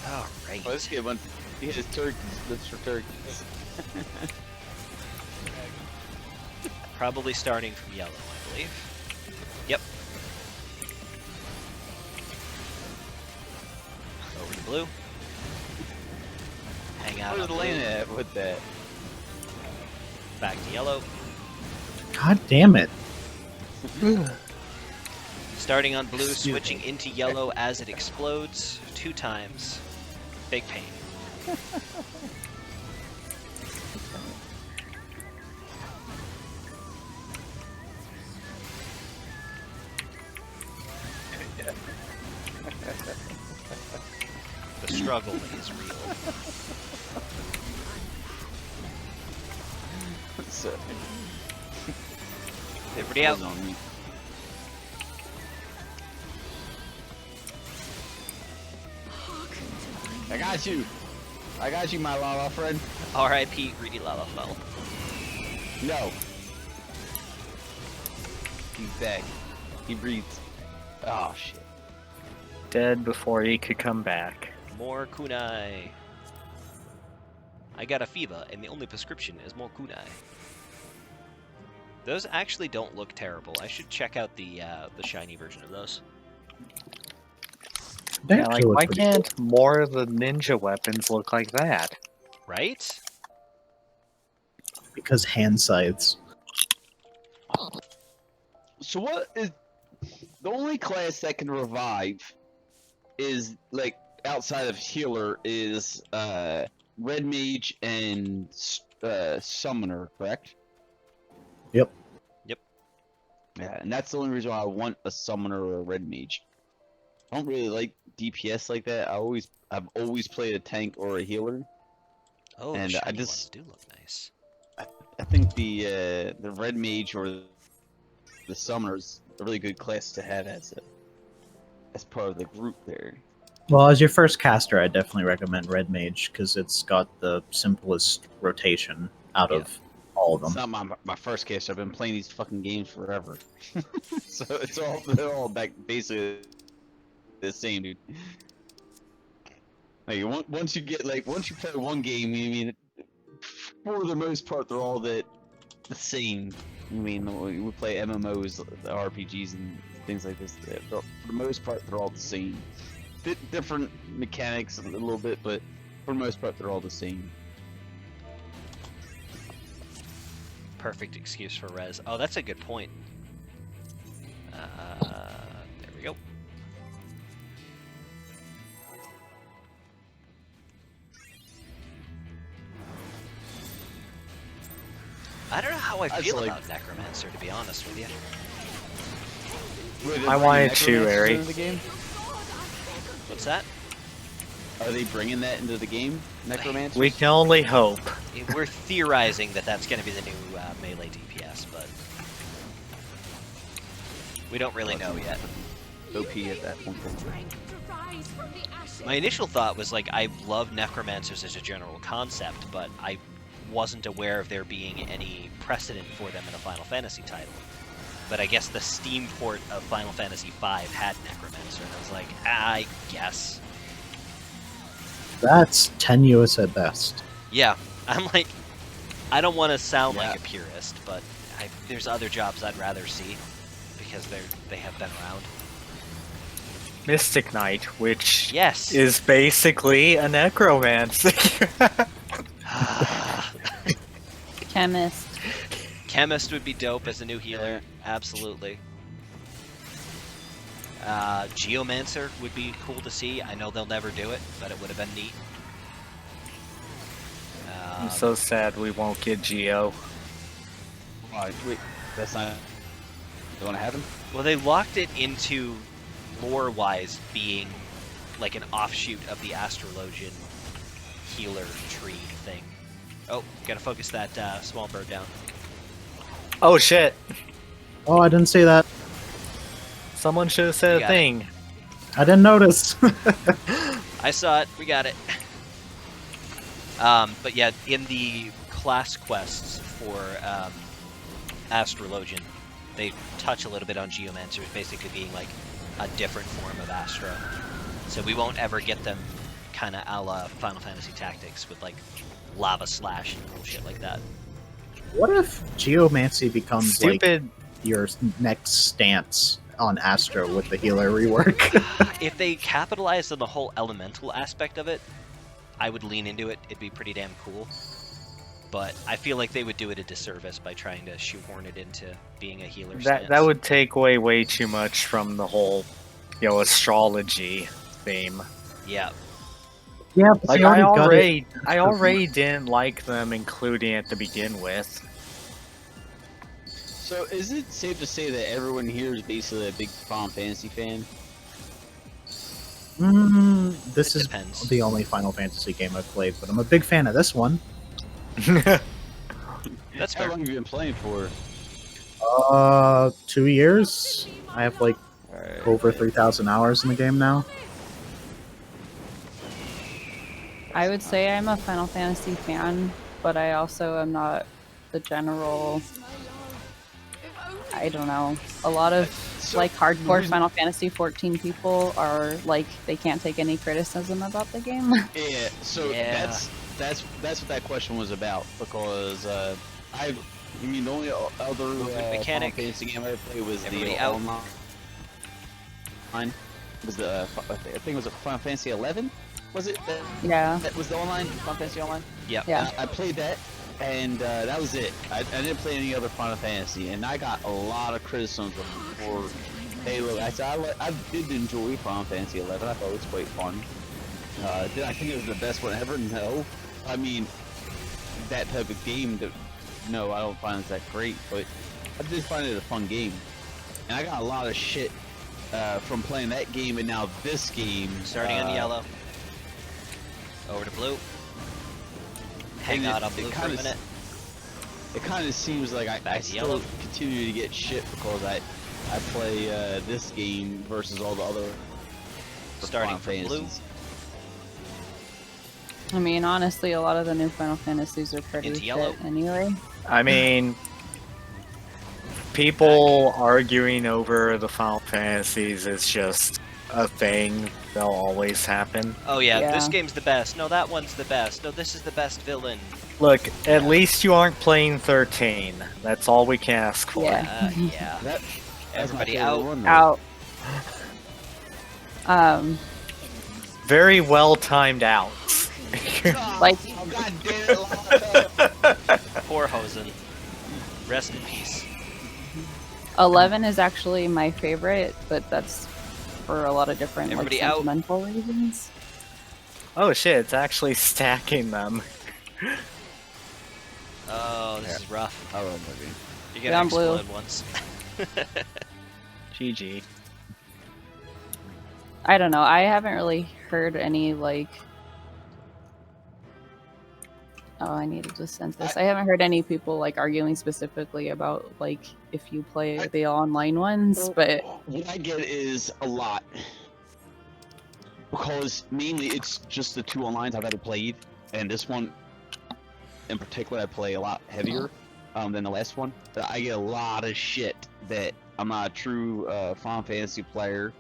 Alright. Let's get one. He has turkeys. That's for turkeys. Probably starting from yellow, I believe. Yep. Over to blue. Hang out Where's on Lane blue. at with that? Back to yellow. God damn it. Starting on blue, switching into yellow as it explodes 2 times. Big pain. The struggle is real. So, Everybody out. on me. I got you. I got you, my Lala friend. R.I.P. Greedy Lalafell. No. He's back. He breathes. Oh shit. Dead before he could come back. More kunai. I got a fever, and the only prescription is more kunai. Those actually don't look terrible. I should check out the shiny version of those. They Yeah, actually like, look why pretty can't more of the ninja weapons look like that? Right? cool. Because hand scythes. So what is the only class that can revive is like outside of healer is red mage and summoner, correct? Yep. Yep. Yeah, and that's the only reason why I want a summoner or a red mage. I don't really like DPS like that. I've always played a tank or a healer. Oh, And the I shiny just- ones do look nice. I think the red mage or the summoner is a really good class to have as part of the group there. Well, as your first caster, I definitely recommend Red Mage because it's got the simplest rotation out of all of It's them. not my first case. I've been playing these fucking games forever, so they're all back basically the same, dude. Like once you play one game, you mean for the most part they're all the same. I mean, we play MMOs, RPGs, and things like this. For the most part, they're all the same. Different mechanics a little bit, but for the most part, they're all the same. Perfect excuse for res. Oh, that's a good point. There we go. I don't know how I feel like- about Necromancer, to be honest with you. Wait, I they're wanted bringing to, Necromancer Ari. into the game? What's that? Are they bringing that into the game, Necromancer? We can only hope. We're theorizing that that's going to be the new melee DPS, but we don't really know yet. OP at that point. My initial thought was like, I love Necromancers as a general concept, but I wasn't aware of there being any precedent for them in a Final Fantasy title. But I guess the Steam port of Final Fantasy V had Necromancer, and I was like, I guess. That's tenuous at best. Yeah, I'm like, I don't want to sound like a purist, but there's other jobs I'd rather see because they have been around. Mystic Knight, which Yes. is basically a necromancer. Chemist. Chemist would be dope as a new healer, absolutely. Geomancer would be cool to see. I know they'll never do it, but it would have been neat. I'm so sad we won't get Geo. Wait, that's not going to happen? Well, they locked it into lore-wise being like an offshoot of the Astrologian healer tree thing. Oh, gotta focus that small bird down. Oh shit! Oh, I didn't see that. Someone should have said You a got thing. I didn't notice. I saw it. We got it. But yeah, in the class quests for Astrologian, they touch a little bit on Geomancers basically being like a different form of Astra. So we won't ever get them kind of a la Final Fantasy Tactics with like lava slash and bullshit like that. What if Geomancy becomes Stupid. like your next stance on Astra with the healer rework? If they capitalized on the whole elemental aspect of it, I would lean into it. It'd be pretty damn cool. But I feel like they would do it a disservice by trying to shoehorn it into being a healer stance. That would take away way too much from the whole, astrology theme. Yeah. Yeah, but Like they already got it. I already didn't like them including it to begin with. So is it safe to say that everyone here is basically a big Final Fantasy fan? This is Depends. the only Final Fantasy game I've played, but I'm a big fan of this one. That's How fair. long have you been playing for? 2 years. I have like over 3,000 hours in the game now. I would say I'm a Final Fantasy fan, but I also am not the general. I don't know. A lot of like hardcore Final Fantasy 14 people are like they can't take any criticism about the game. Yeah, so that's what that question was about, because the only other Final Fantasy game I ever played was the online. Was the I think it was a Final Fantasy 11? Was it? Yeah. That was the online Final Fantasy Online. Yeah. I played that, and that was it. I didn't play any other Final Fantasy, and I got a lot of criticism for Halo. I did enjoy Final Fantasy 11. I thought it was quite fun. Did I think it was the best one ever? No. I mean, that type of game, no, I don't find it that great, but I just find it a fun game. And I got a lot of shit from playing that game, and now this game. Starting on yellow. Over to blue. Hang out on blue for a minute. It kind of seems like I still continue to get shit because I play this game versus all the other starting from blue. I mean, honestly, a lot of the new Final Fantasies are pretty shit anyway. I mean, people arguing over the Final Fantasies is just a thing. They'll always happen. Oh yeah, this game's the best. No, that one's the best. No, this is the best villain. Look, at least you aren't playing 13. That's all we can ask for. Yeah. Everybody out. Out. Very well timed out. Like, God damn it, poor Hosen. Rest in peace. 11 is actually my favorite, but that's for a lot of different like, sentimental reasons. Oh shit, it's actually stacking them. Oh, this is rough. I love that game. You're gonna explode once. GG. I don't know. I haven't really heard any like. Oh, I needed to sense this. I haven't heard any people like arguing specifically about like if you play the online ones, but what I get is a lot because mainly it's just the two onlines I've ever played, and this one in particular I play a lot heavier than the last one. But I get a lot of shit that I'm not a true Final Fantasy player,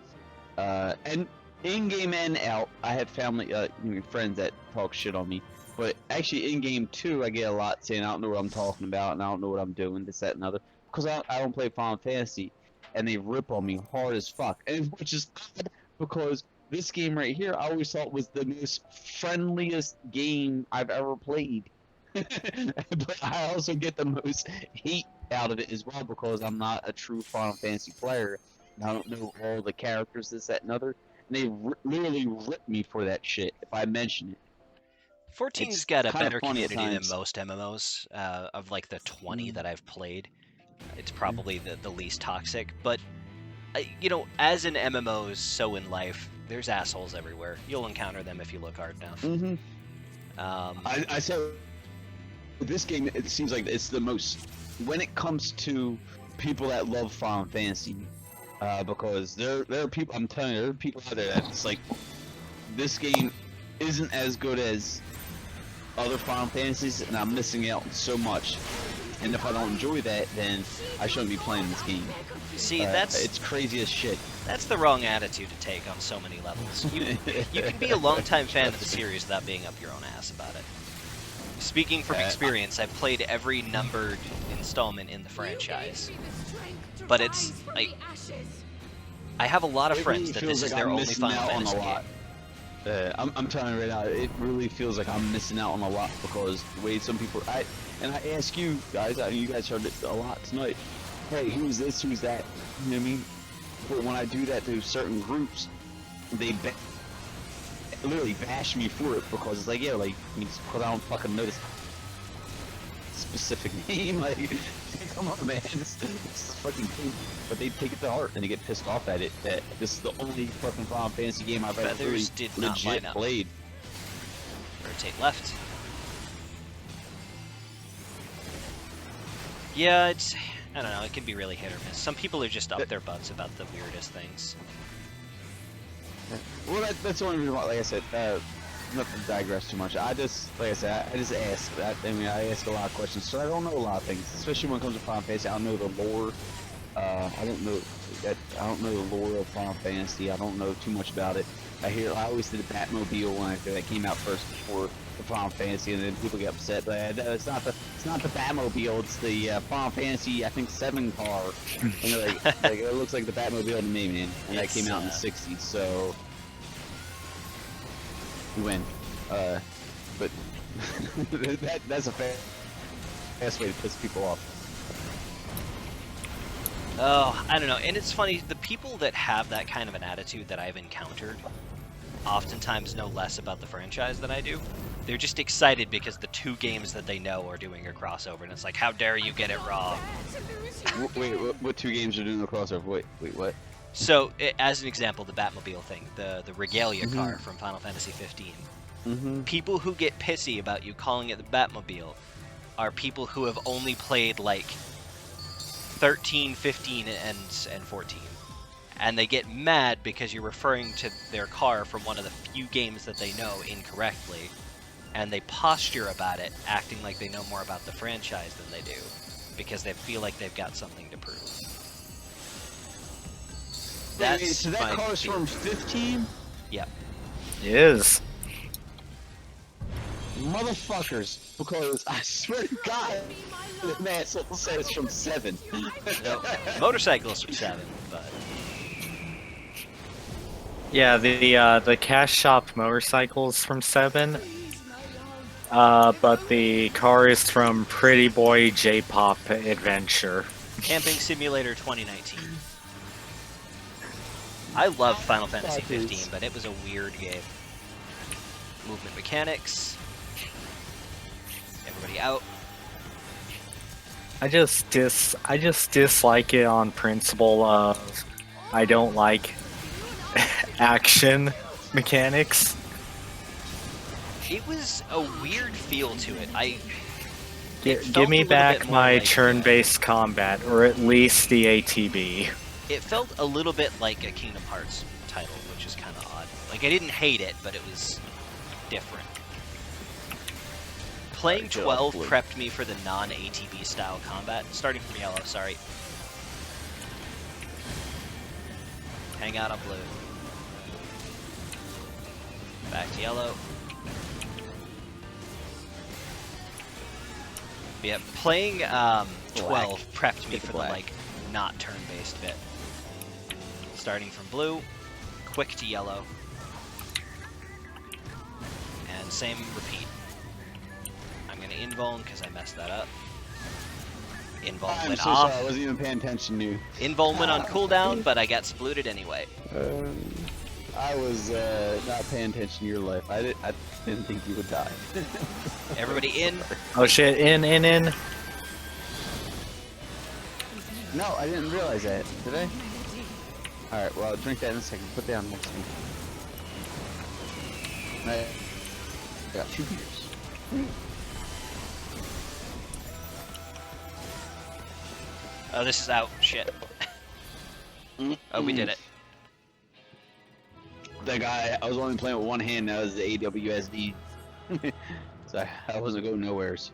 and in game and out, I have family, friends that talk shit on me. But actually, in game 2, I get a lot saying I don't know what I'm talking about and I don't know what I'm doing, this, that, and other. Because I don't play Final Fantasy, and they rip on me hard as fuck. And which is odd, because this game right here, I always thought was the most friendliest game I've ever played. But I also get the most hate out of it as well, because I'm not a true Final Fantasy player. And I don't know all the characters, this, that, and other. And they literally rip me for that shit if I mention it. 14's got a better community than most MMOs. Of like the 20 that I've played, it's probably the least toxic. But you know, as in MMOs, so in life, there's assholes everywhere. You'll encounter them if you look hard enough. Mm-hmm. I said this game. It seems like it's the most when it comes to people that love Final Fantasy, because there are people. I'm telling you, there are people out there that's like, this game isn't as good as other Final Fantasies, and I'm missing out so much. And if I don't enjoy that, then I shouldn't be playing this game. See, it's crazy as shit. That's the wrong attitude to take on so many levels. You can be a longtime fan of the series without being up your own ass about it. Speaking from experience, I've played every numbered installment in the franchise, but it's like I have a lot of friends that this is their only Final Fantasy game. I'm telling you right now, it really feels like I'm missing out on a lot, because the way some people, I ask you guys, you guys heard it a lot tonight. Hey, who's this? Who's that? You know what I mean? But when I do that to certain groups, they literally bash me for it, because it's like, yeah, like, because I don't fucking know this specific name. Like, come on, man, this is fucking cool. But they take it to heart and they get pissed off at it. That this is the only fucking Final Fantasy game I've ever really legit played. Rotate left. Yeah, it's, I don't know, it can be really hit or miss. Some people are just up their butts about the weirdest things. Well, that's the only reason why, like I said, not to digress too much. I just, like I said, I just ask. I ask a lot of questions, so I don't know a lot of things, especially when it comes to Final Fantasy. I don't know the lore. I don't know the lore of Final Fantasy. I don't know too much about it. I always did the Batmobile when that came out first before the Final Fantasy, and then people get upset. But it's not the Batmobile. It's the Final Fantasy, I think, 7 car. And like, it looks like the Batmobile to me, man. And that came out in the '60s, so we win. But that's a fast way to piss people off. Oh, I don't know. And it's funny, the people that have that kind of an attitude that I've encountered oftentimes know less about the franchise than I do. They're just excited because the 2 games that they know are doing a crossover, and it's like, how dare you get it wrong? Wait, what 2 games are doing the crossover? Wait, what? So, as an example, the Batmobile thing, the Regalia car from Final Fantasy 15. People who get pissy about you calling it the Batmobile are people who have only played, like, 13, 15, and 14. And they get mad because you're referring to their car from one of the few games that they know incorrectly. And they posture about it, acting like they know more about the franchise than they do, because they feel like they've got something to prove. That's so that car's from 15? Yep. It is. Motherfuckers, because I swear to God, that man said it's from 7. Motorcycles from 7, but... Yeah, the cash shop motorcycles from 7. But the car is from Pretty Boy J-Pop Adventure. Camping Simulator 2019. I love Final Fantasy 15, but it was a weird game. Movement mechanics. Everybody out. I just dislike it on principle of I don't like action mechanics. It was a weird feel to it. Give me back my turn-based combat, or at least the ATB. It felt a little bit like a Kingdom Hearts title, which is kind of odd. Like, I didn't hate it, but it was different. Playing 12 prepped me for the non-ATB style combat. Starting from yellow, sorry. Hang out on blue. Back to yellow. Yeah, playing 12 prepped me for the, like, not turn-based bit. Starting from blue, quick to yellow. And same repeat. I'm gonna invuln because I messed that up. Invuln I'm went so off. sorry, I wasn't even paying attention to you. Invuln went on cooldown, but I got splooted anyway. I was not paying attention to your life. I didn't think you would die. Everybody in. Oh shit, in. No, I didn't realize that. Did I? Alright, well, I'll drink that in a second. Put down next to me. I got 2 beers. Oh, this is out. Shit. Oh, we did it. That guy, I was only playing with one hand, that was the AWSD. So I wasn't going nowheres.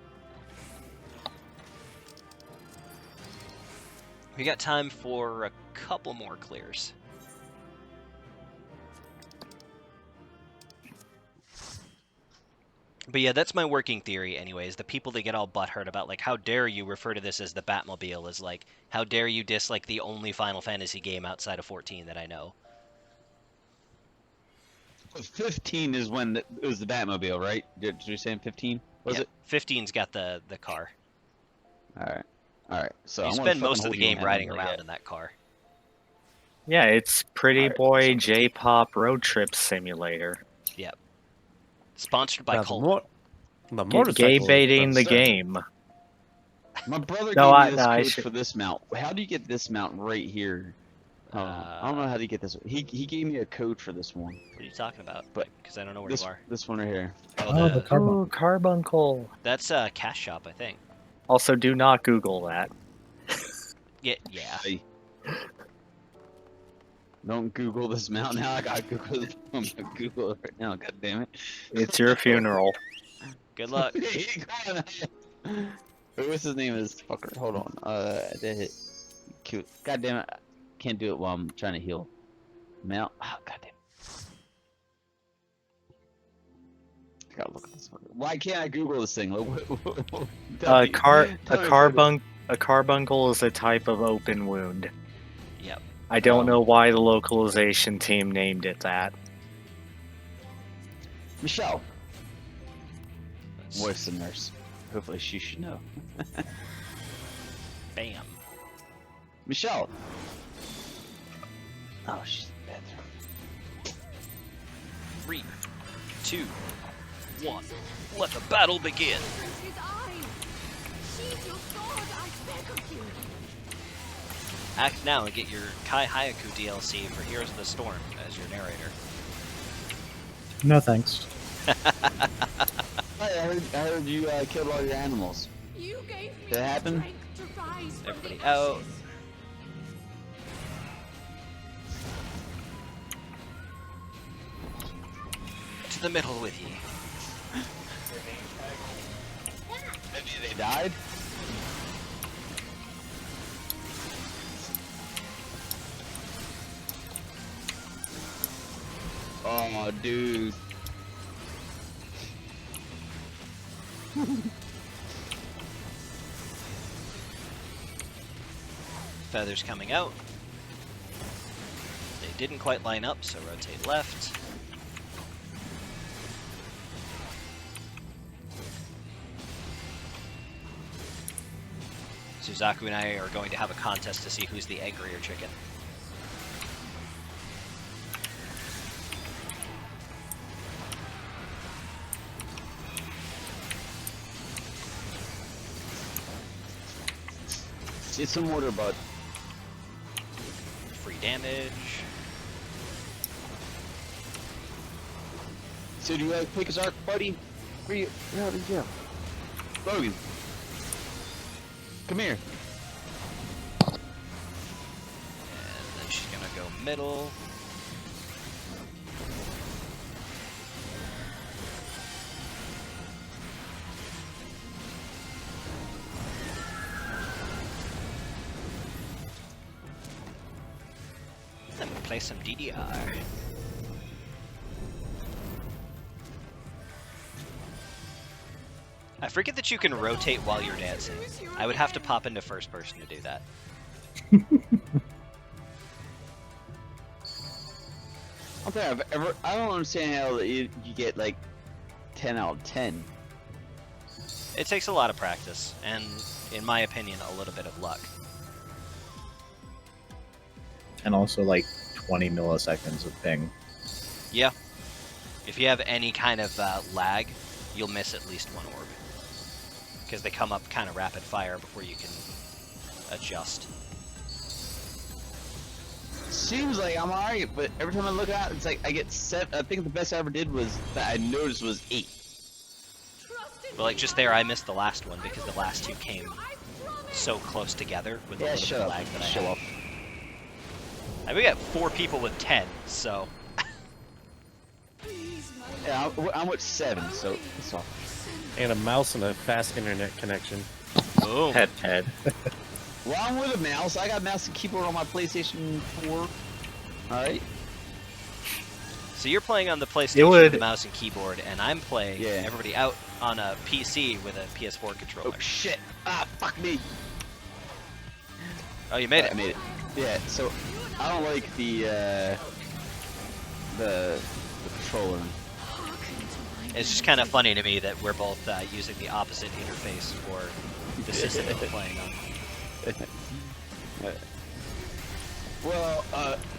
We got time for a couple more clears. But yeah, that's my working theory anyways. The people that get all butthurt about, like, how dare you refer to this as the Batmobile is like, how dare you dislike the only Final Fantasy game outside of 14 that I know. 15 is when it was the Batmobile, right? Did you say 15? Was it? 15's got the car. Alright. So You spend most of the game riding around in that car. Yeah, it's Pretty Boy J-Pop Road Trip Simulator. Yep. Sponsored by Colt. Gay baiting the game. My brother No, gave me this code for this mount. How do you get this mount right here? I don't know how to get this. He gave me a code for this one. What are you talking about? But because I don't know where you are. This one right here. Oh, the carbuncle. That's Cash Shop, I think. Also, do not Google that. Yeah. Don't Google this mount now. I gotta Google it. I'm gonna Google it right now. God damn it. It's your funeral. Good luck. What's his name? Is fucker. Hold on. That hit. Cute. God damn it. Can't do it while I'm trying to heal. Mount. Oh, god damn. I gotta look at this fucker. Why can't I Google this thing? A carbuncle is a type of open wound. Yep. I don't know why the localization team named it that. Michelle. Voice the nurse. Hopefully she should know. Bam. Michelle. Oh, she's in the bathroom. 3, 2, 1. Let the battle begin. His eyes. Sheathe your sword, I beg of you. Act now and get your Kai Hayaku DLC for Heroes of the Storm as your narrator. No thanks. I heard you killed all your animals. You gave me Did that happen? strength to rise from Everybody the out. ashes. To the middle with ye. Maybe they died? Oh, dude. Feathers coming out. They didn't quite line up, so rotate left. Suzaku and I are going to have a contest to see who's the angrier chicken. Get some water, bud. Free damage. So do you like pick his arc, buddy? Where you? Where did you go? Logan. Come here. And then she's gonna go middle. Then play some DDR. I forget that you can rotate while you're dancing. I would have to pop into first person to do that. I don't understand how you get like 10 out of 10. It takes a lot of practice, and in my opinion, a little bit of luck. And also like 20 milliseconds of ping. Yeah. If you have any kind of lag, you'll miss at least one orb. Because they come up kind of rapid fire before you can adjust. Seems like I'm alright, but every time I look out, it's like I get 7. I think the best I ever did was that I noticed was 8. But like just there, I missed the last one because the last two came so close together with a little bit of lag that I had. And we got 4 people with 10, so. Yeah, I'm with 7, so it's all. And a mouse and a fast internet connection. Boom. Head. Well, I'm with a mouse. I got a mouse and keyboard on my PlayStation 4. Alright. So you're playing on the PlayStation with the mouse and keyboard, and I'm playing everybody out on a PC with a PS4 controller. Oh shit! Ah, fuck me! Oh, you made it. I made it. Yeah. So I don't like the controller. It's just kind of funny to me that we're both using the opposite interface for the system that we're playing on. Well,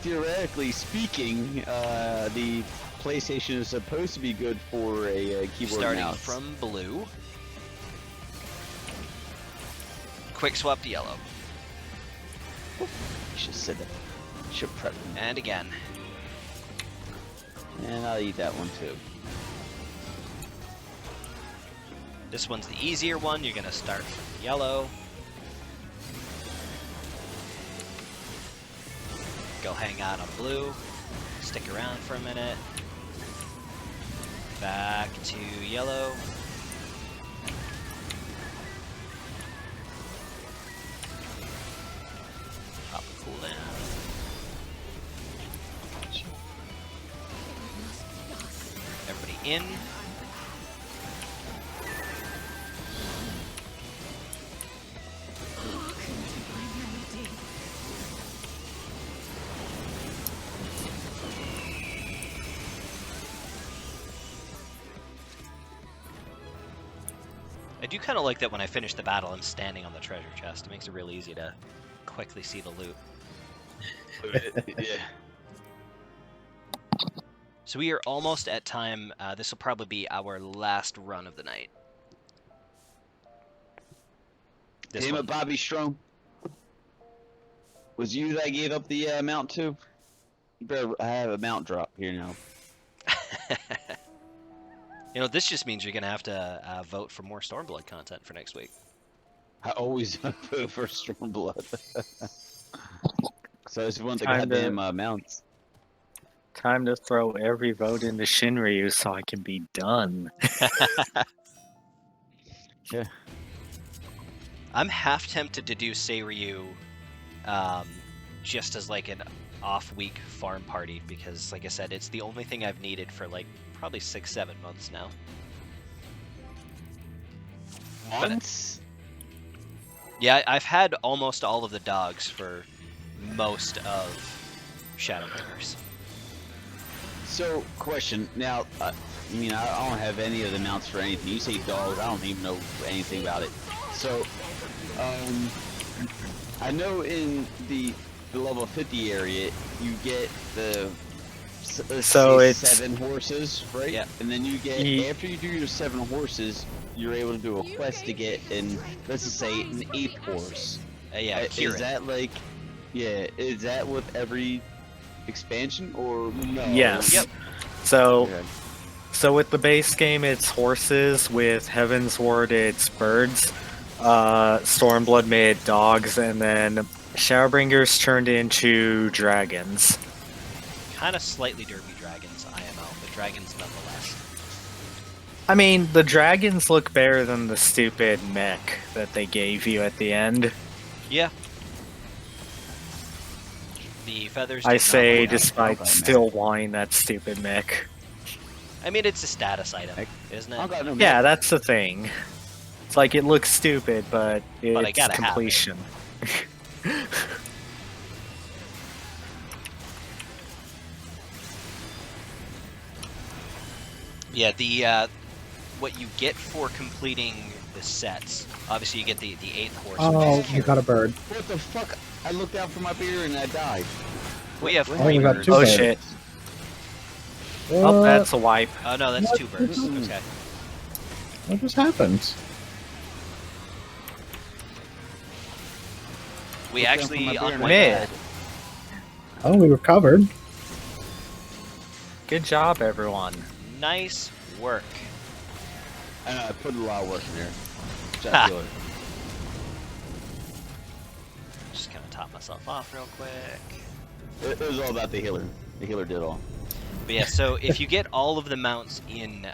theoretically speaking, the PlayStation is supposed to be good for a keyboard Starting mouse. from blue. Quick swap to yellow. You should have said that. Should prep. And again. And I'll eat that one too. This one's the easier one. You're gonna start from yellow. Go go hang out on blue. Stick around for a minute. Back to yellow. Pop a cooldown. Everybody in. I do kind of like that when I finish the battle, I'm standing on the treasure chest. It makes it real easy to quickly see the loot. Yeah. So we are almost at time. This will probably be our last run of the night. This Damn one. it, Bobby Strom. Was you that gave up the mount too? You better have a mount drop here now. You know, this just means you're going to have to vote for more Stormblood content for next week. I always vote for Stormblood. So I just want the Time to- goddamn mounts. Time to throw every vote into Shinryu so I can be done. Yeah. I'm half tempted to do Seiryu just as like an off-week farm party because, like I said, it's the only thing I've needed for like probably 6-7 months now. Months? Yeah, I've had almost all of the dogs for most of Shadowbringers. So, question. Now, I mean, I don't have any of the mounts for anything. You say dogs, I don't even know anything about it. So, I know in the level 50 area, you get the So it's 7 horses, right? Yeah. And then you get, after you do your 7 horses, you're able to do a quest to get, let's just say, an 8th horse. Yeah, Kieran. Is that like, yeah, is that with every expansion or no? Yes. Yep. So with the base game, it's horses. With Heaven's Ward, it's birds. Stormblood made dogs, and then Shadowbringers turned into dragons. Kind of slightly derpy dragons, IMO, but dragons nonetheless. I mean, the dragons look better than the stupid mech that they gave you at the end. Yeah. The feathers. I did not say, work out. despite still wanting that stupid mech. I mean, it's a status item, isn't I it? got no Yeah, that's the thing. It's like it looks stupid, but But I it's gotta have it. completion. Yeah, the what you get for completing the sets. Obviously, you get the 8th horse. Oh, which is you got a bird. What the fuck? I looked out for my beer and I died. We have Oh, you got birds. two Oh birds. shit. Oh, that's a wipe. Oh no, that's 2 birds. Okay. What just happened? We Look down actually for my beer and I unwiped Mid. that. Oh, we recovered. Good job, everyone. Nice work. I know, I put a lot of work in there. Ha. Just killer. Just kind of top myself off real quick. It was all about the healer. The healer did all. But yeah, so if you get all of the mounts in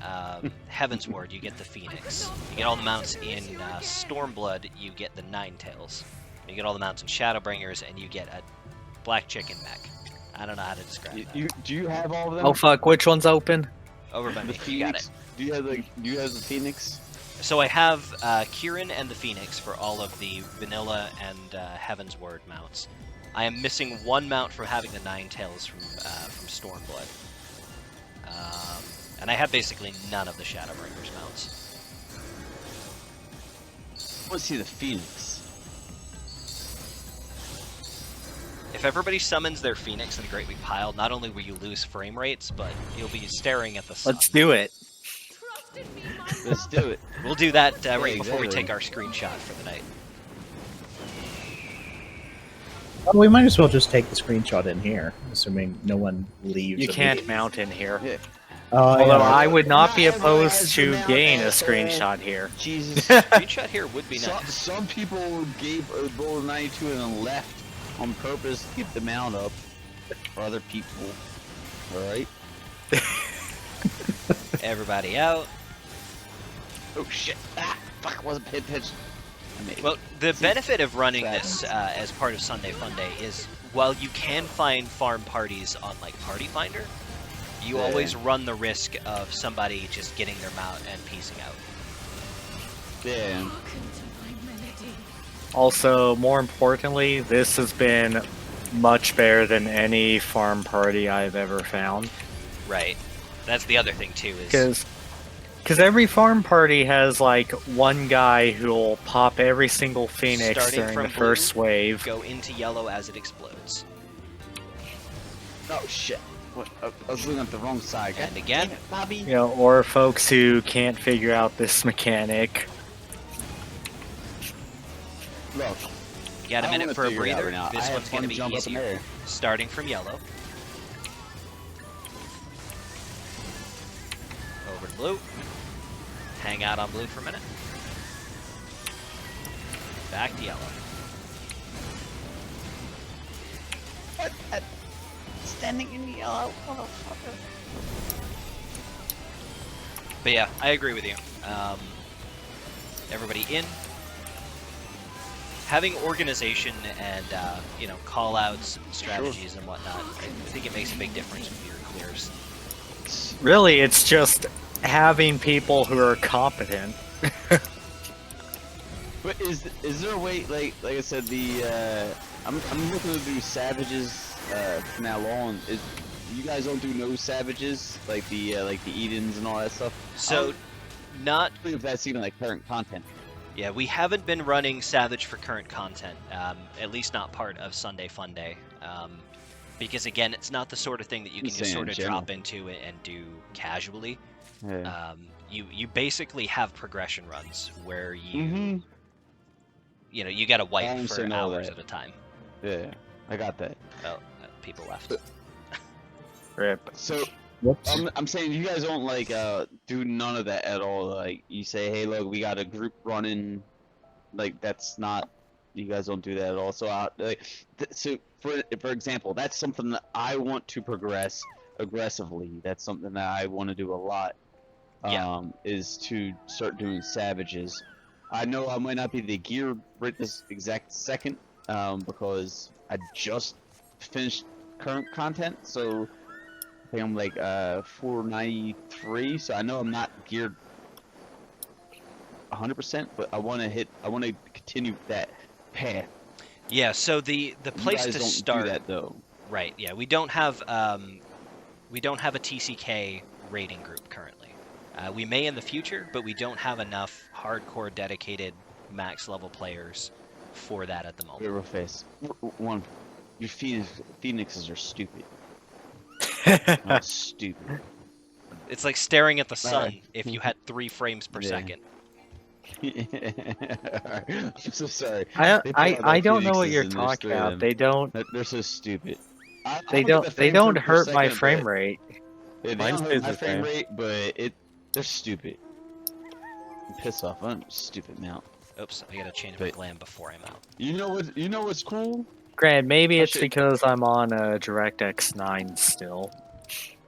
Heaven's Ward, you get the Phoenix. You get all the mounts in Stormblood, you get the Ninetails. You get all the mounts in Shadowbringers, and you get a black chicken mech. I don't know how to describe that. Do you have all of them? Oh fuck, which one's open? Over by The me. You Phoenix. got it. Do you have the Phoenix? So I have Kieran and the Phoenix for all of the Vanilla and Heaven's Word mounts. I am missing one mount from having the Ninetails from Stormblood. And I have basically none of the Shadowbringers mounts. Let's see the Phoenix. If everybody summons their Phoenix in the Great Big Pile, not only will you lose frame rates, but you'll be staring at the sun. Let's do it. Let's do it. We'll do that right before we exactly. take our screenshot for the night. Well, we might as well just take the screenshot in here, assuming no one leaves. You can't mount in here. Yeah. Although yeah. I would not be Not everyone opposed has to the mount gain a as screenshot here. Jesus. Screenshot here would be nice. Some people gave a roll of 92 and then left on purpose to get the mount up. for other people. Alright? Everybody out. Oh shit! Ah! Fuck, I wasn't paying attention. Well, the benefit of running this as part of Sunday Funday is, while you can find farm parties on like Party Finder, you always run the risk of somebody just getting their mount and piecing out. Yeah. Also, more importantly, this has been much better than any farm party I've ever found. Right. That's the other thing too, is because every farm party has like one guy who'll pop every single phoenix starting during from the first blue, wave. go into yellow as it explodes. Oh shit! What? I was looking at the wrong side. And again, Bobby. You know, or folks who can't figure out this mechanic. Look, you got a minute for a breather. Right this one's going to be easier. Starting from yellow. Over to blue. Hang out on blue for a minute. Back to yellow. What? Standing in the yellow, motherfucker. But yeah, I agree with you. Everybody in. Having organization and you know, call-outs, strategies, and whatnot, I think it makes a big difference with your clears. Really, it's just having people who are competent. But is there a way, like I said, I'm looking to do savages from now on. You guys don't do no savages like the Edens and all that stuff? So, not if that's even like current content. Yeah, we haven't been running Savage for current content, at least not part of Sunday Funday, because again, it's not the sort of thing that you can just sort of drop into it and do casually. Yeah. You basically have progression runs where you you know, you got to wipe for hours at a time. Yeah, I got that. Oh, people left. Rip. So. I'm saying you guys don't like do none of that at all. Like you say, hey, look, we got a group running. Like that's not. You guys don't do that at all. So so for example, that's something that I want to progress aggressively. That's something that I want to do a lot. Is to start doing savages. I know I might not be the gear right this exact second, because I just finished current content, so. I think I'm like 493, so I know I'm not geared 100%, but I want to continue that path. Yeah, so the place to start. Do that though. Right. Yeah, we don't have a TCK rating group currently. We may in the future, but we don't have enough hardcore dedicated max level players for that at the moment. Real face. One, your phoenixes are stupid. Not stupid. It's like staring at the sun if you had 3 frames per second. I'm so sorry. I don't know what you're talking about. They don't. They're so stupid. They don't hurt my frame rate. They don't hurt my frame rate, but they're stupid. Piss off! I'm stupid mount. Oops! I gotta change my glam before I'm out. You know what's cool? Grant, maybe it's because I'm on a DirectX 9 still.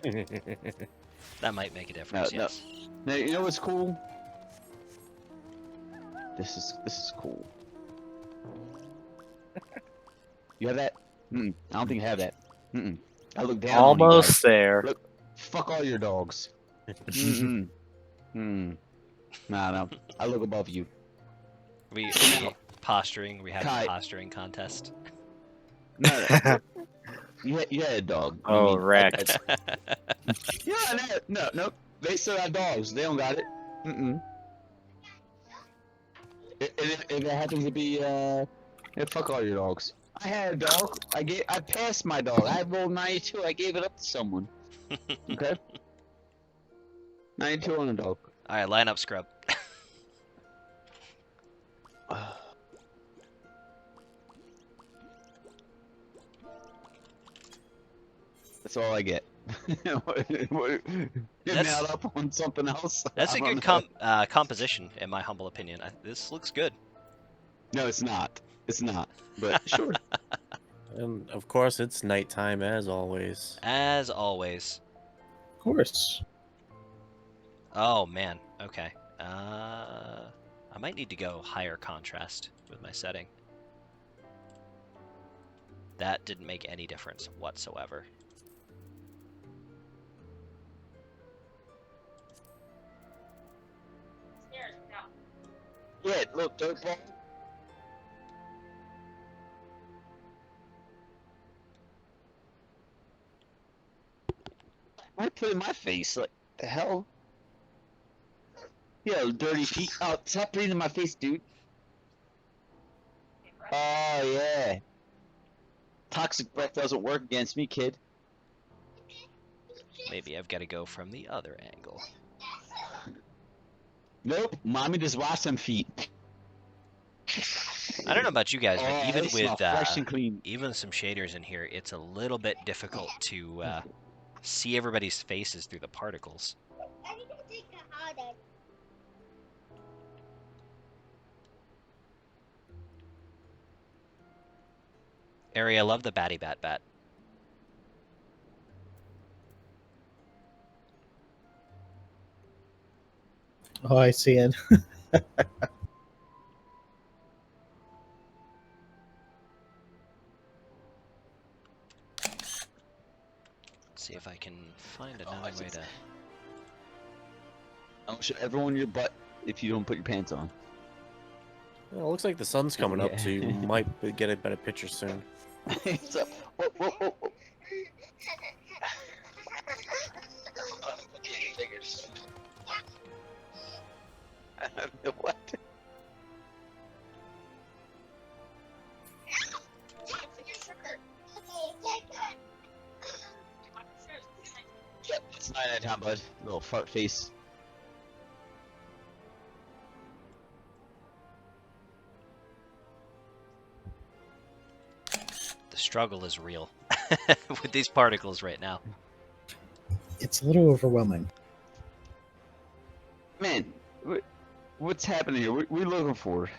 That might make a difference. Yes. Now, you know what's cool? This is cool. You have that? I don't think I have that. I look down. Almost on you there. Look, fuck all your dogs. Nah, no. I look above you. We posturing. We had a posturing contest. No, you had a dog. Oh, wrecked. Yeah, no. They still have dogs. They don't got it. If it happens to be, fuck all your dogs. I had a dog. I passed my dog. I rolled 92. I gave it up to someone. Okay. 92 on a dog. All right, line up, scrub. That's all I get. Getting out up on something else. That's a good composition, in my humble opinion. This looks good. No, it's not. It's not. But sure. And of course, it's nighttime as always. As always. Of course. Oh man. Okay. I might need to go higher contrast with my setting. That didn't make any difference whatsoever. Yeah, look, dirt ball. I put it in my face, like, the hell? Yo, dirty feet. Oh, stop breathing in my face, dude. Oh, yeah. Toxic breath doesn't work against me, kid. Maybe I've got to go from the other angle. Nope, mommy just washed some feet. I don't know about you guys, but Oh, even they smell with fresh and clean. even some shaders in here, it's a little bit difficult to see everybody's faces through the particles. Ari, I love the batty bat bat. Oh, I see it. See if I can find another way to. I'll show everyone your butt if you don't put your pants on. Well, it looks like the sun's coming up, so you Yeah. might get a better picture soon. It's up. Whoa, whoa, whoa, whoa. What? Yep, it's 9 time, bud. Little fart face. The struggle is real with these particles right now. It's a little overwhelming. Man, what's happening here? What are we looking for?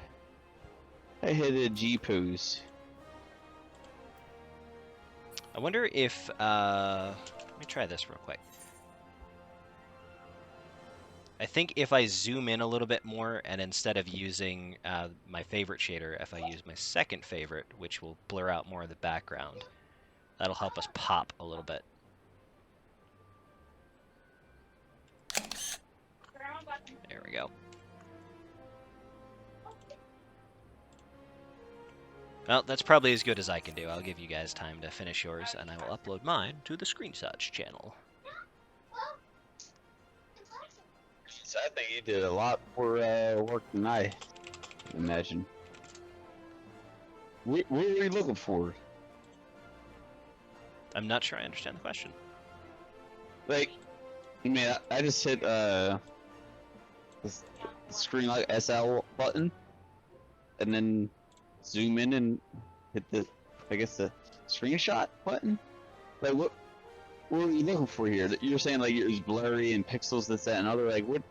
I hit a G pose. I wonder if let me try this real quick. I think if I zoom in a little bit more, and instead of using my favorite shader, if I use my second favorite, which will blur out more of the background, that'll help us pop a little bit. There we go. Well, that's probably as good as I can do. I'll give you guys time to finish yours, and I will upload mine to the Screenshots channel. So I think you did a lot more work than I imagine. What are we looking for? I'm not sure I understand the question. Like, I mean, I just hit the screen like SL button, and then zoom in and hit the, I guess, the screenshot button. Like, what are you looking for here? You're saying like it's blurry and pixels, this, that, and other. Like, what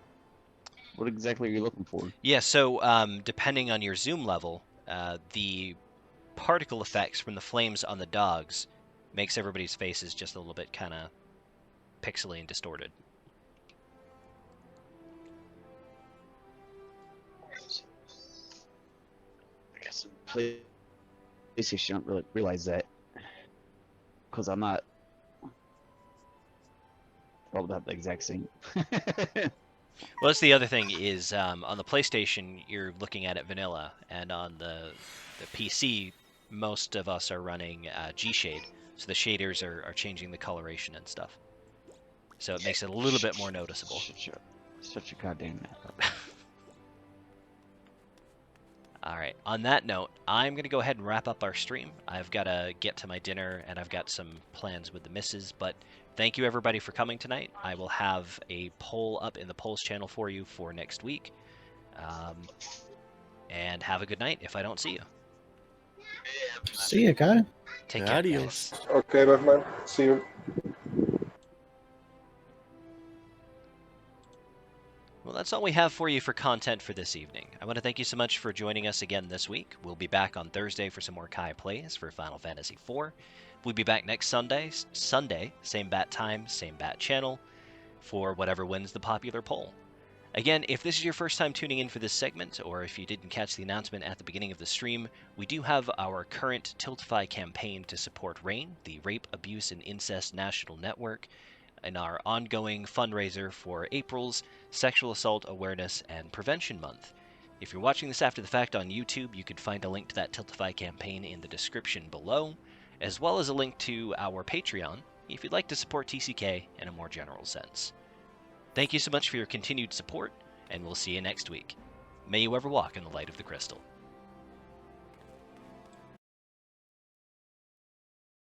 exactly are you looking for? Yeah, so depending on your zoom level, the particle effects from the flames on the dogs makes everybody's faces just a little bit kind of pixely and distorted. I guess PlayStation don't really realize that, because I'm not probably not the exact same. Well, that's the other thing is on the PlayStation, you're looking at it vanilla, and on the PC, most of us are running G-Shade, so the shaders are changing the coloration and stuff. So it makes it a little bit more noticeable. Such a goddamn map. All right, on that note, I'm going to go ahead and wrap up our stream. I've got to get to my dinner, and I've got some plans with the missus, but thank you everybody for coming tonight. I will have a poll up in the polls channel for you for next week. And have a good night if I don't see you. See ya, guy. Take care. Adios. Guys. Okay, man. See you. Well, that's all we have for you for content for this evening. I want to thank you so much for joining us again this week. We'll be back on Thursday for some more Kai plays for Final Fantasy IV. We'll be back next Sunday, same bat time, same bat channel, for whatever wins the popular poll. Again, if this is your first time tuning in for this segment, or if you didn't catch the announcement at the beginning of the stream, we do have our current Tiltify campaign to support RAIN, the Rape, Abuse, and Incest National Network, and our ongoing fundraiser for April's Sexual Assault Awareness and Prevention Month. If you're watching this after the fact on YouTube, you could find a link to that Tiltify campaign in the description below, as well as a link to our Patreon if you'd like to support TCK in a more general sense. Thank you so much for your continued support, and we'll see you next week. May you ever walk in the light of the crystal.